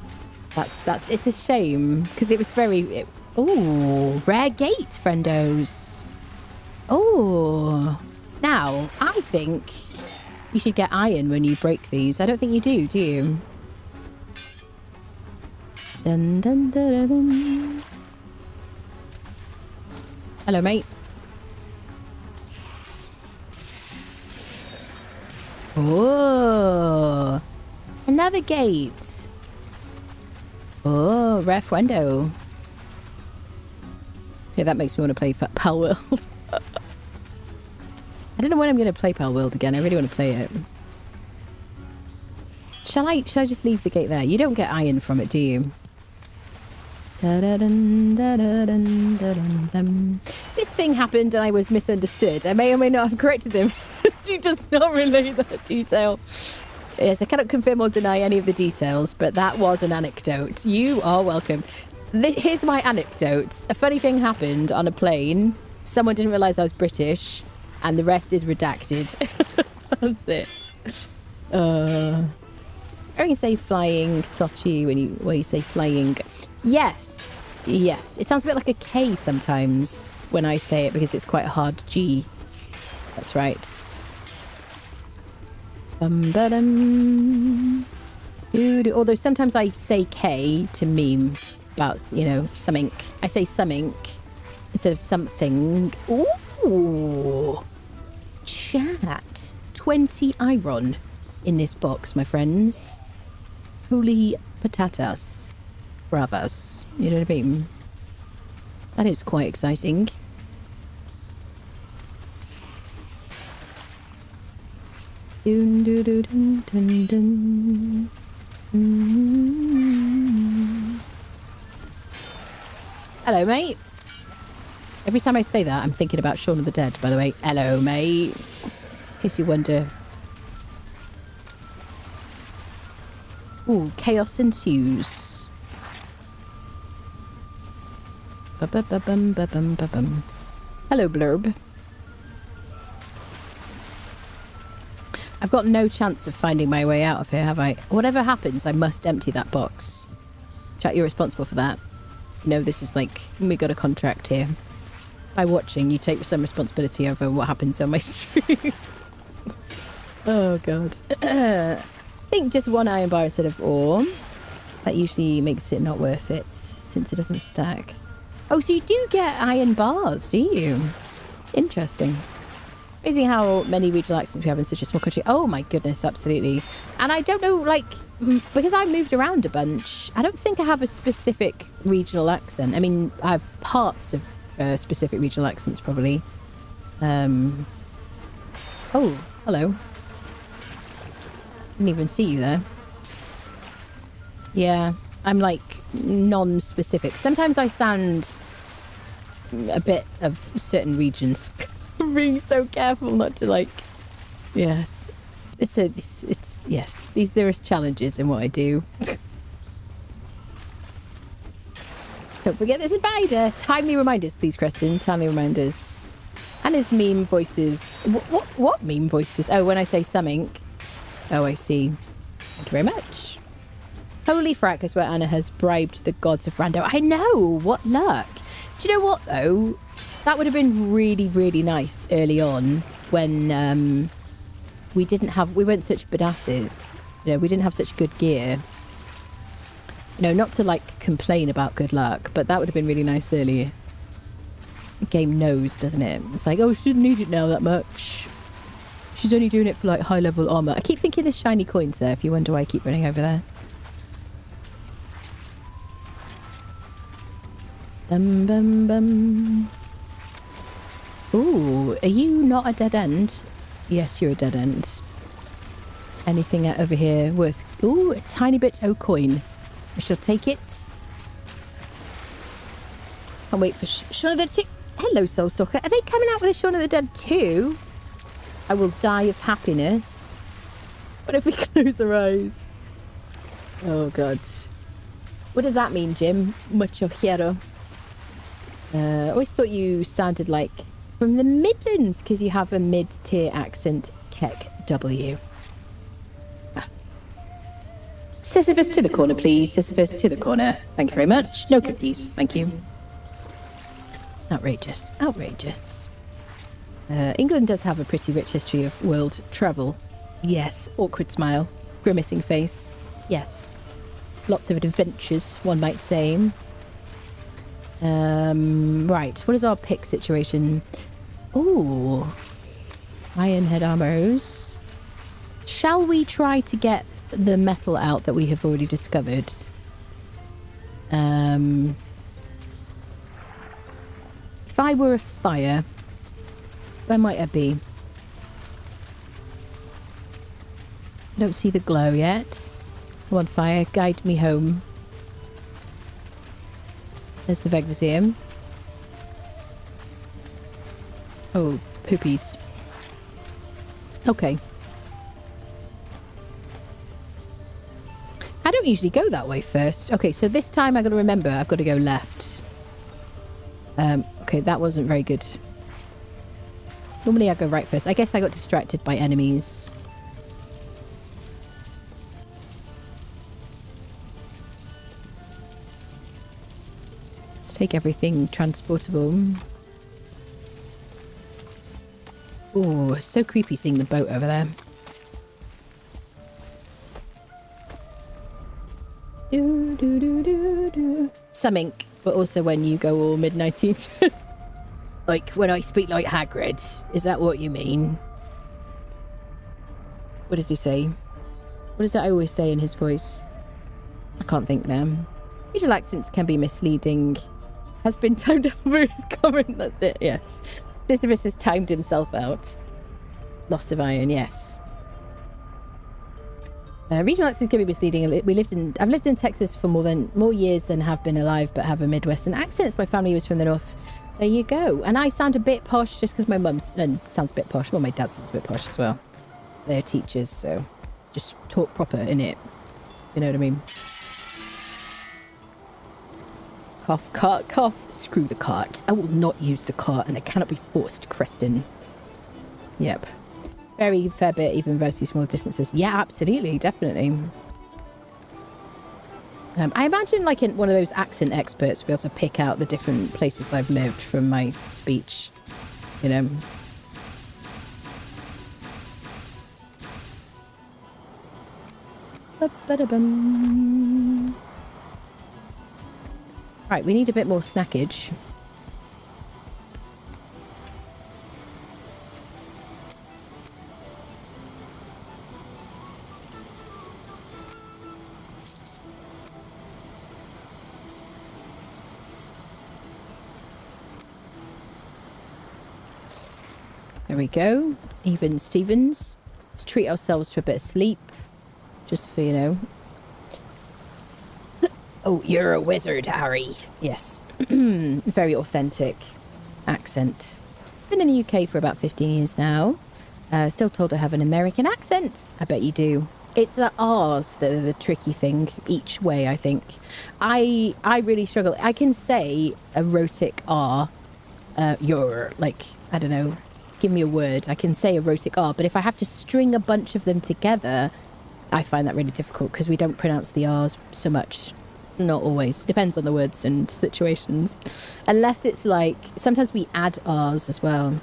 It's a shame because it was very... Oh, rare gate, friendos. Oh, now I think you should get iron when you break these. I don't think you do you? Dun, dun, dun, dun, dun. Hello, mate. Oh, another gate. Oh, rare friendo. Yeah, that makes me want to play Pal World. I don't know when I'm going to play Pal World again. I really want to play it. Shall I just leave the gate there? You don't get iron from it, do you? This thing happened and I was misunderstood. I may or may not have corrected them. She does not relay that detail. Yes, I cannot confirm or deny any of the details, but that was an anecdote. You are welcome. Here's my anecdote. A funny thing happened on a plane. Someone didn't realise I was British, and the rest is redacted. That's it. I can say flying soft G when you say flying. Yes. Yes. It sounds a bit like a K sometimes when I say it because it's quite a hard G. That's right. Although sometimes I say K to meme about, you know, something. I say something instead of something. Ooh. Chat. 20 iron in this box, my friends. Holy patatas. Bravas. You know what I mean? That is quite exciting. Dun, dun, dun, dun, dun. Mm-hmm. Hello, mate. Every time I say that, I'm thinking about Shaun of the Dead, by the way. Hello, mate. In case you wonder. Ooh, chaos ensues. Ba-ba-ba-bum, ba-bum, ba-bum. Hello, Blurb. I've got no chance of finding my way out of here, have I? Whatever happens, I must empty that box. Chat, you're responsible for that. You know, this is like, we got a contract here. By watching, you take some responsibility over what happens on my stream. Oh, God. I think just one iron bar instead of ore. That usually makes it not worth it, since it doesn't stack. Oh, so you do get iron bars, do you? Interesting. Amazing how many regional accents we have in such a small country. Oh my goodness, absolutely. And I don't know, like, because I moved around a bunch, I don't think I have a specific regional accent. I mean, I have parts of specific regional accents, probably. Oh, hello. Didn't even see you there. Yeah, I'm like non-specific. Sometimes I sound a bit of certain regions. I'm being so careful not to like. Yes, it's yes. There is challenges in what I do. Don't forget the spider. Timely reminders, please, Creston. Timely reminders. And his meme voices. What meme voices? Oh, when I say something. Oh, I see. Thank you very much. Holy frack, I swear Anna has bribed the gods of rando. I know! What luck! Do you know what, though? That would have been really, really nice early on when we weren't such badasses. You know, we didn't have such good gear. You know, not to, like, complain about good luck, but that would have been really nice earlier. The game knows, doesn't it? It's like, oh, she didn't need it now that much. She's only doing it for, like, high-level armor. I keep thinking there's shiny coins there, if you wonder why I keep running over there. Bum, bum, bum. Ooh, are you not a dead end? Yes, you're a dead end. Anything out over here worth... Ooh, a tiny bit of coin. I shall take it. Can't wait for Shaun of the Dead 2. Hello, Soul Stalker. Are they coming out with a Shaun of the Dead 2? I will die of happiness. What if we close our eyes? Oh, God. What does that mean, Jim? Mucho quiero. I always thought you sounded like from the Midlands because you have a mid-tier accent. Keck W. Sisyphus to the corner, please. Sisyphus to the corner. Thank you very much. No cookies. Thank you. Outrageous. Outrageous. England does have a pretty rich history of world travel. Yes. Awkward smile. Grimacing face. Yes. Lots of adventures, one might say. Right. What is our pick situation? Ooh. Iron head armors. Shall we try to get the metal out that we have already discovered? If I were a fire, where might I be? I don't see the glow yet. Come on, fire, guide me home. There's the Veg Museum. Oh, poopies. Okay. I don't usually go that way first. Okay, so this time I've got to remember I've got to go left. Okay, that wasn't very good. Normally I go right first. I guess I got distracted by enemies. Let's take everything transportable. Oh, so creepy seeing the boat over there. Do, do, do, do, do. Something, but also when you go all mid-19s. Like when I speak like Hagrid. Is that what you mean? What does he say? What does that I always say in his voice? I can't think now. Regional accents can be misleading. Has been timed out for his comment. That's it, yes. Sisyphus has timed himself out. Loss of iron, yes. Regional accents can be misleading. I've lived in Texas for more years than have been alive, but have a Midwestern accent. My family was from the north. There you go. And I sound a bit posh just because my mum sounds a bit posh. Well, my dad sounds a bit posh as well. They're teachers, so just talk proper in it. You know what I mean? Cough, cart, cough. Screw the cart. I will not use the cart, and I cannot be forced, Creston. Yep. Very fair bit, even relatively small distances. Yeah, absolutely, definitely. I imagine, like, one of those accent experts will be able to pick out the different places I've lived from my speech. You know. Ba-ba-da-bum. Right, we need a bit more snackage. There we go. Even Stevens. Let's treat ourselves to a bit of sleep. Just for, you know. Oh, you're a wizard, Harry. Yes. Very authentic accent. Been in the UK for about 15 years now. Still told I have an American accent. I bet you do. It's the R's that are the tricky thing each way, I think. I really struggle. I can say a rhotic R. You're, like, I don't know. Give me a word. I can say a rhotic R, but if I have to string a bunch of them together, I find that really difficult because we don't pronounce the R's so much. Not always. Depends on the words and situations. Unless it's like, sometimes we add R's as well.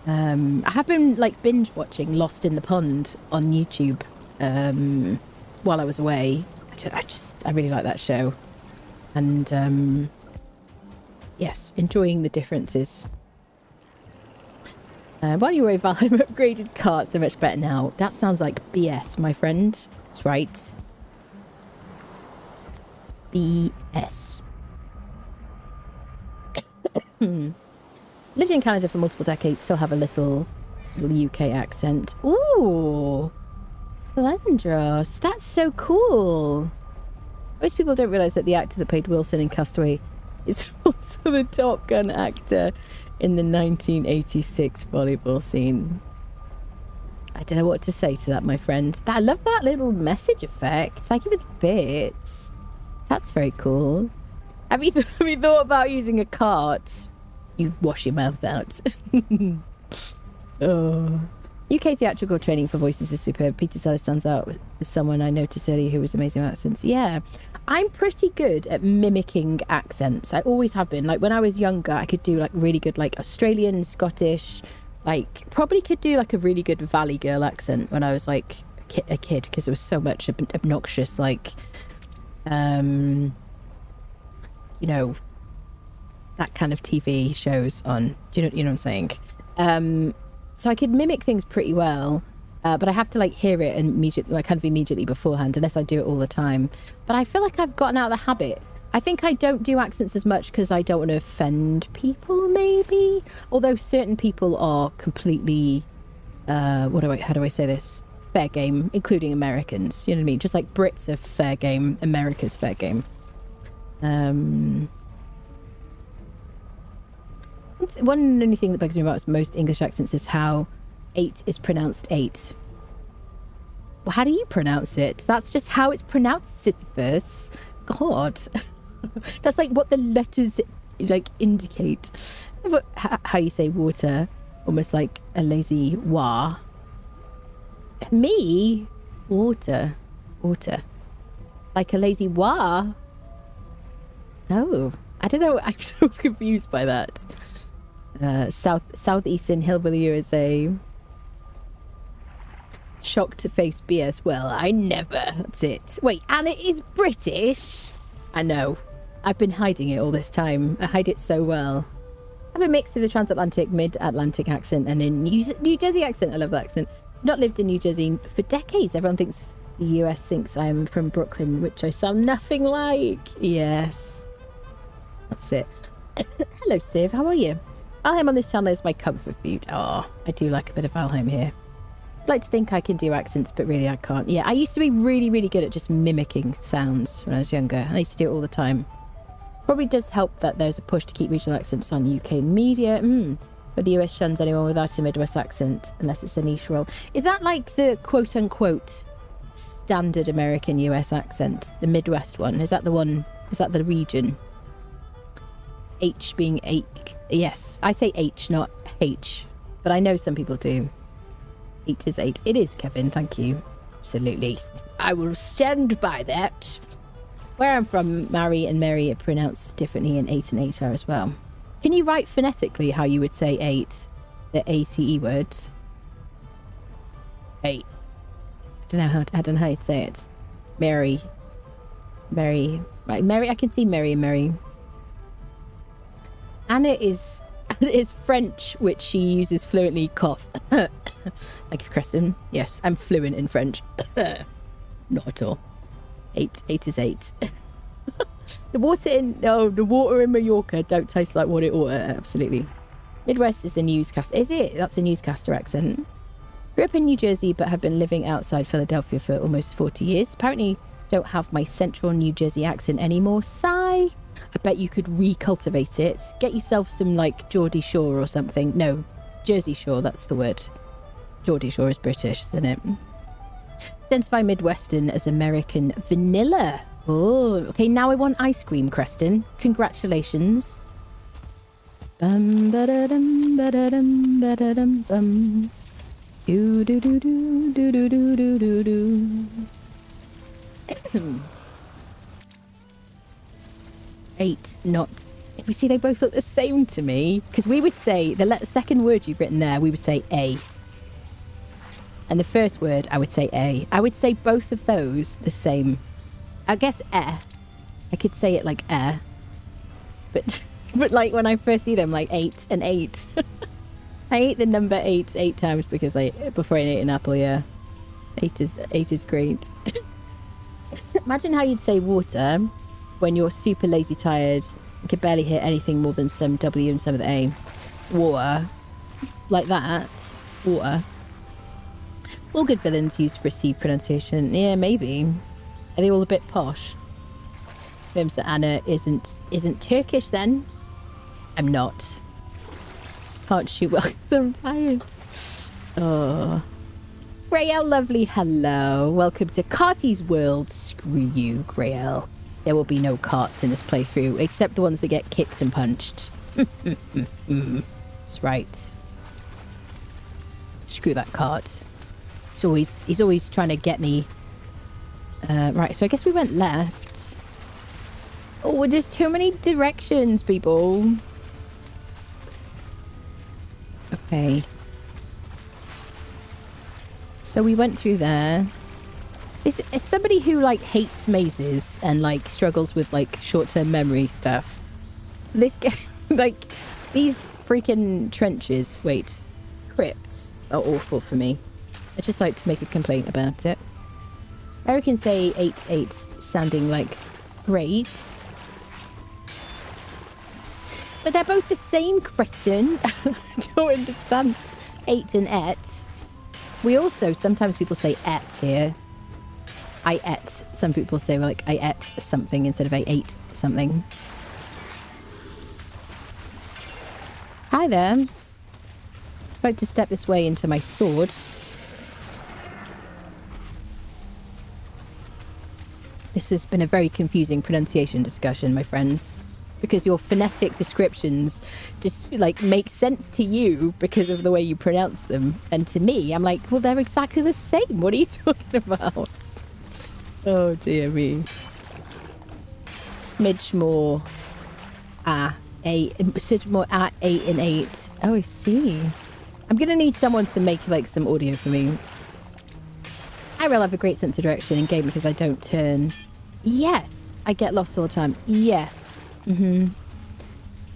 I have been like binge watching Lost in the Pond on YouTube while I was away. I really like that show. And yes, enjoying the differences. While you were away, Valheim upgraded carts so much better now. That sounds like BS, my friend. That's right. BS. Lived in Canada for multiple decades, still have a little UK accent. Ooh, Flandros, that's so cool. Most people don't realise that the actor that played Wilson in Castaway is also the Top Gun actor in the 1986 volleyball scene. I don't know what to say to that, my friend. I love that little message effect. Thank you for the bits. That's very cool. Have you thought about using a cart? You wash your mouth out. Oh. UK theatrical training for voices is superb. Peter Sellers stands out as someone I noticed earlier who was amazing at accents. Yeah, I'm pretty good at mimicking accents. I always have been. Like when I was younger, I could do like really good like Australian, Scottish, like probably could do like a really good Valley girl accent when I was like a kid because there was so much obnoxious like, you know, that kind of TV shows on. Do you know what I'm saying? So I could mimic things pretty well, but I have to like hear it and immediately beforehand, unless I do it all the time. But I feel like I've gotten out of the habit. I think I don't do accents as much because I don't want to offend people, maybe. Although certain people are completely, how do I say this? Fair game, including Americans. You know what I mean? Just like Brits are fair game, America's fair game. One and only thing that bugs me about most English accents is how 8 is pronounced 8. Well, how do you pronounce it? That's just how it's pronounced, Sisyphus. God. That's like what the letters like indicate. How you say water, almost like a lazy wah. Me? Water. Like a lazy wah? Oh, I don't know. I'm so confused by that. Southeastern Hillbilly USA. Shocked to face BS. Well, I never. That's it. Wait, and it is British? I know. I've been hiding it all this time. I hide it so well. I have a mix of the transatlantic, mid-Atlantic accent and a New Jersey accent. I love that accent. Not lived in New Jersey for decades. Everyone thinks the US thinks I'm from Brooklyn, which I sound nothing like. Yes. That's it. Hello, Siv. How are you? Valheim on this channel is my comfort food. Oh, I do like a bit of Valheim here. I'd like to think I can do accents, but really I can't. Yeah, I used to be really, really good at just mimicking sounds when I was younger. I used to do it all the time. Probably does help that there's a push to keep regional accents on UK media. But the US shuns anyone without a Midwest accent, unless it's a niche role. Is that like the quote-unquote standard American US accent? The Midwest one? Is that the one? Is that the region? H being H. Yes, I say H, not H. But I know some people do. 8 is 8. It is, Kevin. Thank you. Absolutely. I will stand by that. Where I'm from, Mary and Mary are pronounced differently, and 8 and 8 are as well. Can you write phonetically how you would say 8? The ACE words? 8. I don't know how to say it. Mary. Right, Mary, I can see Mary and Mary. Anna is French, which she uses fluently. Cough. Thank you, Kristen. Yes, I'm fluent in French. Not at all. 8 is 8. The water in Mallorca don't taste like what it ought. Absolutely. Midwest is a newscaster. Is it? That's a newscaster accent. Grew up in New Jersey, but have been living outside Philadelphia for almost 40 years. Apparently, don't have my central New Jersey accent anymore. Sigh. I bet you could recultivate it. Get yourself some, like, Geordie Shore or something. No, Jersey Shore, that's the word. Geordie Shore is British, isn't it? Identify Midwestern as American vanilla. Oh, okay, now I want ice cream, Creston. Congratulations. Bum ba-da-dum ba-da-dum ba-da-dum bum. Do do do do do do do do do. 8, not. We see they both look the same to me, because we would say the second word you've written there, we would say A, and the first word I would say A. I would say both of those the same. I guess I could say it like but like when I first see them, like 8 and 8. I ate the number 8 times because before I ate an apple. Yeah, 8 is great. Imagine how you'd say water when you're super lazy, tired, and can barely hear anything more than some W and some of the A. Water, like that. Water. All good villains use received pronunciation. Yeah, maybe. Are they all a bit posh? Confirms that Anna isn't Turkish then. I'm not. Can't shoot well because I'm tired. Oh. Grael, lovely, hello. Welcome to Carty's World. Screw you, Grael. There will be no carts in this playthrough, except the ones that get kicked and punched. That's right. Screw that cart. He's always trying to get me. Right, so I guess we went left. Oh, there's too many directions, people. Okay. So we went through there. Is somebody who, like, hates mazes and, like, struggles with, like, short-term memory stuff. This guy, like, these freaking trenches, crypts are awful for me. I'd just like to make a complaint about it. Americans say 8 sounding like great. But they're both the same, Kristen. I don't understand 8 and et. We also, sometimes people say et here. I et. Some people say, like, I et something instead of I ate something. Hi there. I'd like to step this way into my sword. This has been a very confusing pronunciation discussion, my friends. Because your phonetic descriptions just, like, make sense to you because of the way you pronounce them. And to me, I'm like, well, they're exactly the same. What are you talking about? Oh, dear me. Smidge more. Smidge more 8 and 8. Oh, I see. I'm going to need someone to make, like, some audio for me. I will have a great sense of direction in game because I don't turn. Yes. I get lost all the time. Yes.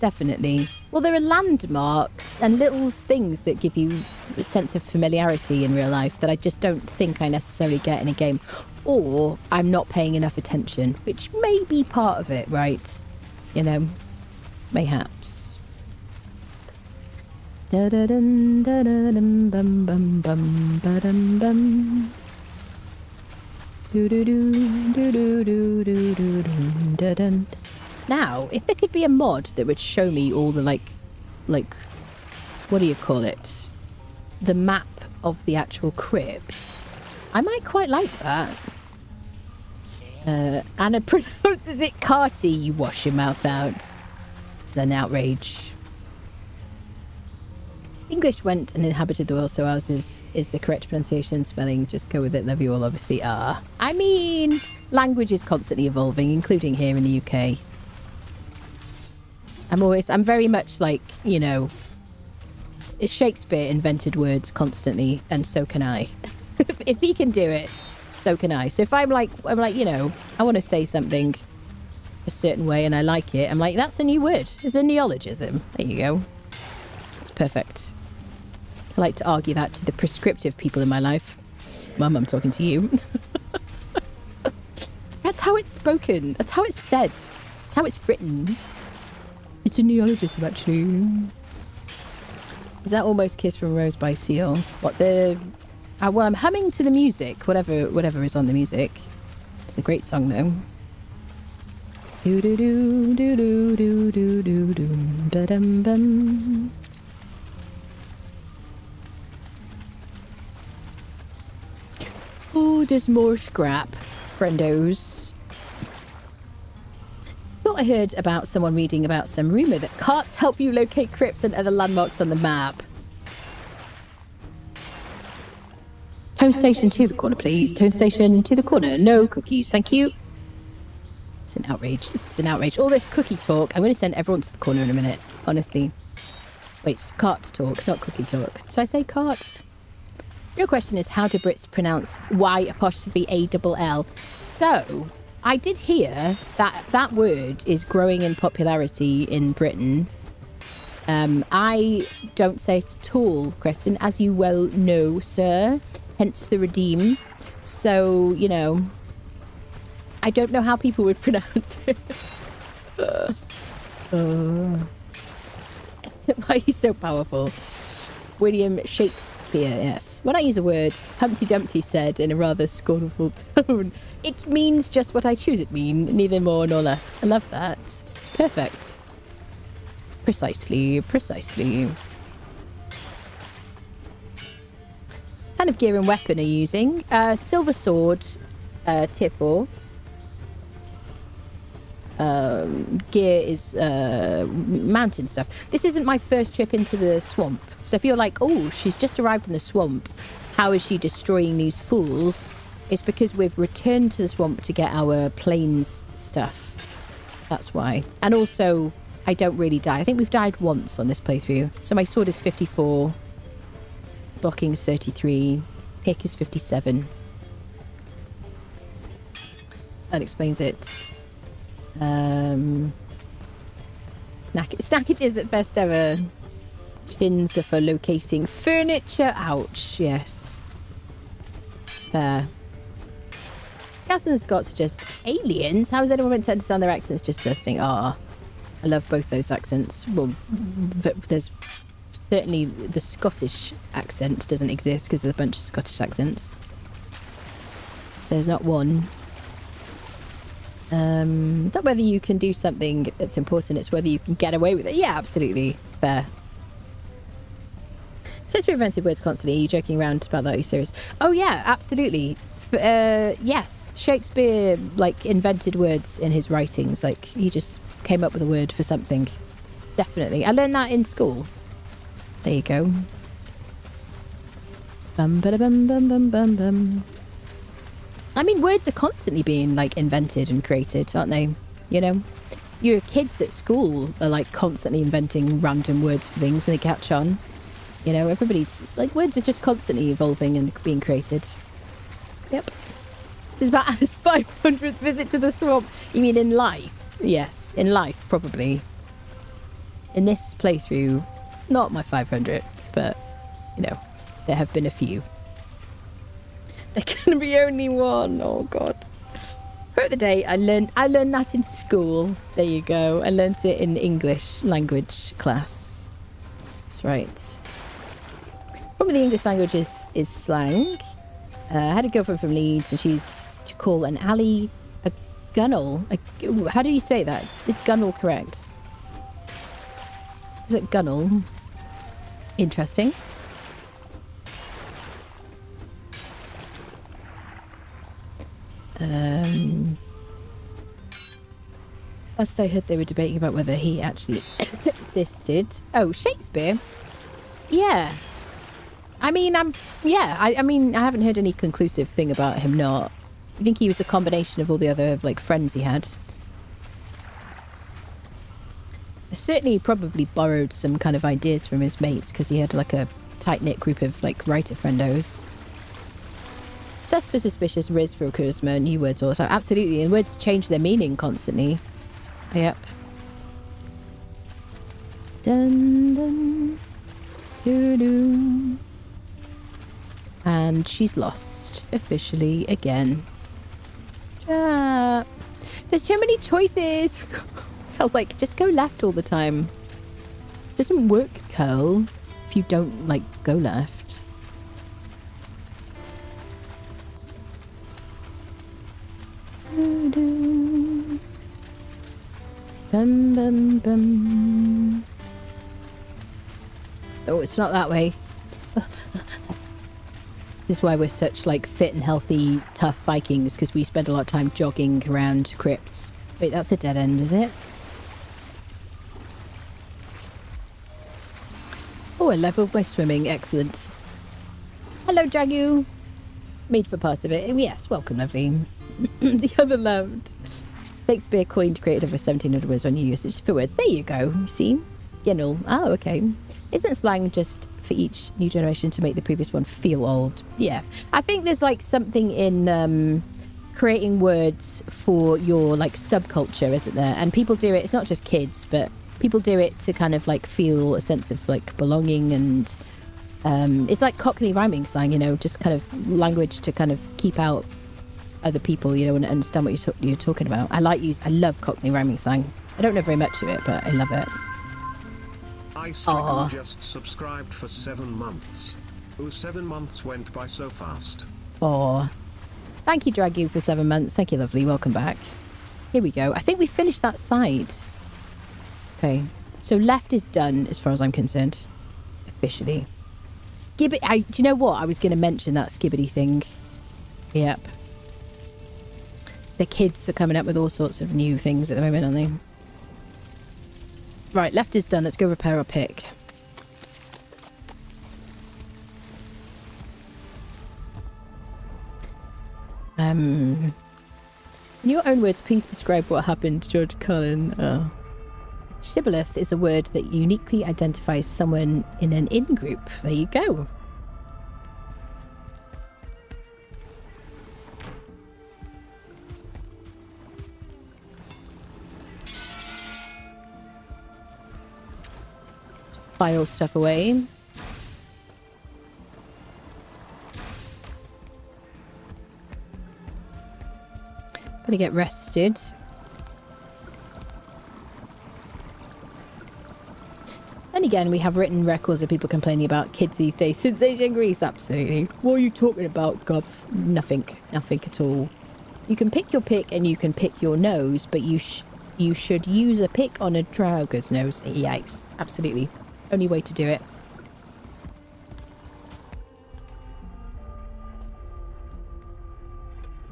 Definitely. Well, there are landmarks and little things that give you a sense of familiarity in real life that I just don't think I necessarily get in a game. Or I'm not paying enough attention, which may be part of it, right? You know, mayhaps. Da-da-dum, da-da-dum, bum, bum, bum, ba-dum, bum. Do-do-do, do-do-do, do-do-do, da-dun. Now, if there could be a mod that would show me all the, like, what do you call it? The map of the actual crypts. I might quite like that. Anna pronounces it Carty. You wash your mouth out. It's an outrage. English went and inhabited the world, so ours is the correct pronunciation, spelling. Just go with it. Love you all, obviously. I mean, language is constantly evolving, including here in the UK. I'm very much like, you know, Shakespeare invented words constantly, and so can I. If he can do it, so can I. So if I'm like, you know, I want to say something, a certain way and I like it, I'm like, that's a new word. It's a neologism. There you go. It's perfect. I like to argue that to the prescriptive people in my life. Mum, I'm talking to you. That's how it's spoken. That's how it's said. That's how it's written. It's a neologism, actually. Is that Almost Kiss from a Rose by Seal? What the... well, I'm humming to the music. Whatever is on the music. It's a great song, though. Do do do do do do do do do ba dum bum. Oh, there's more scrap, friendos. Thought I heard about someone reading about some rumour that carts help you locate crypts and other landmarks on the map. Tone station to the corner, please. Tone station to the corner. No cookies, thank you. It's an outrage. This is an outrage. All this cookie talk. I'm going to send everyone to the corner in a minute, honestly. Wait, cart talk, not cookie talk. Did I say cart? Your question is, how do Brits pronounce Y''ALL? So, I did hear that that word is growing in popularity in Britain. I don't say it at all, Creston, as you well know, sir. Hence the redeem. So, you know, I don't know how people would pronounce it. Why are you so powerful? William Shakespeare, yes. When I use a word, Humpty Dumpty said in a rather scornful tone, it means just what I choose it mean, neither more nor less. I love that. It's perfect. Precisely, precisely. What kind of gear and weapon are you using? Silver sword, tier 4. Gear is mountain stuff. This isn't my first trip into the swamp. So if you're like, oh, she's just arrived in the swamp, how is she destroying these fools? It's because we've returned to the swamp to get our plains stuff. That's why. And also, I don't really die. I think we've died once on this playthrough. So my sword is 54. Blocking is 33. Pick is 57. That explains it. Snackages at best ever. Chins are for locating furniture. Ouch, yes. Fair. Scots and Scots are just aliens. How is anyone meant to understand their accents? Just adjusting. I love both those accents. Well, there's certainly the Scottish accent doesn't exist because there's a bunch of Scottish accents. So there's not one. It's not whether you can do something that's important, it's whether you can get away with it. Yeah, absolutely. Fair. Shakespeare invented words constantly. Are you joking around about that? Are you serious? Oh, yeah, absolutely. Yes. Shakespeare, like, invented words in his writings. Like, he just came up with a word for something. Definitely. I learned that in school. There you go. Bum, ba, bum, bum, bum, bum, bum. I mean, words are constantly being, like, invented and created, aren't they? You know? Your kids at school are, like, constantly inventing random words for things and they catch on. You know, everybody's... Like, words are just constantly evolving and being created. Yep. This is about Anna's 500th visit to the swamp. You mean in life? Yes, in life, probably. In this playthrough, not my 500th, but, you know, there have been a few. There can be only one. Oh God. For the day, I learned that in school. There you go. I learned it in English language class. That's right. Probably the English language is slang. I had a girlfriend from Leeds, and she used to call an alley a gunnel. How do you say that? Is gunnel correct? Is it gunnel? Interesting. Last I heard they were debating about whether he actually existed. Oh, Shakespeare? Yes. I mean, I haven't heard any conclusive thing about him not. I think he was a combination of all the other, like, friends he had. Certainly probably borrowed some kind of ideas from his mates because he had, like, a tight-knit group of, like, writer friendos. Sus for suspicious, riz for charisma, new words all the time. Absolutely, and words change their meaning constantly. Yep. Dun dun. Doo doo. And she's lost officially again. There's too many choices. I was like, just go left all the time. Doesn't work, Curl, if you don't like go left. Bum, bum, bum. Oh, it's not that way. This is why we're such like fit and healthy, tough Vikings, because we spend a lot of time jogging around crypts. Wait, that's a dead end, is it? Oh, I leveled my swimming. Excellent. Hello, Jagu. Made for parts of it. Yes, welcome, lovely. The other loved. Shakespeare coined created over 1700 words on new usage for words. There you go. You see? Yenul. Oh, okay. Isn't slang just for each new generation to make the previous one feel old? Yeah. I think there's like something in creating words for your like subculture, isn't there? And people do it. It's not just kids, but people do it to kind of like feel a sense of like belonging, and it's like Cockney rhyming slang, you know, just kind of language to kind of keep out other people, you know, and understand what you're talking about. I love Cockney rhyming slang. I don't know very much of it, but I love it. TistyChickenLegs just subscribed for 7 months. Oh, 7 months went by so fast. Oh, thank you, Dragu, for 7 months. Thank you, lovely. Welcome back. Here we go. I think we finished that side. Okay, so left is done as far as I'm concerned. Officially. Do you know what? I was going to mention that skibbity thing. Yep. The kids are coming up with all sorts of new things at the moment, aren't they? Right, left is done. Let's go repair our pick. In your own words, please describe what happened to George Cullen. Shibboleth is a word that uniquely identifies someone in an in-group. There you go. File stuff away. Gotta get rested. And again, we have written records of people complaining about kids these days since ancient Greece. Absolutely. What are you talking about, Gov? Nothing. Nothing at all. You can pick your pick and you can pick your nose, but you should use a pick on a draugar's nose. Yikes. Absolutely. Only way to do it.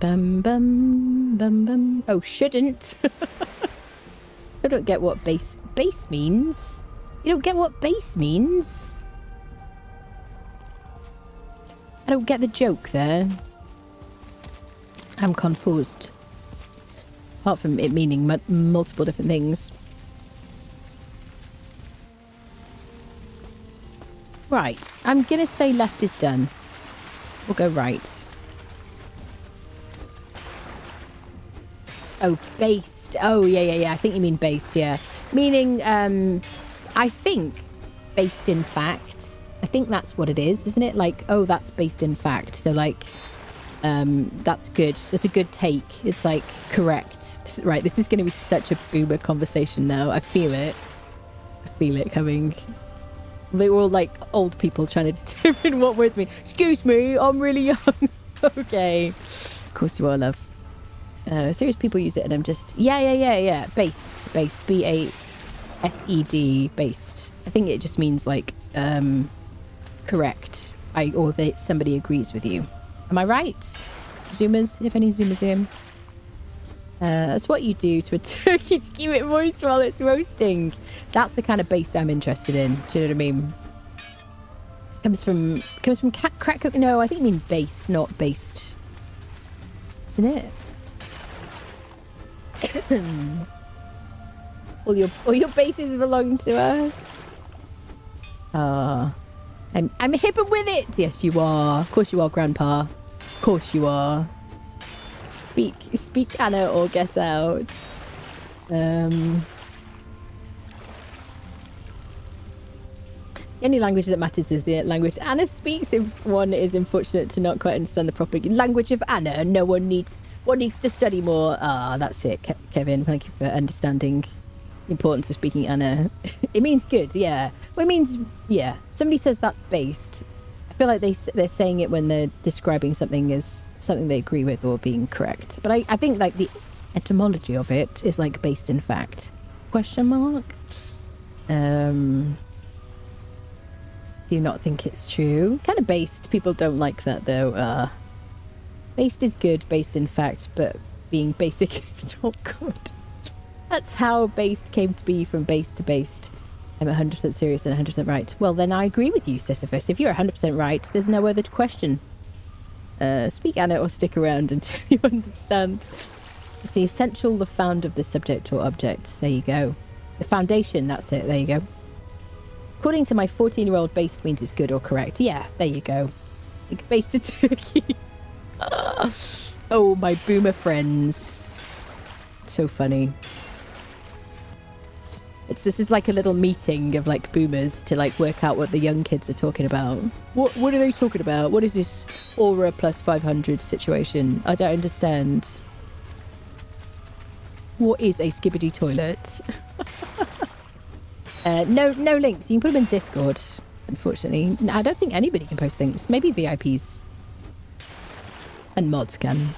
Bum bum bum bum. Oh, shouldn't. I don't get what base means. You don't get what base means. I don't get the joke there. I'm confused. Apart from it meaning multiple different things. Right, I'm gonna say left is done. We'll go right. Oh, based. Oh, yeah. I think you mean based, yeah. Meaning, I think based in fact. I think that's what it is, isn't it? Like, oh, that's based in fact. So, like, that's good. It's a good take. It's, like, correct. Right, this is going to be such a boomer conversation now. I feel it. I feel it coming. They were all like old people trying to determine what words mean. Excuse me, I'm really young. Okay. Of course you are, love. Serious people use it and I'm just... Yeah. Based. B-A-S-E-D. Based. I think it just means like, correct. Or that somebody agrees with you. Am I right? Zoomers, if any Zoomers here. That's what you do to a turkey to keep it moist while it's roasting. That's the kind of based I'm interested in. Do you know what I mean? Comes from crack cook. No, I think you mean base, not based. Isn't it? all your bases belong to us. I'm hip and with it. Yes, you are. Of course you are, Grandpa. Of course you are. Speak, Anna, or get out. The only language that matters is the language Anna speaks. If one is unfortunate to not quite understand the proper language of Anna, one needs to study more. Ah, that's it, Kevin. Thank you for understanding the importance of speaking Anna. It means good, yeah. Well, it means, yeah. Somebody says that's based. I feel like they're saying it when they're describing something as something they agree with or being correct. But I think like the etymology of it is like based in fact. Question mark? Do you not think it's true? Kind of based. People don't like that though. Based is good, based in fact, but being basic is not good. That's how based came to be, from base to based. I'm 100% serious and 100% right. Well, then I agree with you, Sisyphus. If you're 100% right, there's no other question. Speak Anna or stick around until you understand. It's the essential, the found of the subject or object. There you go. The foundation, that's it. There you go. According to my 14-year-old, based means it's good or correct. Yeah, there you go. Like basted turkey. Oh, my boomer friends. So funny. This is like a little meeting of like boomers to like work out what the young kids are talking about. What are they talking about? What is this Aura plus 500 situation? I don't understand. What is a skibbity toilet? No links. You can put them in Discord, unfortunately. I don't think anybody can post links. Maybe VIPs. And mods can.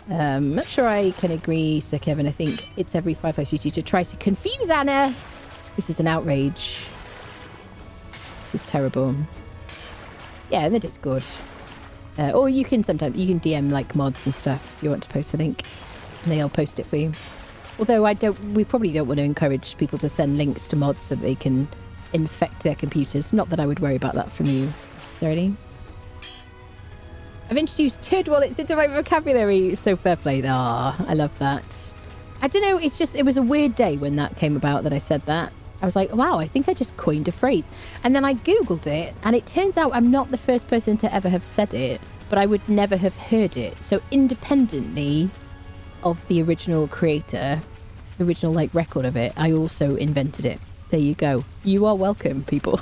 Not sure I can agree, Sir Kevin. I think it's every 5 duty to try to confuse Anna. This is an outrage. This is terrible. Yeah, in the Discord. Or you can DM like mods and stuff if you want to post a link. And they'll post it for you. Although we probably don't want to encourage people to send links to mods so that they can infect their computers. Not that I would worry about that from you necessarily. I've introduced turd wallets into my vocabulary. So fair play. Ah, I love that. I don't know. It was a weird day when that came about that I said that. I was like, wow, I think I just coined a phrase. And then I Googled it, and it turns out I'm not the first person to ever have said it, but I would never have heard it. So independently of the original creator, the original like record of it, I also invented it. There you go. You are welcome, people.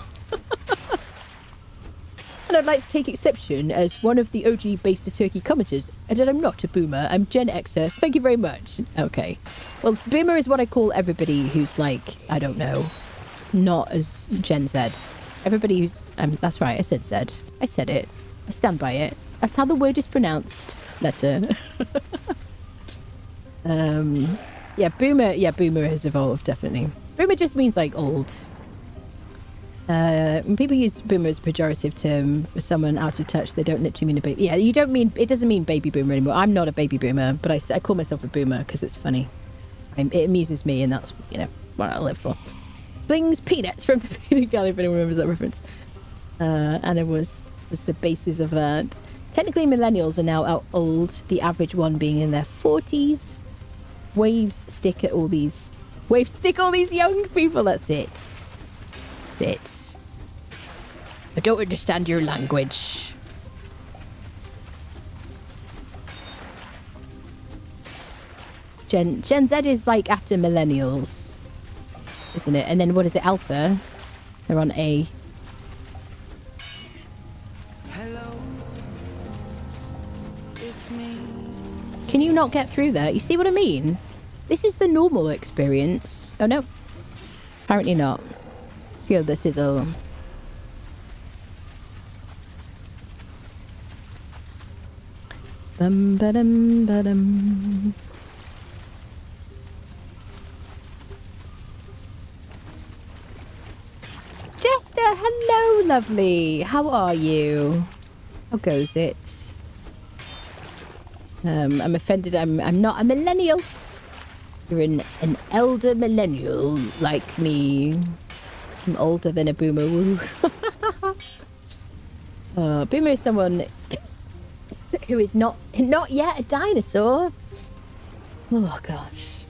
And I'd like to take exception as one of the OG Based to Turkey commenters, and that I'm not a boomer, I'm Gen Xer. Thank you very much. Okay. Well, boomer is what I call everybody who's like, I don't know, not as Gen Z. Everybody who's, that's right, I said Z. I said it. I stand by it. That's how the word is pronounced. Letter. Boomer has evolved, definitely. Boomer just means like old. When people use boomer as a pejorative term for someone out of touch, they don't literally mean a baby. Yeah, it doesn't mean baby boomer anymore. I'm not a baby boomer, but I call myself a boomer because it's funny. It amuses me, and that's, what I live for. Blings peanuts from the peanut gallery, if anyone remembers that reference. And it was the basis of that. Technically, millennials are now out old, the average one being in their 40s. Waves stick all these young people. That's it. That's it. I don't understand your language. Gen Z is like after millennials, isn't it? And then what is it? Alpha. They're on A. Hello. It's me. Can you not get through there? You see what I mean? This is the normal experience. Oh no. Apparently not. Feel the sizzle. Bum ba-dum ba-dum. Jester, hello, lovely. How are you? How goes it? I'm offended. I'm not a millennial. You're an elder millennial like me. I'm older than a boomer. Woo. Boomer is someone who is not yet a dinosaur. Oh gosh.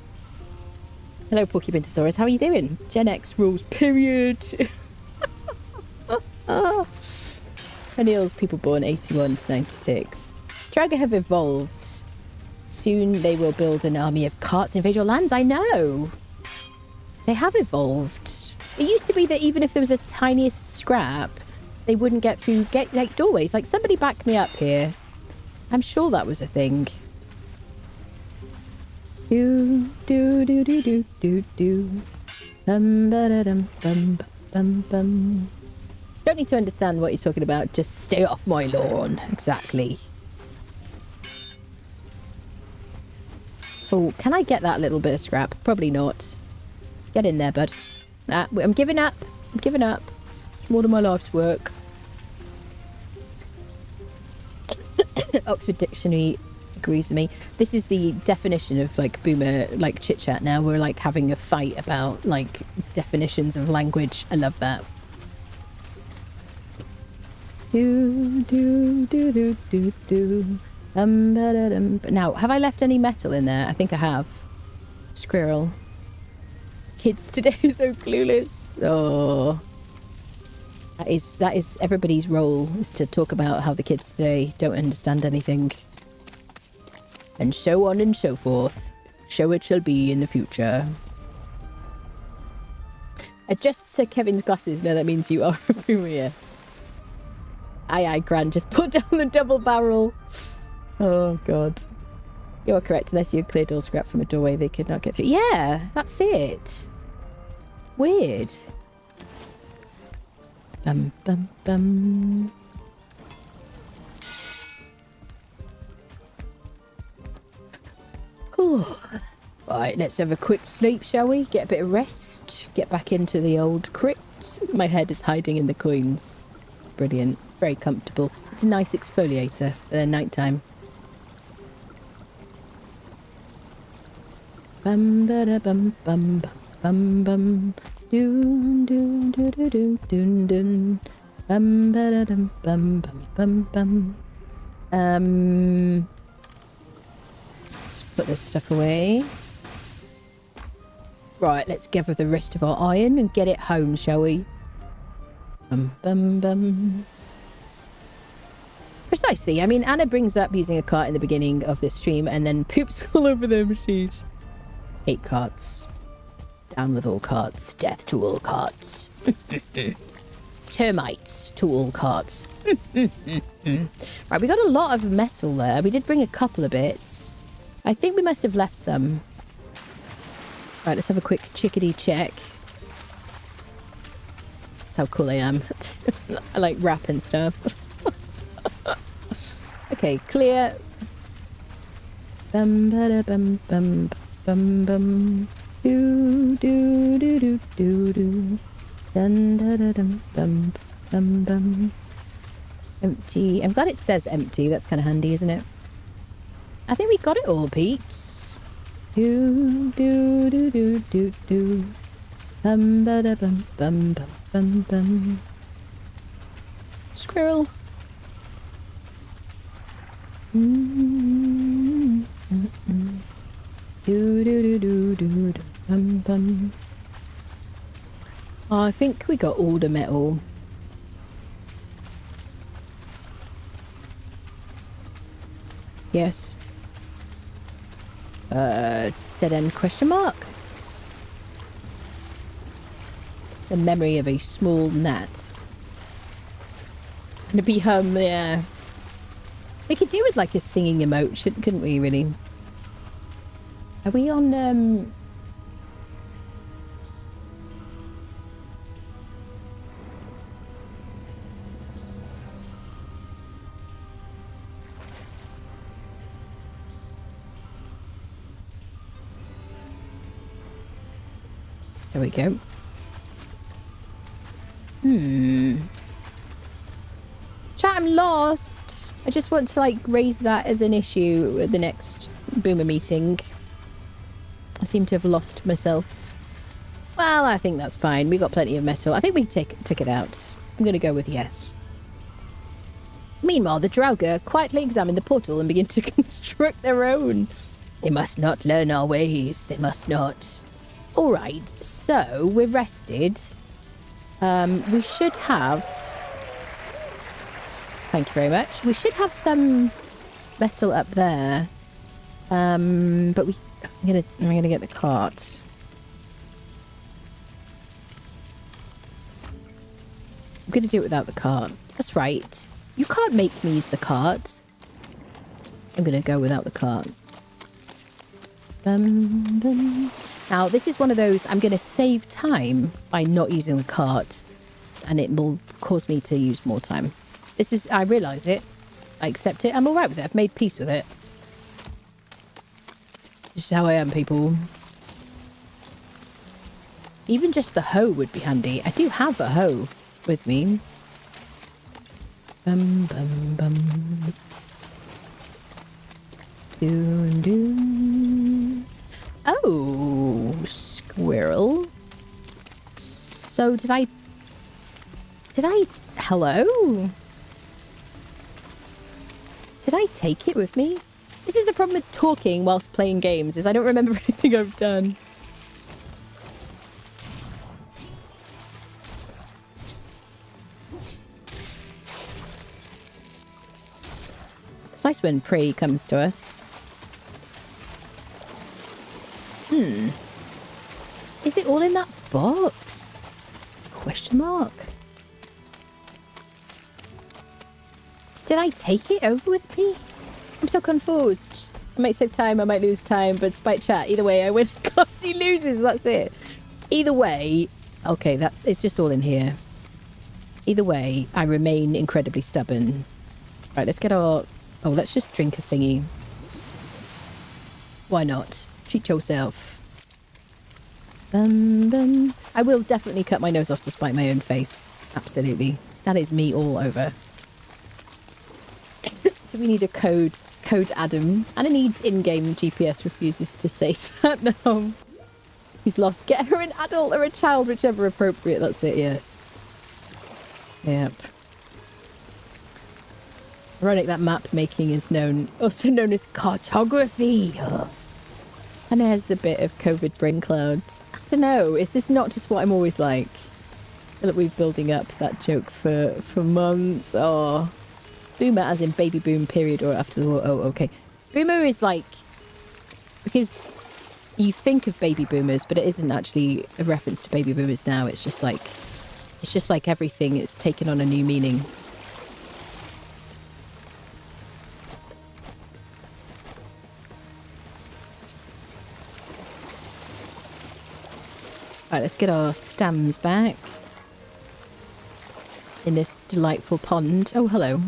Hello, Porcupintosaurus. How are you doing? Gen X rules. Period. Millennials, people born 81 to 96. Draga have evolved Soon they will build an army of carts and invade your lands. I know. They have evolved. It used to be that even if there was a tiniest scrap, they wouldn't get through like doorways. Like, somebody back me up here. I'm sure that was a thing. Do do do do do do do. Bum ba dum bum bum bum. Don't need to understand what you're talking about. Just stay off my lawn. Exactly. Oh, can I get that little bit of scrap? Probably not. Get in there, bud. I'm giving up. I'm giving up. It's more than my life's work. Oxford Dictionary agrees with me. This is the definition of like boomer like chit chat now. We're like having a fight about like definitions of language. I love that. Do do do do do do. Now, have I left any metal in there? I think I have. Squirrel. Kids today are so clueless. Oh. That is everybody's role, is to talk about how the kids today don't understand anything. And so on and so forth. So it shall be in the future. Adjust Sir Kevin's glasses. No, that means you are a boomer, yes. Aye, aye, Gran. Just put down the double barrel. Oh, God. You are correct. Unless you cleared all scrap from a doorway, they could not get through. Yeah, that's it. Weird. Bum, bum, bum. Right, let's have a quick sleep, shall we? Get a bit of rest. Get back into the old crypt. My head is hiding in the coins. Brilliant. Very comfortable. It's a nice exfoliator for the night time. Bum ba da bum bum bum bum doon doon doon doon doon doon bum ba da dum bum bum bum bum. Let's put this stuff away. Right, let's gather the rest of our iron and get it home, shall we? Bum bum bum. Precisely. I mean, Anna brings up using a cart in the beginning of this stream and then poops all over the machine. 8 carts. Down with all carts. Death to all carts. Termites to all carts. Right, we got a lot of metal there. We did bring a couple of bits. I think we must have left some. Right, let's have a quick chickadee check. That's how cool I am. I like rap and stuff. Okay, clear. Bum ba da bum bum bum bum. Do do do do do do. Dun da da dum bum bum bum. Empty. I'm glad it says empty. That's kind of handy, isn't it? I think we got it all, peeps. Do do do do do do. Bum ba da bum bum bum bum bum. Squirrel. Do do do do do do bum bum. Oh, I think we got all the metal. Yes. Dead end question mark. The memory of a small gnat. And a bee hum, yeah. We could do with like a singing emote, couldn't we, really? Are we on, There we go. Chat, I'm lost. I just want to like raise that as an issue at the next boomer meeting. I seem to have lost myself. Well, I think that's fine. We got plenty of metal. I think we took it out. I'm going to go with yes. Meanwhile, the Draugr quietly examine the portal and begin to construct their own. They must not learn our ways. They must not. All right, so we're rested. We should have... Thank you very much. We should have some metal up there. But I'm gonna get the cart. I'm gonna do it without the cart. That's right. You can't make me use the cart. I'm gonna go without the cart. Now, this is one of those, I'm gonna save time by not using the cart, and it will cause me to use more time. This is, I realise it. I accept it. I'm alright with it. I've made peace with it. This is how I am, people. Even just the hoe would be handy. I do have a hoe with me. Bum, bum, bum. Doon, doon. Oh, squirrel. So did I... Hello? Did I take it with me? This is the problem with talking whilst playing games, is I don't remember anything I've done. It's nice when prey comes to us. Is it all in that box? Question mark. Did I take it over with me? I'm so confused. I might save time, I might lose time, but despite chat, either way, I win. God, he loses, that's it. Either way, okay, it's just all in here. Either way, I remain incredibly stubborn. Right, let's get our... Oh, let's just drink a thingy. Why not? Treat yourself. I will definitely cut my nose off to spite my own face. Absolutely. That is me all over. Do we need a code? Code Adam. Anna needs in-game GPS, refuses to say Satnam. He's lost. Get her an adult or a child, whichever appropriate. That's it, yes. Yep. Ironic that map making is also known as cartography. And it has a bit of COVID brain clouds. I don't know. Is this not just what I'm always like? I feel like we've building up that joke for months. Oh, boomer as in baby boom period or after the war. Oh, okay. Boomer is like, because you think of baby boomers, but it isn't actually a reference to baby boomers now. It's just like everything is taken on a new meaning. Right, let's get our stems back in this delightful pond. Oh, hello.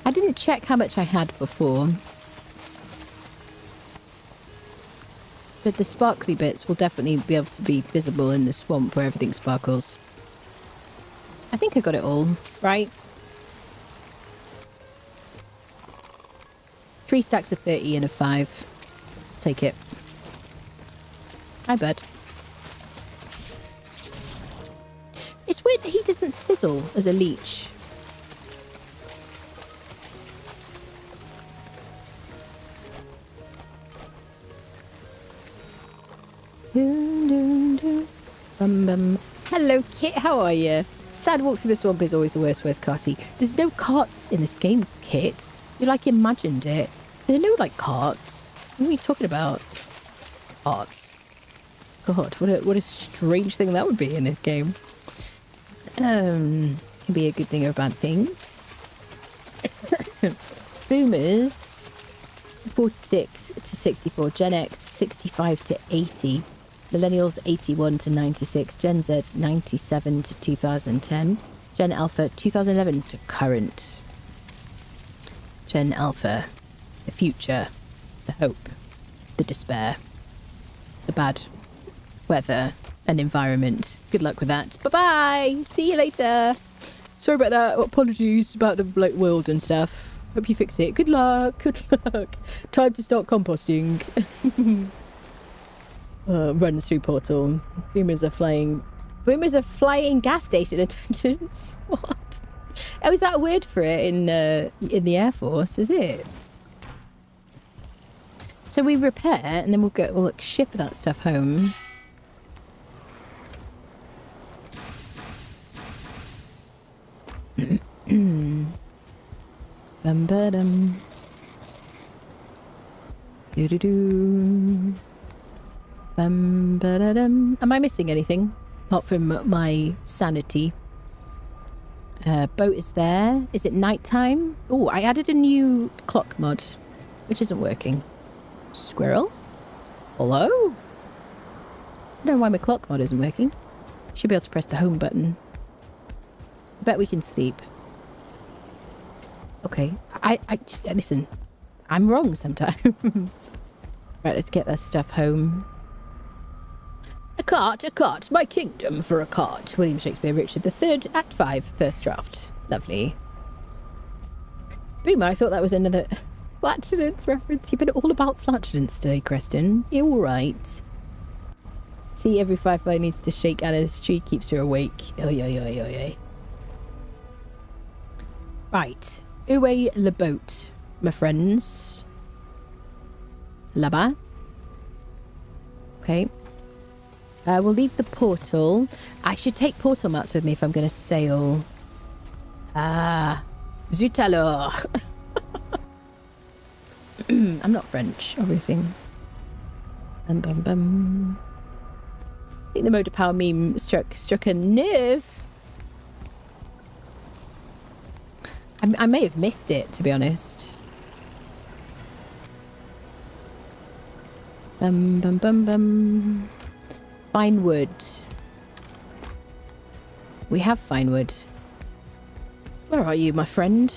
I didn't check how much I had before, but the sparkly bits will definitely be able to be visible in the swamp where everything sparkles. I think I got it all, right? 3 stacks of 30 and a 5. Take it. Hi, bud. It's weird that he doesn't sizzle as a leech. Dun, dun, dun. Bum, bum. Hello, Kit. How are you? Sad walk through the swamp is always the worst. Where's Carty? There's no carts in this game, Kit. You like imagined it. There are no like carts. What are you talking about? Carts. God, what a strange thing that would be in this game. Can be a good thing or a bad thing. Boomers 46 to 64, Gen X 65 to 80. Millennials 81 to 96, Gen Z 97 to 2010, Gen Alpha 2011 to current. Gen Alpha, the future, the hope, the despair, the bad weather and environment. Good luck with that. Bye-bye. See you later. Sorry about that. Apologies about the world and stuff. Hope you fix it. Good luck. Good luck. Time to start composting. Runs through portal. Boomers are flying gas station attendants. What? Oh, is that a word for it in the Air Force? Is it? So we repair and then we'll ship that stuff home. Bum ba dum. Do do do. Bum ba da dum. Am I missing anything apart from my sanity? Boat is there. Is it nighttime? Oh, I added a new ClockMod, which isn't working. Squirrel? Hello? I don't know why my ClockMod isn't working. Should be able to press the home button. I bet we can sleep. Okay. I listen. I'm wrong sometimes. Right, let's get that stuff home. A cart, my kingdom for a cart. William Shakespeare, Richard III, Act 5, first draft. Lovely. Boomer, I thought that was another flatulence reference. You've been all about flatulence today, Creston. You're all right. See, every firefly needs to shake Anna's tree, keeps her awake. Oh, yeah. Right. Uwe le boat, my friends. Là-bas. Okay. We'll leave the portal. I should take portal mats with me if I'm going to sail. Zut alors. I'm not French, obviously. Bum bum bum. I think the motor power meme struck a nerve. I may have missed it, to be honest. Bum bum bum bum. Fine wood. We have fine wood. Where are you, my friend?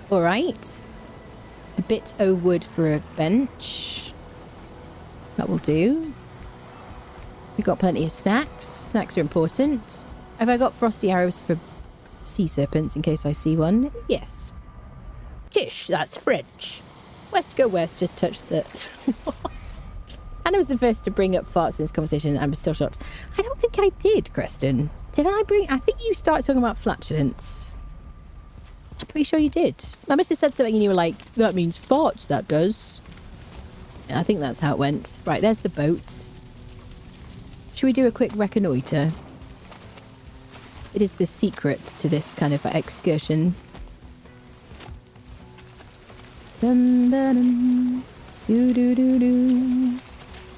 All right. A bit of wood for a bench. That will do. We've got plenty of snacks. Snacks are important. Have I got frosty arrows for sea serpents in case I see one? Yes. Tish, that's French. West go west, just touch the... What? Anna was the first to bring up farts in this conversation. I'm still shocked. I don't think I did, Creston. Did I bring... I think you started talking about flatulence. I'm pretty sure you did. I must have said something and you were like, that means farts, that does. Yeah, I think that's how it went. Right, there's the boat. Should we do a quick reconnoitre? It is the secret to this kind of excursion. Dum da dum, do do do do,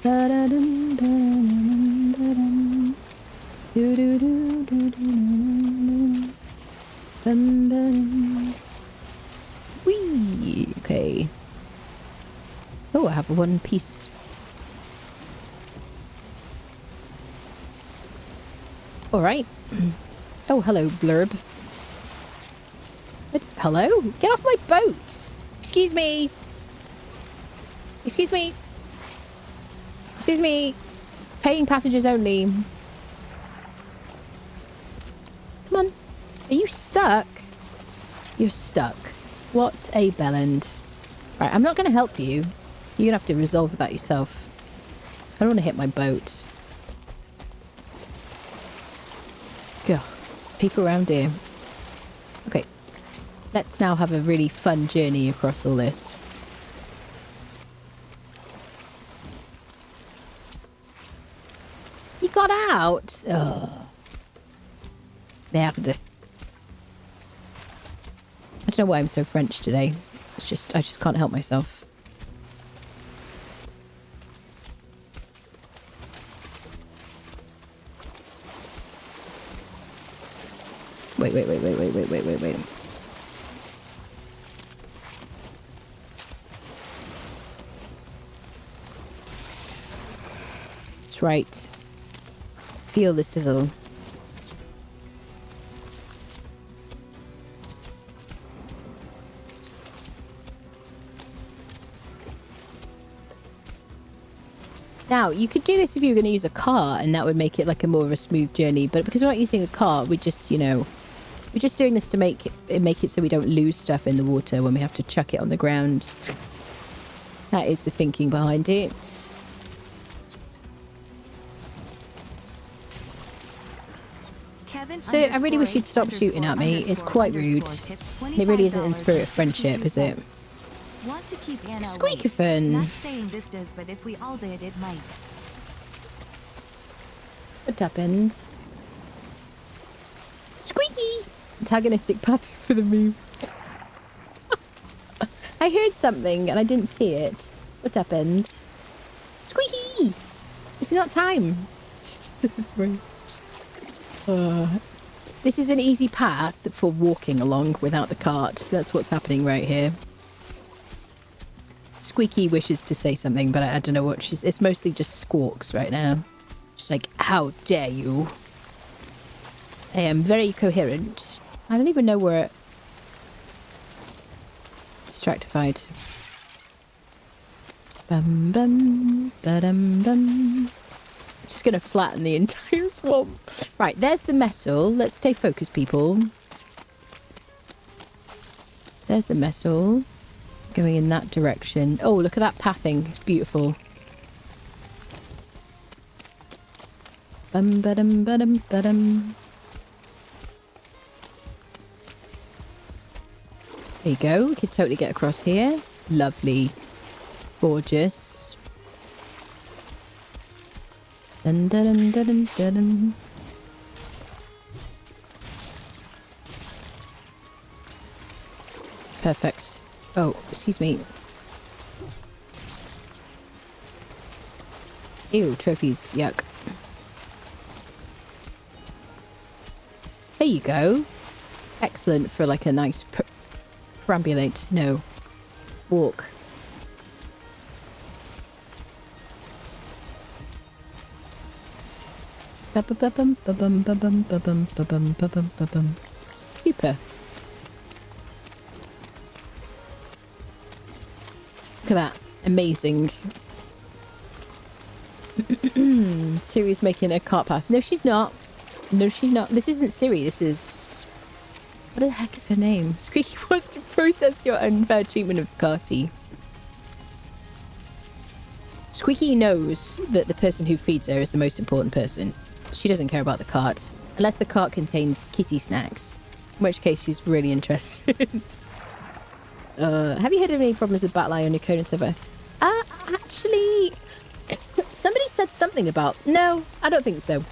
da da dum da dum da dum, do do do do do, dum da dum. Whee! Okay. Oh, I have one piece. All right. Oh, hello, blurb. What? Hello? Get off my boat! Excuse me. Excuse me. Excuse me. Paying passengers only. Come on. Are you stuck? You're stuck. What a bellend. Right, I'm not going to help you. You're going to have to resolve that yourself. I don't want to hit my boat. Go. People around here. Okay. Let's now have a really fun journey across all this. You got out! Oh. Merde. I don't know why I'm so French today. It's just, I just can't help myself. Wait. That's right. Feel the sizzle. Now, you could do this if you were going to use a car, and that would make it like a more of a smooth journey. But because we're not using a car, we're just, you know, we're just doing this to make it so we don't lose stuff in the water when we have to chuck it on the ground. That is the thinking behind it. So I really wish you'd stop shooting at me. It's quite rude. It really isn't in spirit of friendship, is it? Want to keep Anna Squeakathon. Not saying this does, but if we all did, it might. What happened? antagonistic path for the move. I heard something and I didn't see it. What happened? Squeaky! Is it not time? This is an easy path for walking along without the cart. That's what's happening right here. Squeaky wishes to say something, but I don't know what she's... It's mostly just squawks right now. She's like, how dare you? I am very coherent. I don't even know where... Distractified. Bum bum ba-dum bum. Just gonna flatten the entire swamp. Right, there's the metal. Let's stay focused, people. There's the metal. Going in that direction. Oh, look at that pathing. It's beautiful. Bum ba-dum ba-dum ba-dum. There you go. We could totally get across here. Lovely. Gorgeous. Dun, dun, dun, dun, dun, dun. Perfect. Oh, excuse me. Ew, trophies. Yuck. There you go. Excellent for like a nice perambulate. No. Walk. Super. Look at that. Amazing. Siri's making a cart path. No, she's not. No, she's not. This isn't Siri. This is... What the heck is her name? Squeaky wants to protest your unfair treatment of Carty. Squeaky knows that the person who feeds her is the most important person. She doesn't care about the cart. Unless the cart contains kitty snacks. In which case she's really interested. Have you heard of any problems with Batleye on your Conan server? Actually... Somebody said something about... No, I don't think so.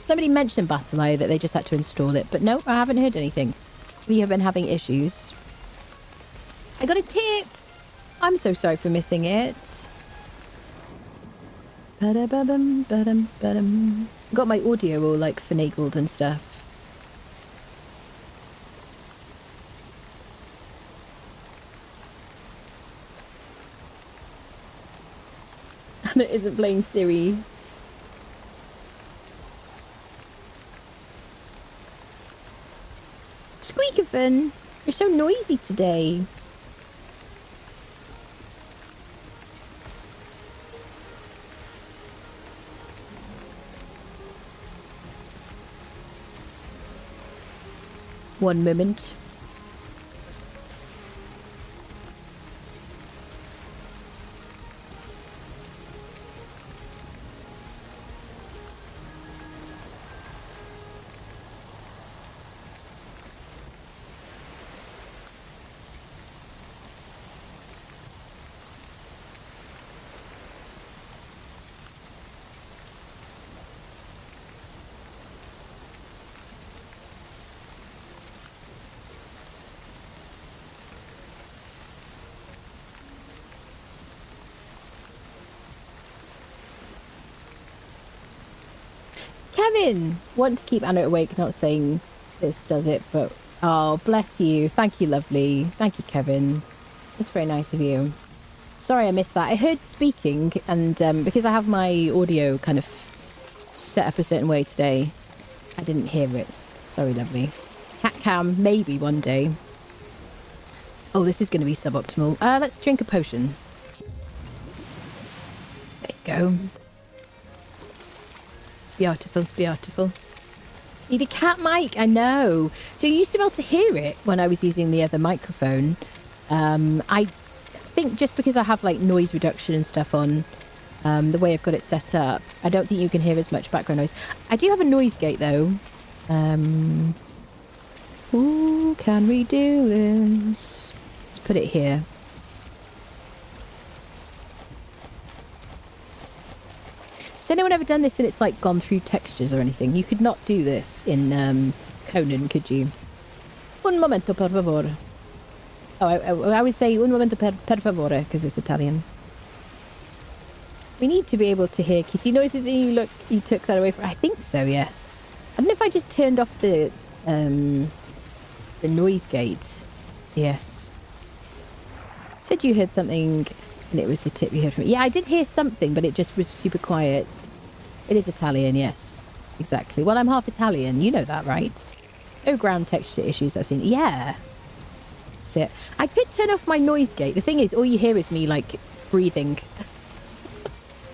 Somebody mentioned Batleye, that they just had to install it. But no, I haven't heard anything. We have been having issues. I got a tip! I'm so sorry for missing it. Ba-da-ba-bum, ba-dum, ba-dum. Got my audio all like finagled and stuff. And it isn't playing Siri. Squeakathon, you're so noisy today. One moment. Kevin! Want to keep Anna awake, not saying this does it, but... Oh, bless you. Thank you, lovely. Thank you, Kevin. That's very nice of you. Sorry I missed that. I heard speaking, and because I have my audio kind of set up a certain way today, I didn't hear it. Sorry, lovely. Cat cam, maybe one day. Oh, this is going to be suboptimal. Let's drink a potion. There you go. Beautiful, beautiful. Need a cat mic, I know. So you used to be able to hear it when I was using the other microphone. I think just because I have like noise reduction and stuff on, the way I've got it set up, I don't think you can hear as much background noise. I do have a noise gate though. Ooh, can we do this? Let's put it here. Has anyone ever done this and it's like gone through textures or anything? You could not do this in Conan, could you? Un momento, per favore. Oh, I would say un momento per favore, because it's Italian. We need to be able to hear kitty noises, and you took that away from... I think so, yes. I don't know if I just turned off the noise gate. Yes. Said you heard something, and it was the tip you heard from me. Yeah, I did hear something, but it just was super quiet. It is Italian, yes. Exactly. Well, I'm half Italian. You know that, right? No ground texture issues I've seen. Yeah. That's it. I could turn off my noise gate. The thing is, all you hear is me, like, breathing.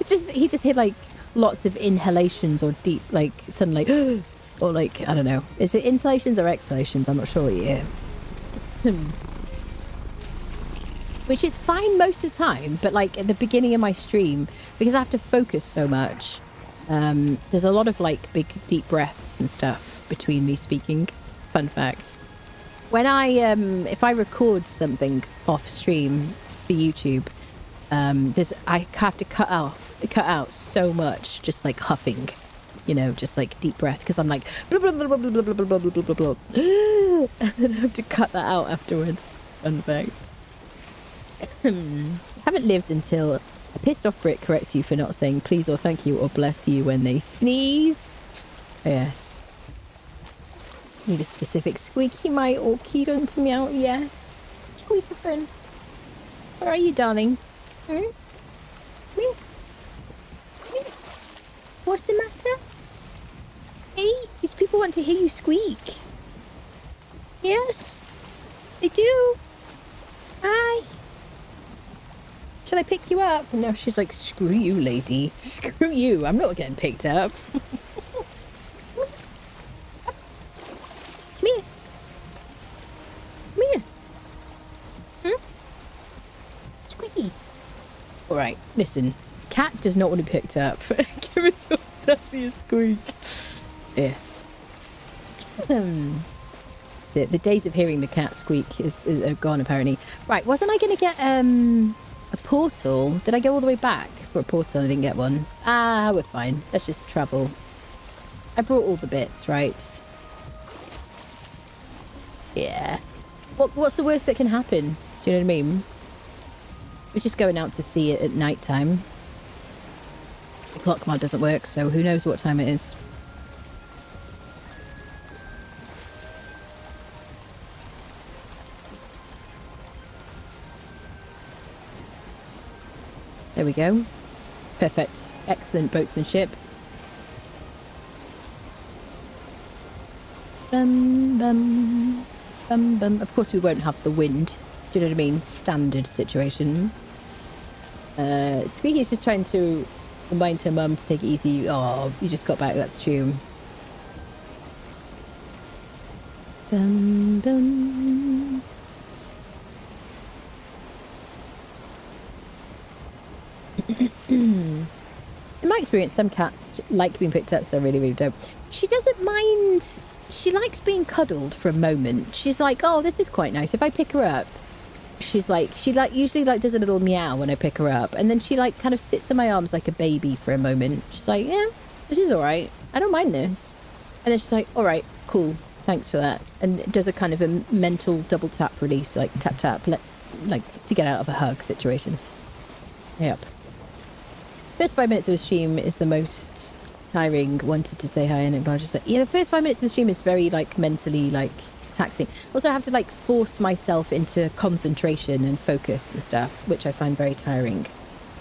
He just heard, like, lots of inhalations or deep, like, sudden, like, or, like, I don't know. Is it inhalations or exhalations? I'm not sure what you hear. Which is fine most of the time, but, like, at the beginning of my stream, because I have to focus so much, there's a lot of, like, big, deep breaths and stuff between me speaking. Fun fact. When if I record something off stream for YouTube, I have to cut out so much, just like huffing, you know, just like deep breath, because I'm like blah blah blah blah blah blah blah blah blah blah blah, and then I have to cut that out afterwards. Fun fact. Haven't lived until a pissed off Brit corrects you for not saying please or thank you or bless you when they sneeze. Yes. Need a specific squeaky my orchid onto meow. Yes. Squeaky friend. Where are you, darling? Me? What's the matter? Hey, these people want to hear you squeak. Yes, they do. Hi. Shall I pick you up? No, she's like, screw you, lady. Screw you. I'm not getting picked up. Come here. Come here. Squeaky. All right, listen. Cat does not want to be picked up. Give us your sassy squeak. Yes. The days of hearing the cat squeak are gone, apparently. Right, wasn't I going to get a portal? Did I go all the way back for a portal and I didn't get one? Ah, we're fine. Let's just travel. I brought all the bits, right? Yeah. What's the worst that can happen? Do you know what I mean? We're just going out to sea at night time. The ClockMod doesn't work, so who knows what time it is. There we go. Perfect. Excellent boatsmanship. Bum, bum, bum, bum. Of course we won't have the wind. Do you know what I mean? Standard situation. Squeaky's just trying to remind her mum to take it easy. Oh, you just got back. That's true. Bum, bum. In my experience, some cats like being picked up, so really, really don't. She doesn't mind. She likes being cuddled for a moment. She's like, oh, this is quite nice. If I pick her up, she usually like does a little meow when I pick her up, and then she like kind of sits in my arms like a baby for a moment. She's like, yeah, this is all right. I don't mind this. And then she's like, all right, cool, thanks for that, and does a kind of a mental double tap release, like tap tap, like to get out of a hug situation. Yep. First 5 minutes of the stream is the most tiring. Wanted to say hi and acknowledge it. Yeah, the first 5 minutes of the stream is very like mentally like taxing. Also, I have to like force myself into concentration and focus and stuff, which I find very tiring.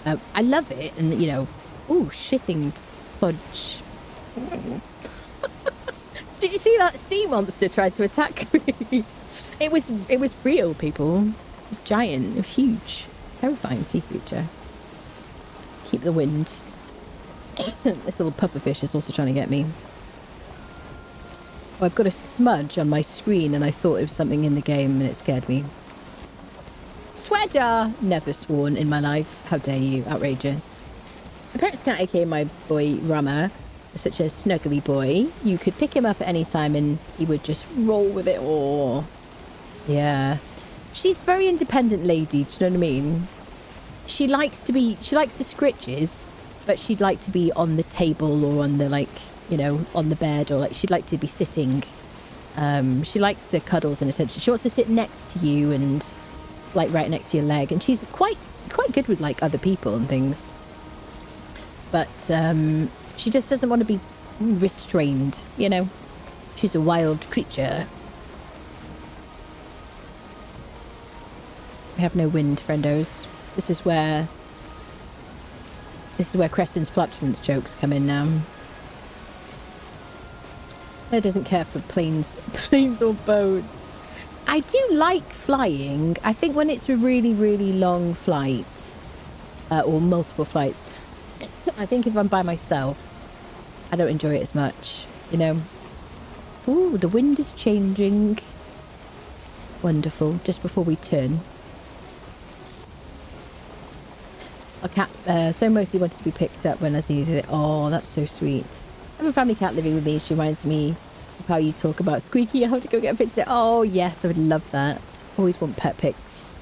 I love it, and you know, ooh, shitting fudge. Did you see that sea monster tried to attack me? It was real, people. It was giant. It was huge. Terrifying sea creature. Let's keep the wind. This little pufferfish is also trying to get me. Oh, I've got a smudge on my screen and I thought it was something in the game and it scared me. Sweater! Never sworn in my life. How dare you? Outrageous. My parents' cat, aka my boy Rama, was such a snuggly boy. You could pick him up at any time and he would just roll with it all. Yeah. She's a very independent lady, do you know what I mean? She likes the scritches, but she'd like to be on the table or on the, like, you know, on the bed, or like she'd like to be sitting She likes the cuddles and attention. She wants to sit next to you and like right next to your leg, and she's quite good with like other people and things, but she just doesn't want to be restrained, you know. She's a wild creature. We have no wind, friendos. This is where Creston's flatulence jokes come in now. No, doesn't care for planes or boats. I do like flying. I think when it's a really, really long flight, or multiple flights, I think if I'm by myself, I don't enjoy it as much, you know. Ooh, the wind is changing. Wonderful. Just before we turn. Our cat so mostly wanted to be picked up when I needed it. Oh, that's so sweet. I have a family cat living with me. She reminds me of how you talk about Squeaky. I have to go get a picture. Oh, yes, I would love that. Always want pet pics.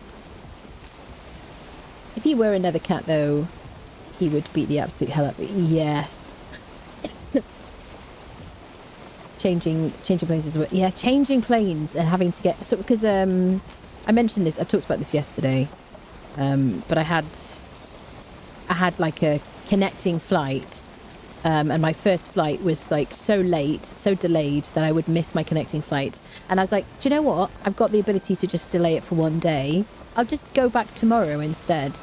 If he were another cat, though, he would beat the absolute hell out of me. Yes. Changing planes as well. Yeah, changing planes and having to get... So, because I mentioned this, I talked about this yesterday, but I had like a connecting flight, and my first flight was like so late, so delayed that I would miss my connecting flight. And I was like, do you know what? I've got the ability to just delay it for one day. I'll just go back tomorrow instead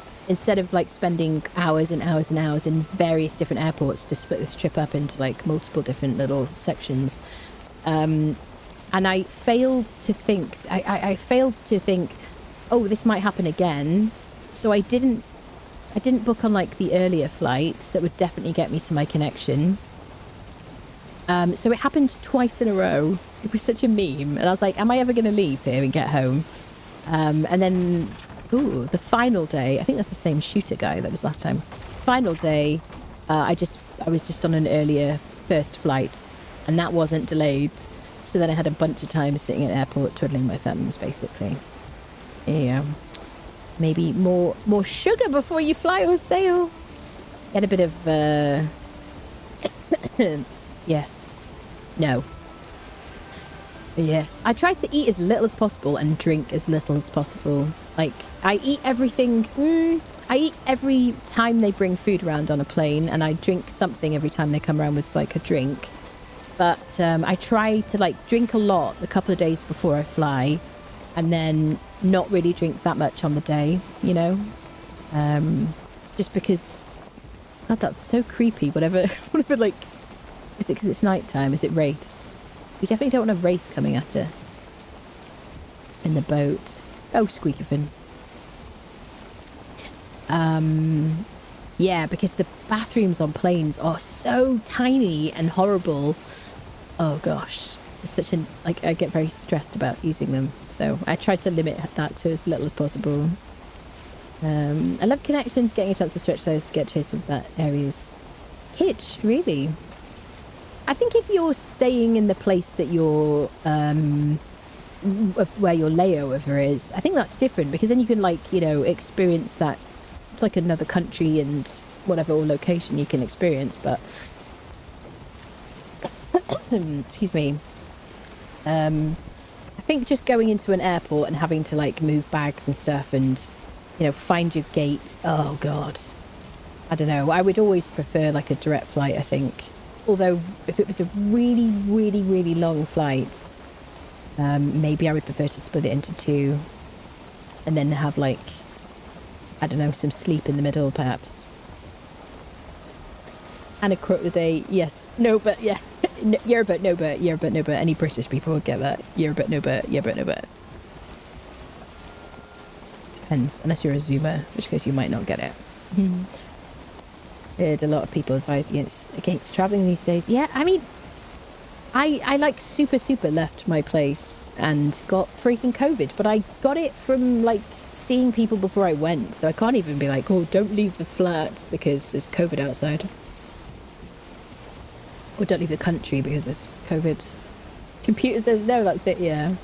of like spending hours and hours and hours in various different airports to split this trip up into like multiple different little sections. And I failed to think, I failed to think, oh, this might happen again. So I didn't book on like the earlier flight that would definitely get me to my connection. So it happened twice in a row. It was such a meme. And I was like, am I ever going to leave here and get home? And then, ooh, the final day, I think that's the same shooter guy that was last time. Final day, I was just on an earlier first flight, and that wasn't delayed. So then I had a bunch of time sitting at the airport twiddling my thumbs, basically. Yeah. Maybe more sugar before you fly or sail. Get a bit of, yes. No. Yes. I try to eat as little as possible and drink as little as possible. Like, I eat everything. I eat every time they bring food around on a plane, and I drink something every time they come around with, like, a drink. But I try to, like, drink a lot a couple of days before I fly, and then not really drink that much on the day, you know? Just because... God, that's so creepy. Whatever, like... Is it because it's nighttime? Is it wraiths? We definitely don't want a wraith coming at us. In the boat. Oh, Squeakerfin. Yeah, because the bathrooms on planes are so tiny and horrible. Oh, gosh. It's such an... Like, I get very stressed about using them. So I try to limit that to as little as possible. I love connections, getting a chance to stretch those to get chased in that areas. Kitsch, really? I think if you're staying in the place that you're, where your layover is, I think that's different, because then you can, like, you know, experience that. It's like another country and whatever location you can experience, but excuse me. I think just going into an airport and having to, like, move bags and stuff and, you know, find your gate. Oh, God. I don't know. I would always prefer, like, a direct flight, I think. Although, if it was a really, really, really long flight, maybe I would prefer to split it into two and then have, like, I don't know, some sleep in the middle, perhaps. And a quote of the day, yes, no, but, yeah. Yeah, but, no, but, yeah, but, no, but. Any British people would get that. Yeah, but, no, but, yeah, but, no, but. Depends, unless you're a Zoomer, in which case you might not get it. Heard a lot of people advise against traveling these days. Yeah, I mean, I like super left my place and got freaking COVID, but I got it from, like, seeing people before I went, so I can't even be like, oh, don't leave the flats because there's COVID outside. Or don't leave the country because there's COVID. Computer says no, that's it, yeah.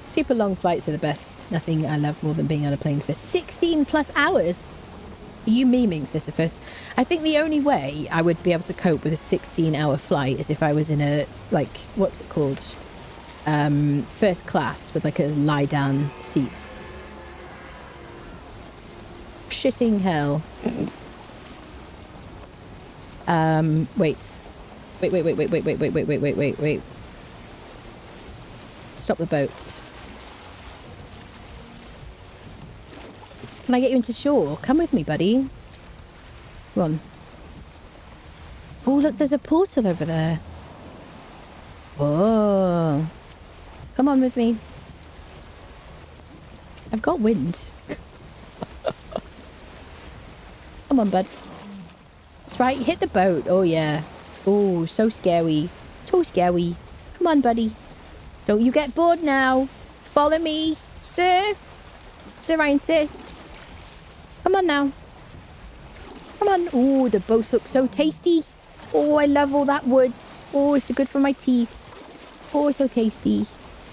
Super long flights are the best. Nothing I love more than being on a plane for 16 plus hours. Are you memeing, Sisyphus? I think the only way I would be able to cope with a 16-hour flight is if I was in a, like, what's it called? first class with like a lie down seat. Shitting hell. Wait. Wait. Stop the boat. Can I get you into shore? Come with me, buddy. Come on. Oh, look, there's a portal over there. Oh. Come on with me. I've got wind. Come on, bud. That's right, hit the boat. Oh, yeah. Oh, so scary. So scary. Come on, buddy. Don't you get bored now. Follow me, sir. Sir, I insist. Come on now. Come on. Oh, the boats look so tasty. Oh, I love all that wood. Oh, it's so good for my teeth. Oh, it's so tasty.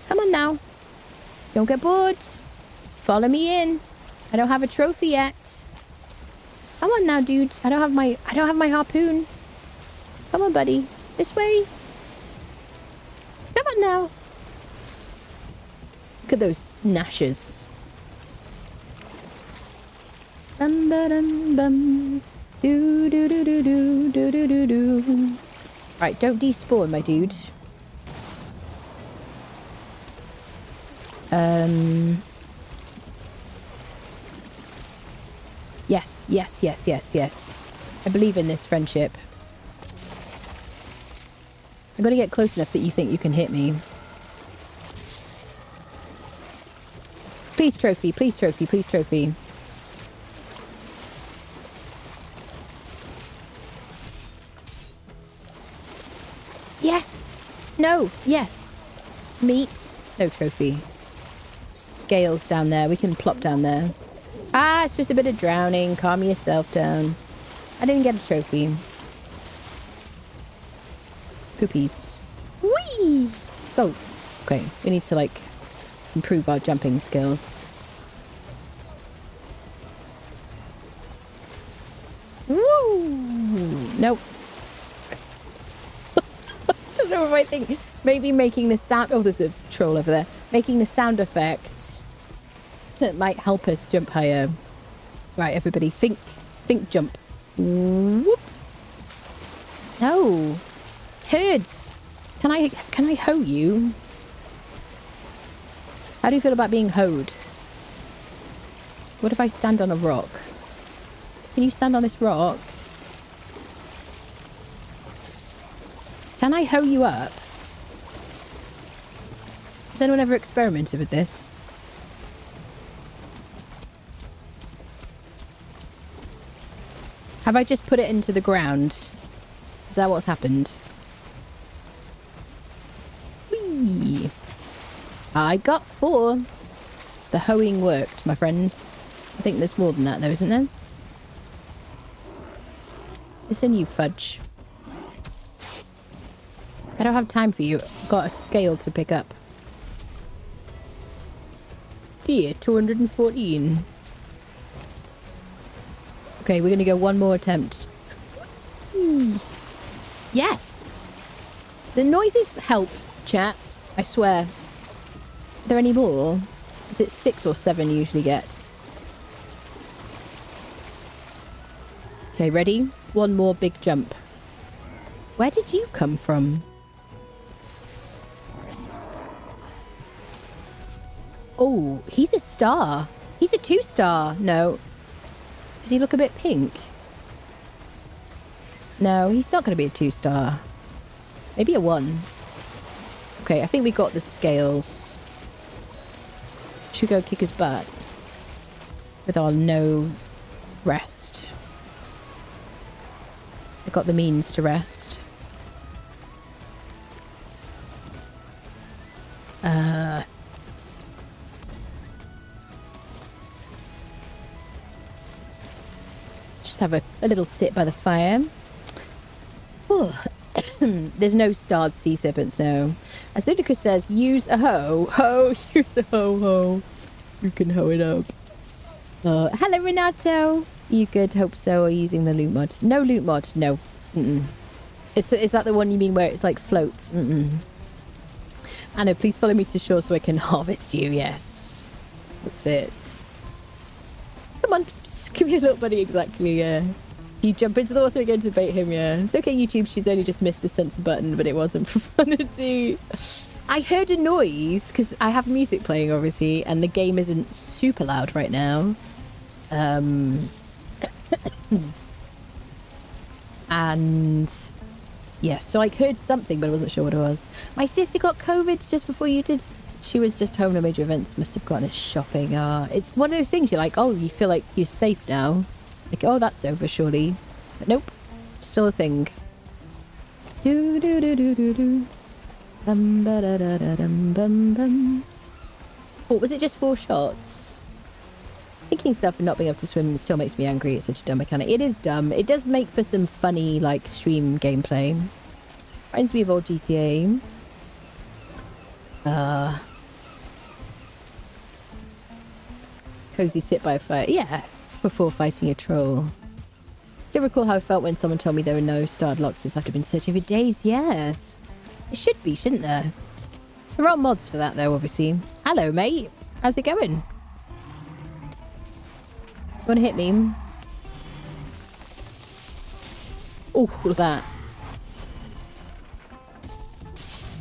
Come on now. Don't get bored. Follow me in. I don't have a trophy yet. Come on now, dude. I don't have my harpoon. Come on, buddy. This way. Come on now. Look at those gnashes. Bum ba dum bum. Do do do do do do do do do. Right, don't despawn, my dude. Yes. I believe in this friendship. I've got to get close enough that you think you can hit me. Please, trophy. Please, trophy. Please, trophy. Yes. No. Yes. Meat. No trophy. Scales down there. We can plop down there. Ah, it's just a bit of drowning. Calm yourself down. I didn't get a trophy. Poopies. Whee! Oh, okay. We need to, like, improve our jumping skills. Woo! Nope. I don't know if I think maybe making the sound... Oh, there's a troll over there. Making the sound effects that might help us jump higher. Right, everybody, think jump. Whoop. No. Turds. Can I hoe you? How do you feel about being hoed? What if I stand on a rock? Can you stand on this rock? Can I hoe you up? Has anyone ever experimented with this? Have I just put it into the ground? Is that what's happened? Whee! I got 4. The hoeing worked, my friends. I think there's more than that, though, isn't there? Listen, you fudge. I don't have time for you. I've got a scale to pick up. Dear, 214. Okay, we're going to go one more attempt. Yes! The noises help, chat. I swear. Are there any more? Is it 6 or 7 usually gets? Okay, ready? One more big jump. Where did you come from? Oh, he's a star. He's a 2-star. No. Does he look a bit pink? No, he's not going to be a 2-star. Maybe a 1. Okay, I think we got the scales. Should we go kick his butt? With our no rest. I got the means to rest. Just have a little sit by the fire. Oh. There's no starred sea serpents, no. As Ludicrous says, use a hoe. Hoe, use a hoe. You can hoe it up. Hello, Renato. You good? Hope so. Or using the loot mod? No loot mod. No. Is that the one you mean where it's like floats? Anna, please follow me to shore so I can harvest you. Yes. That's it. Come on. Psst, psst, psst. Give me a little buddy. Exactly, yeah. You jump into the water again to bait him, yeah. It's okay, YouTube. She's only just missed the censor button, but it wasn't profanity. I heard a noise because I have music playing, obviously, and the game isn't super loud right now. And yeah, so I heard something, but I wasn't sure what it was. My sister got COVID just before you did. She was just home no major events. Must have gotten her shopping. It's one of those things you're like, oh, you feel like you're safe now. Like, oh, that's over, surely. But nope, still a thing. Do do do do do do. Bum ba da da da dum bum bum. What was it? Just 4 shots? Thinking stuff and not being able to swim still makes me angry. It's such a dumb mechanic. It is dumb. It does make for some funny, like, stream gameplay. Reminds me of old GTA. Cozy sit by a fire. Yeah, before fighting a troll. Do you recall how I felt when someone told me there were no starred locks after I've been searching for days? Yes. It should be, shouldn't there? There are mods for that, though, obviously. Hello, mate. How's it going? You want to hit me? Oh, look at that.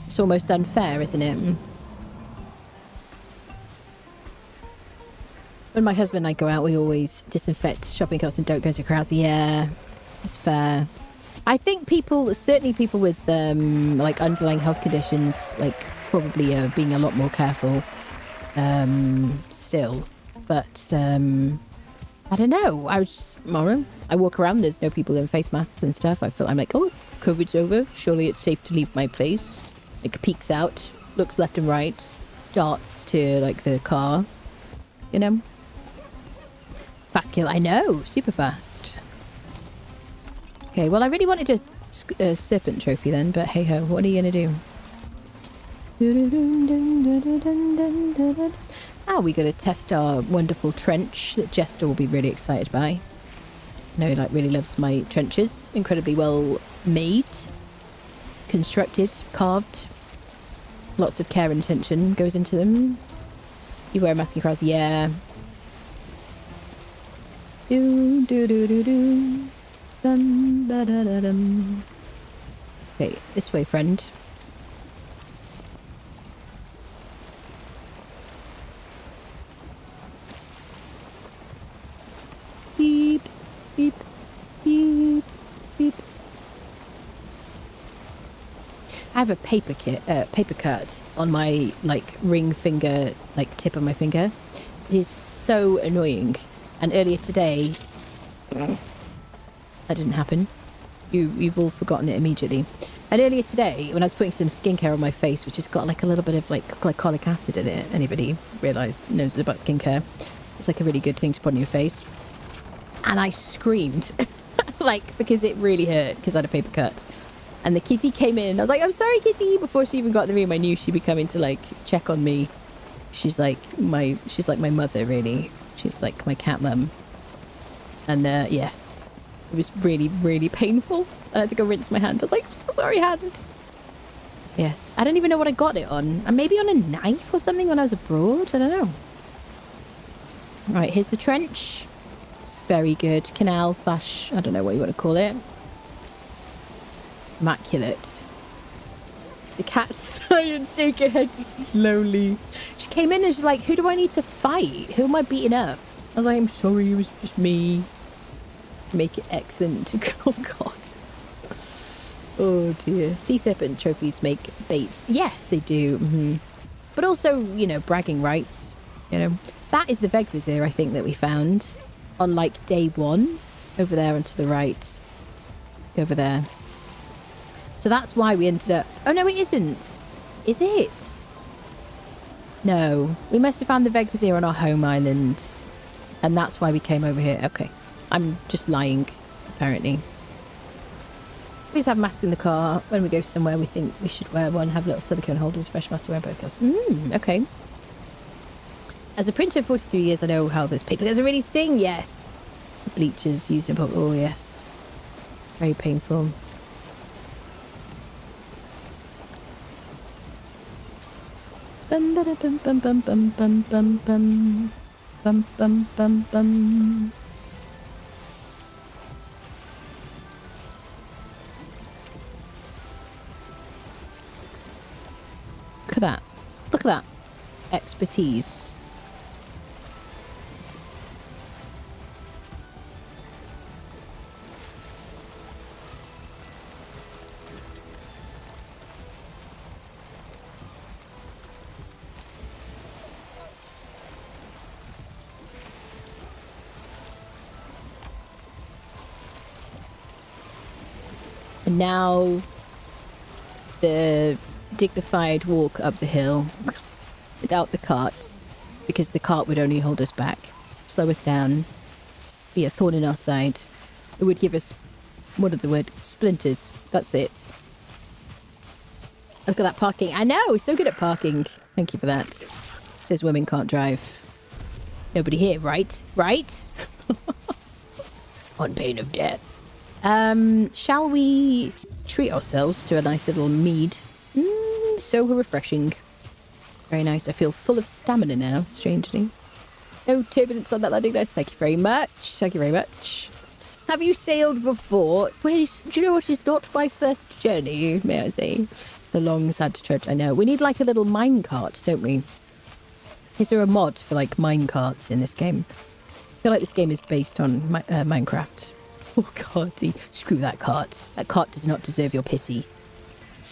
It's almost unfair, isn't it? When my husband and I go out, we always disinfect shopping carts and don't go to crowds. Yeah, it's fair. I think people, certainly people with like underlying health conditions, like probably are being a lot more careful still. But I don't know. I walk around, there's no people in face masks and stuff. I'm like, oh, COVID's over. Surely it's safe to leave my place. Like peeks out, looks left and right, darts to like the car, you know. Fast kill, I know, super fast. Okay, well, I really wanted a serpent trophy then, but hey ho, what are you gonna do? We gotta test our wonderful trench that Jester will be really excited by. I know he like really loves my trenches. Incredibly well made, constructed, carved. Lots of care and attention goes into them. You wear a mask in crowds, yeah. Do do do do do. Dum ba da da dum. Okay, this way, friend. Beep, beep, beep, beep. I have a paper cut on my like ring finger, like tip of my finger. It is so annoying. And earlier today, that didn't happen. You've all forgotten it immediately. And earlier today, when I was putting some skincare on my face, which has got like a little bit of like glycolic acid in it, anybody knows about skincare? It's like a really good thing to put on your face. And I screamed, like, because it really hurt, because I had a paper cut. And the kitty came in, and I was like, I'm sorry, kitty. Before she even got in the room, I knew she'd be coming to like check on me. She's like my mother, really. She's like my cat mum. And yes, it was really, really painful. And I had to go rinse my hand. I was like, I'm so sorry, hand. Yes, I don't even know what I got it on. Maybe on a knife or something when I was abroad. I don't know. Right, here's the trench. It's very good. Canal / I don't know what you want to call it. Immaculate. The cat sighed and shake her head slowly. She came in and she's like, who do I need to fight? Who am I beating up? I was like, I'm sorry, it was just me. Make it excellent. Oh, God. Oh, dear. Sea serpent trophies make baits. Yes, they do. But also, you know, bragging rights. You know, that is the Veg Vizier, I think, that we found on, like, day 1. Over there and to the right. Over there. So that's why we ended up... Oh, no, it isn't. Is it? No. We must have found the Veg Vizier on our home island. And that's why we came over here. Okay. I'm just lying, apparently. We always have masks in the car. When we go somewhere, we think we should wear one. Have little silicone holders, fresh masks to wear both clothes. Okay. As a printer of 43 years, I know how those paper guys really sting. Yes. Bleachers used in pop. Oh, yes. Very painful. Bum ba da bum bum bum bum bum bum bum bum bum bum bum. Look at that. Look at that. Expertise. And now the dignified walk up the hill without the cart, because the cart would only hold us back, slow us down, be a thorn in our side. It would give us, what are the word? Splinters. That's it. Look at that parking. I know, so good at parking. Thank you for that. Says women can't drive. Nobody here, right? Right? On pain of death. Shall we treat ourselves to a nice little mead? So refreshing. Very nice. I feel full of stamina now, strangely. No turbulence on that landing. Nice. Thank you very much. Thank you very much. Have you sailed before? Well, do you know what is not my first journey, may I say? The long, sad trudge. I know. We need like a little minecart, don't we? Is there a mod for like minecarts in this game? I feel like this game is based on Minecraft. Oh, Carty. Screw that cart. That cart does not deserve your pity.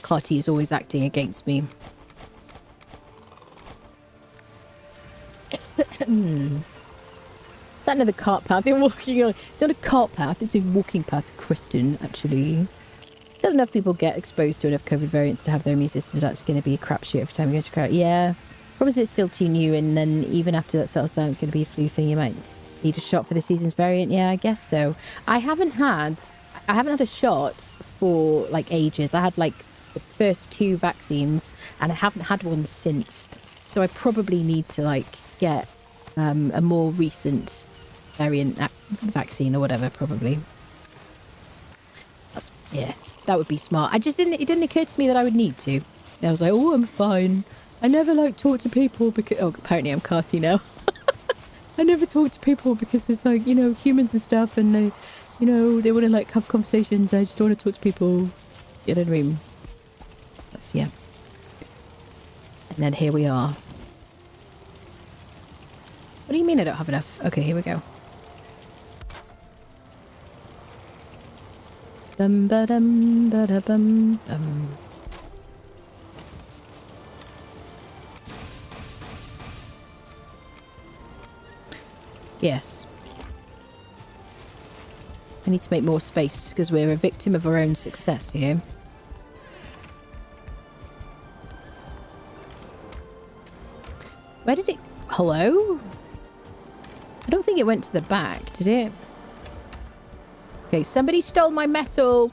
Carty is always acting against me. Is that another cart path you're walking on? It's not a cart path, it's a walking path, Kristen, actually. Not enough people get exposed to enough COVID variants to have their immune system. That's going to be a crapshoot every time you go to crowd. Yeah. Probably it's still too new, and then even after that settles down, it's going to be a flu thing. You might need a shot for the season's variant. Yeah, I guess so. I haven't had a shot for like ages. I had like the first 2 vaccines, and I haven't had one since. So I probably need to like get a more recent variant vaccine or whatever. Probably. Yeah, that would be smart. It didn't occur to me that I would need to. I was like, oh, I'm fine. I never like talk to people because, oh, apparently I'm Carty now. I never talk to people because it's like, you know, humans and stuff, and they, you know, they want to like have conversations. I just don't want to talk to people. You know what I mean? That's, yeah. And then here we are. What do you mean I don't have enough? Okay, here we go. Bum ba dum ba da bum bum. Yes. I need to make more space because we're a victim of our own success here. Where did it... Hello? I don't think it went to the back, did it? Okay, somebody stole my metal.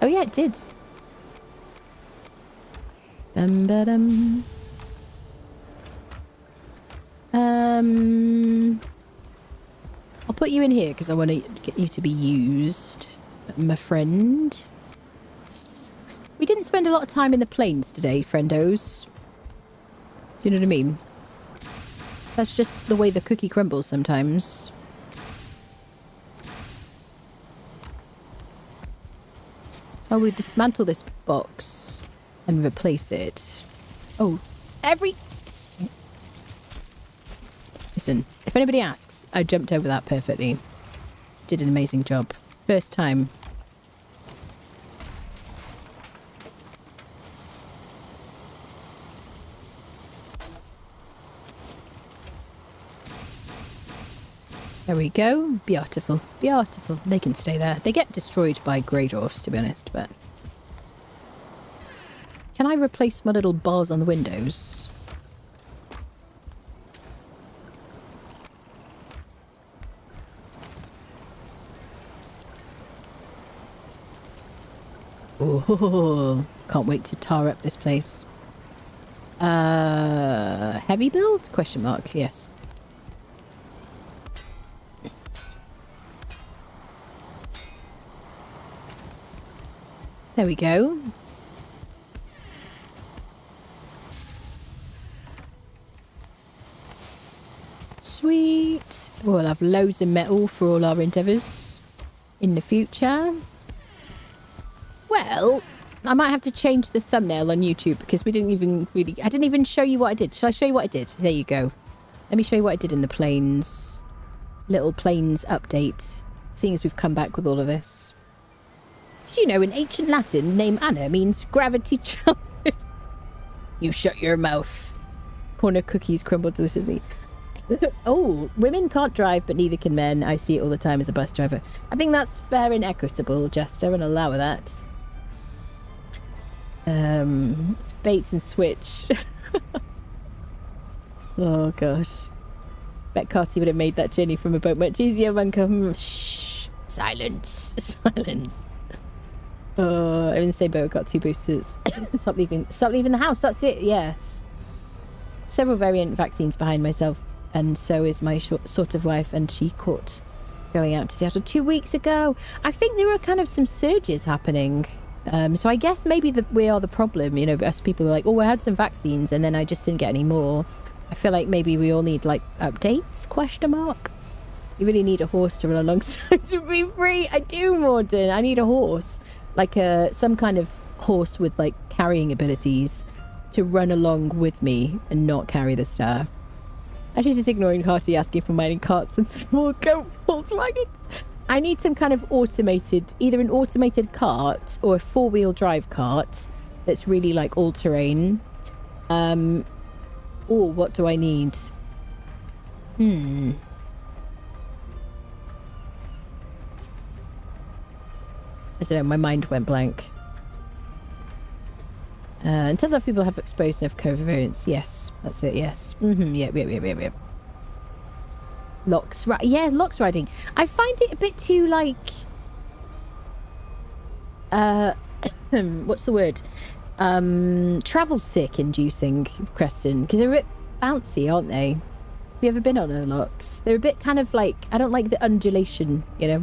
Oh yeah, it did. Ba-dum. I'll put you in here because I want to get you to be used, my friend. We didn't spend a lot of time in the plains today, friendos. Do you know what I mean? That's just the way the cookie crumbles sometimes. So I will dismantle this box and replace it. Oh, Listen, if anybody asks, I jumped over that perfectly. Did an amazing job. First time. There we go. Beautiful. Beautiful. They can stay there. They get destroyed by grey dwarfs, to be honest, but... Can I replace my little bars on the windows? Oh, can't wait to tar up this place. Heavy build? Question mark. Yes. There we go. have loads of metal for all our endeavours in the future. Well, I might have to change the thumbnail on YouTube because we didn't even really... I didn't even show you what I did. Shall I show you what I did? There you go. Let me show you what I did in the plains. Little plains update. Seeing as we've come back with all of this. Did you know in ancient Latin, the name Anna means gravity challenge? You shut your mouth. Corner cookies crumble deliciously. Oh, women can't drive, but neither can men. I see it all the time as a bus driver. I think that's fair and equitable, Jester, and allow that. It's bait and switch. Oh gosh. Bet Carty would have made that journey from a boat much easier, Bunker. Shh. Silence. Silence. Oh, I'm in the same boat. I've got 2 boosters. Stop leaving the house. That's it. Yes. Several variant vaccines behind myself, and so is my sort of wife, and she caught going out to Seattle 2 weeks ago. I think there were kind of some surges happening. So I guess maybe we are the problem, you know, us people are like, oh, I had some vaccines and then I just didn't get any more. I feel like maybe we all need like updates, question mark. You really need a horse to run alongside to be free. I do, Morden. I need a horse, like some kind of horse with like carrying abilities to run along with me and not carry the staff. Actually, just ignoring Carty asking for mining carts and small goat Volkswagens. I need some kind of automated, either an automated cart or a 4-wheel drive cart that's really like all terrain. Or what do I need? I don't know, my mind went blank. Until enough people have exposed enough COVID variants. Yes, that's it, yes. Yep. Locks riding. I find it a bit too like what's the word? Travel sick inducing, Creston, because they're a bit bouncy, aren't they? Have you ever been on a locks? They're a bit kind of like, I don't like the undulation, you know.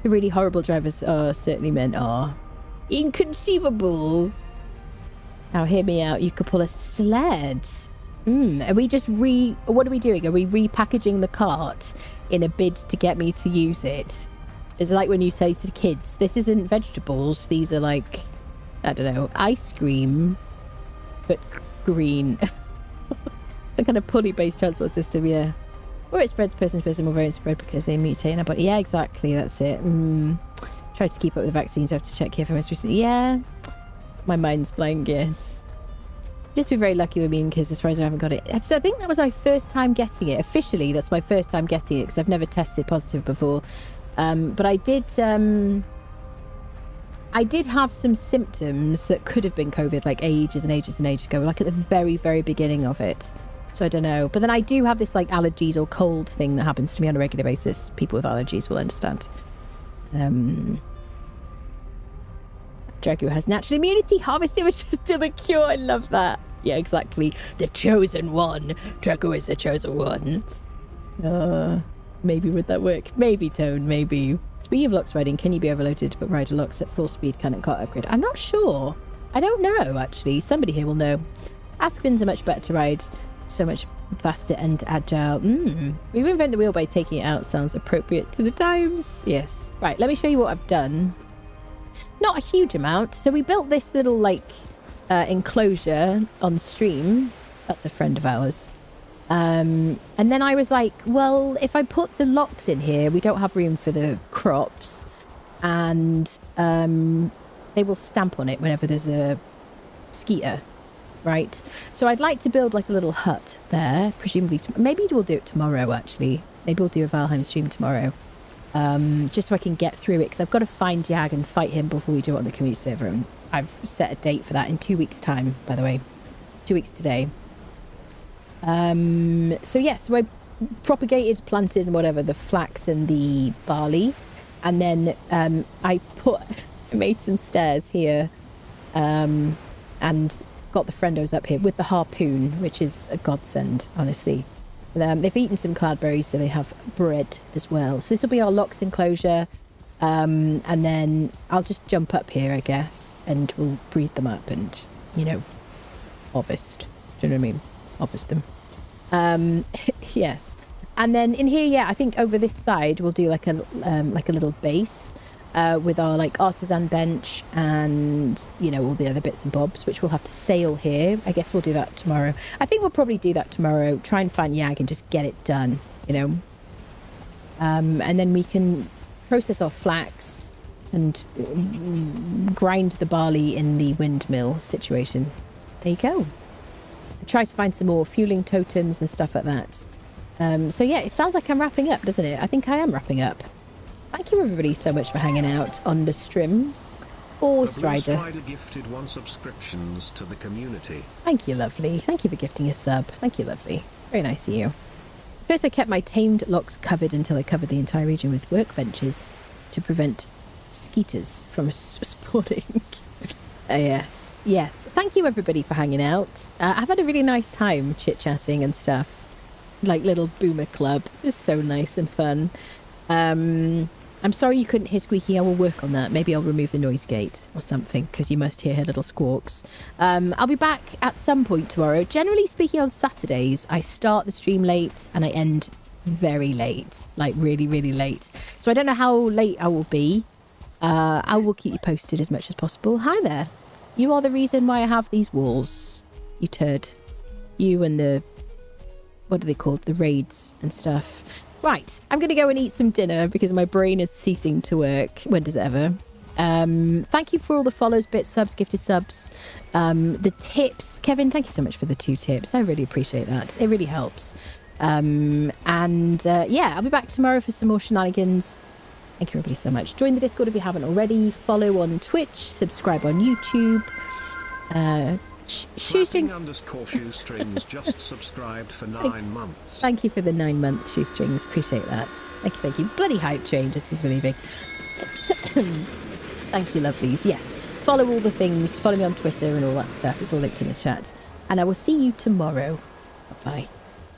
The really horrible drivers are certainly men are. Inconceivable. Now hear me out. You could pull a sled. Are we just what are we doing? Are we repackaging the cart in a bid to get me to use it? It's like when you say to kids, this isn't vegetables, these are like, I don't know, ice cream, but green. Some kind of pulley-based transport system, yeah. Or it spreads person to person, more variants spread because they mutate in our body. Yeah, exactly, that's it. Try to keep up with the vaccines. I have to check here for most recently. Yeah, my mind's blank, yes. Just be very lucky with me because as far as I haven't got it. So I think that was my first time getting it. Officially, that's my first time getting it because I've never tested positive before. But I did have some symptoms that could have been COVID like ages and ages and ages ago, like at the very, very beginning of it. So I don't know. But then I do have this like allergies or cold thing that happens to me on a regular basis. People with allergies will understand. Drago has natural immunity. Harvesting which is still a cure. I love that. Yeah, exactly. The chosen one. Drago is the chosen one. Maybe would that work? Maybe, Tone, maybe. Speaking of locks riding, can you be overloaded but ride a locks at full speed cannon cart upgrade? I'm not sure. I don't know, actually. Somebody here will know. Askvins are much better to ride. So much faster and agile. We reinvent the wheel by taking it out. Sounds appropriate to the times. Yes. Right, let me show you what I've done. Not a huge amount. So we built this little like enclosure on stream. That's a friend of ours. And then I was like, well, if I put the locks in here, we don't have room for the crops, and they will stamp on it whenever there's a skeeter, right? So I'd like to build like a little hut there, presumably. Maybe we'll do it tomorrow, actually. Maybe we'll do a Valheim stream tomorrow, just so I can get through it, because I've got to find Jag and fight him before we do it on the community server. And I've set a date for that in 2 weeks' time, by the way. 2 weeks today. So I propagated, planted and whatever, the flax and the barley, and then I made some stairs here, and got the friendos up here with the harpoon, which is a godsend, honestly. They've eaten some cloudberries, so they have bread as well. So this will be our locks enclosure. And then I'll just jump up here, I guess, and we'll breed them up and, you know, harvest. Do you know what I mean? Harvest them. Yes. And then in here, yeah, I think over this side we'll do like a little base with our like artisan bench and, you know, all the other bits and bobs, which we'll have to sail here. I guess we'll do that tomorrow. I think we'll probably do that tomorrow. Try and find Yag and just get it done, you know. And then we can process our flax and grind the barley in the windmill situation. There you go. Try to find some more fueling totems and stuff like that. So yeah, it sounds like I'm wrapping up, doesn't it? I think I am wrapping up. Thank you everybody so much for hanging out on the stream. Or Strider. Strider gifted 1 subscriptions to the community. Thank you, lovely. Thank you for gifting a sub. Thank you, lovely. Very nice of you. First, I kept my tamed locks covered until I covered the entire region with workbenches to prevent skeeters from spawning. Yes. Thank you, everybody, for hanging out. I've had a really nice time chit-chatting and stuff. Like little boomer club. It's so nice and fun. I'm sorry you couldn't hear Squeaky. I will work on that. Maybe I'll remove the noise gate or something, because you must hear her little squawks. I'll be back at some point tomorrow. Generally speaking, on Saturdays, I start the stream late and I end very late. Like really, really late. So I don't know how late I will be. I will keep you posted as much as possible. Hi there. You are the reason why I have these walls. You turd. You and the... What are they called? The raids and stuff. Right, I'm going to go and eat some dinner because my brain is ceasing to work. When does it ever? Thank you for all the follows, bits, subs, gifted subs. The tips. Kevin, thank you so much for the 2 tips. I really appreciate that. It really helps. Yeah, I'll be back tomorrow for some more shenanigans. Thank you everybody so much. Join the Discord if you haven't already. Follow on Twitch. Subscribe on YouTube. Shoestrings _shoestrings just subscribed for 9 months. Thank you for the 9 months, Shoestrings. Appreciate that. Thank you. Bloody hype train, just as believing. Thank you, lovelies. Yes, follow all the things. Follow me on Twitter and all that stuff. It's all linked in the chat. And I will see you tomorrow. Bye-bye.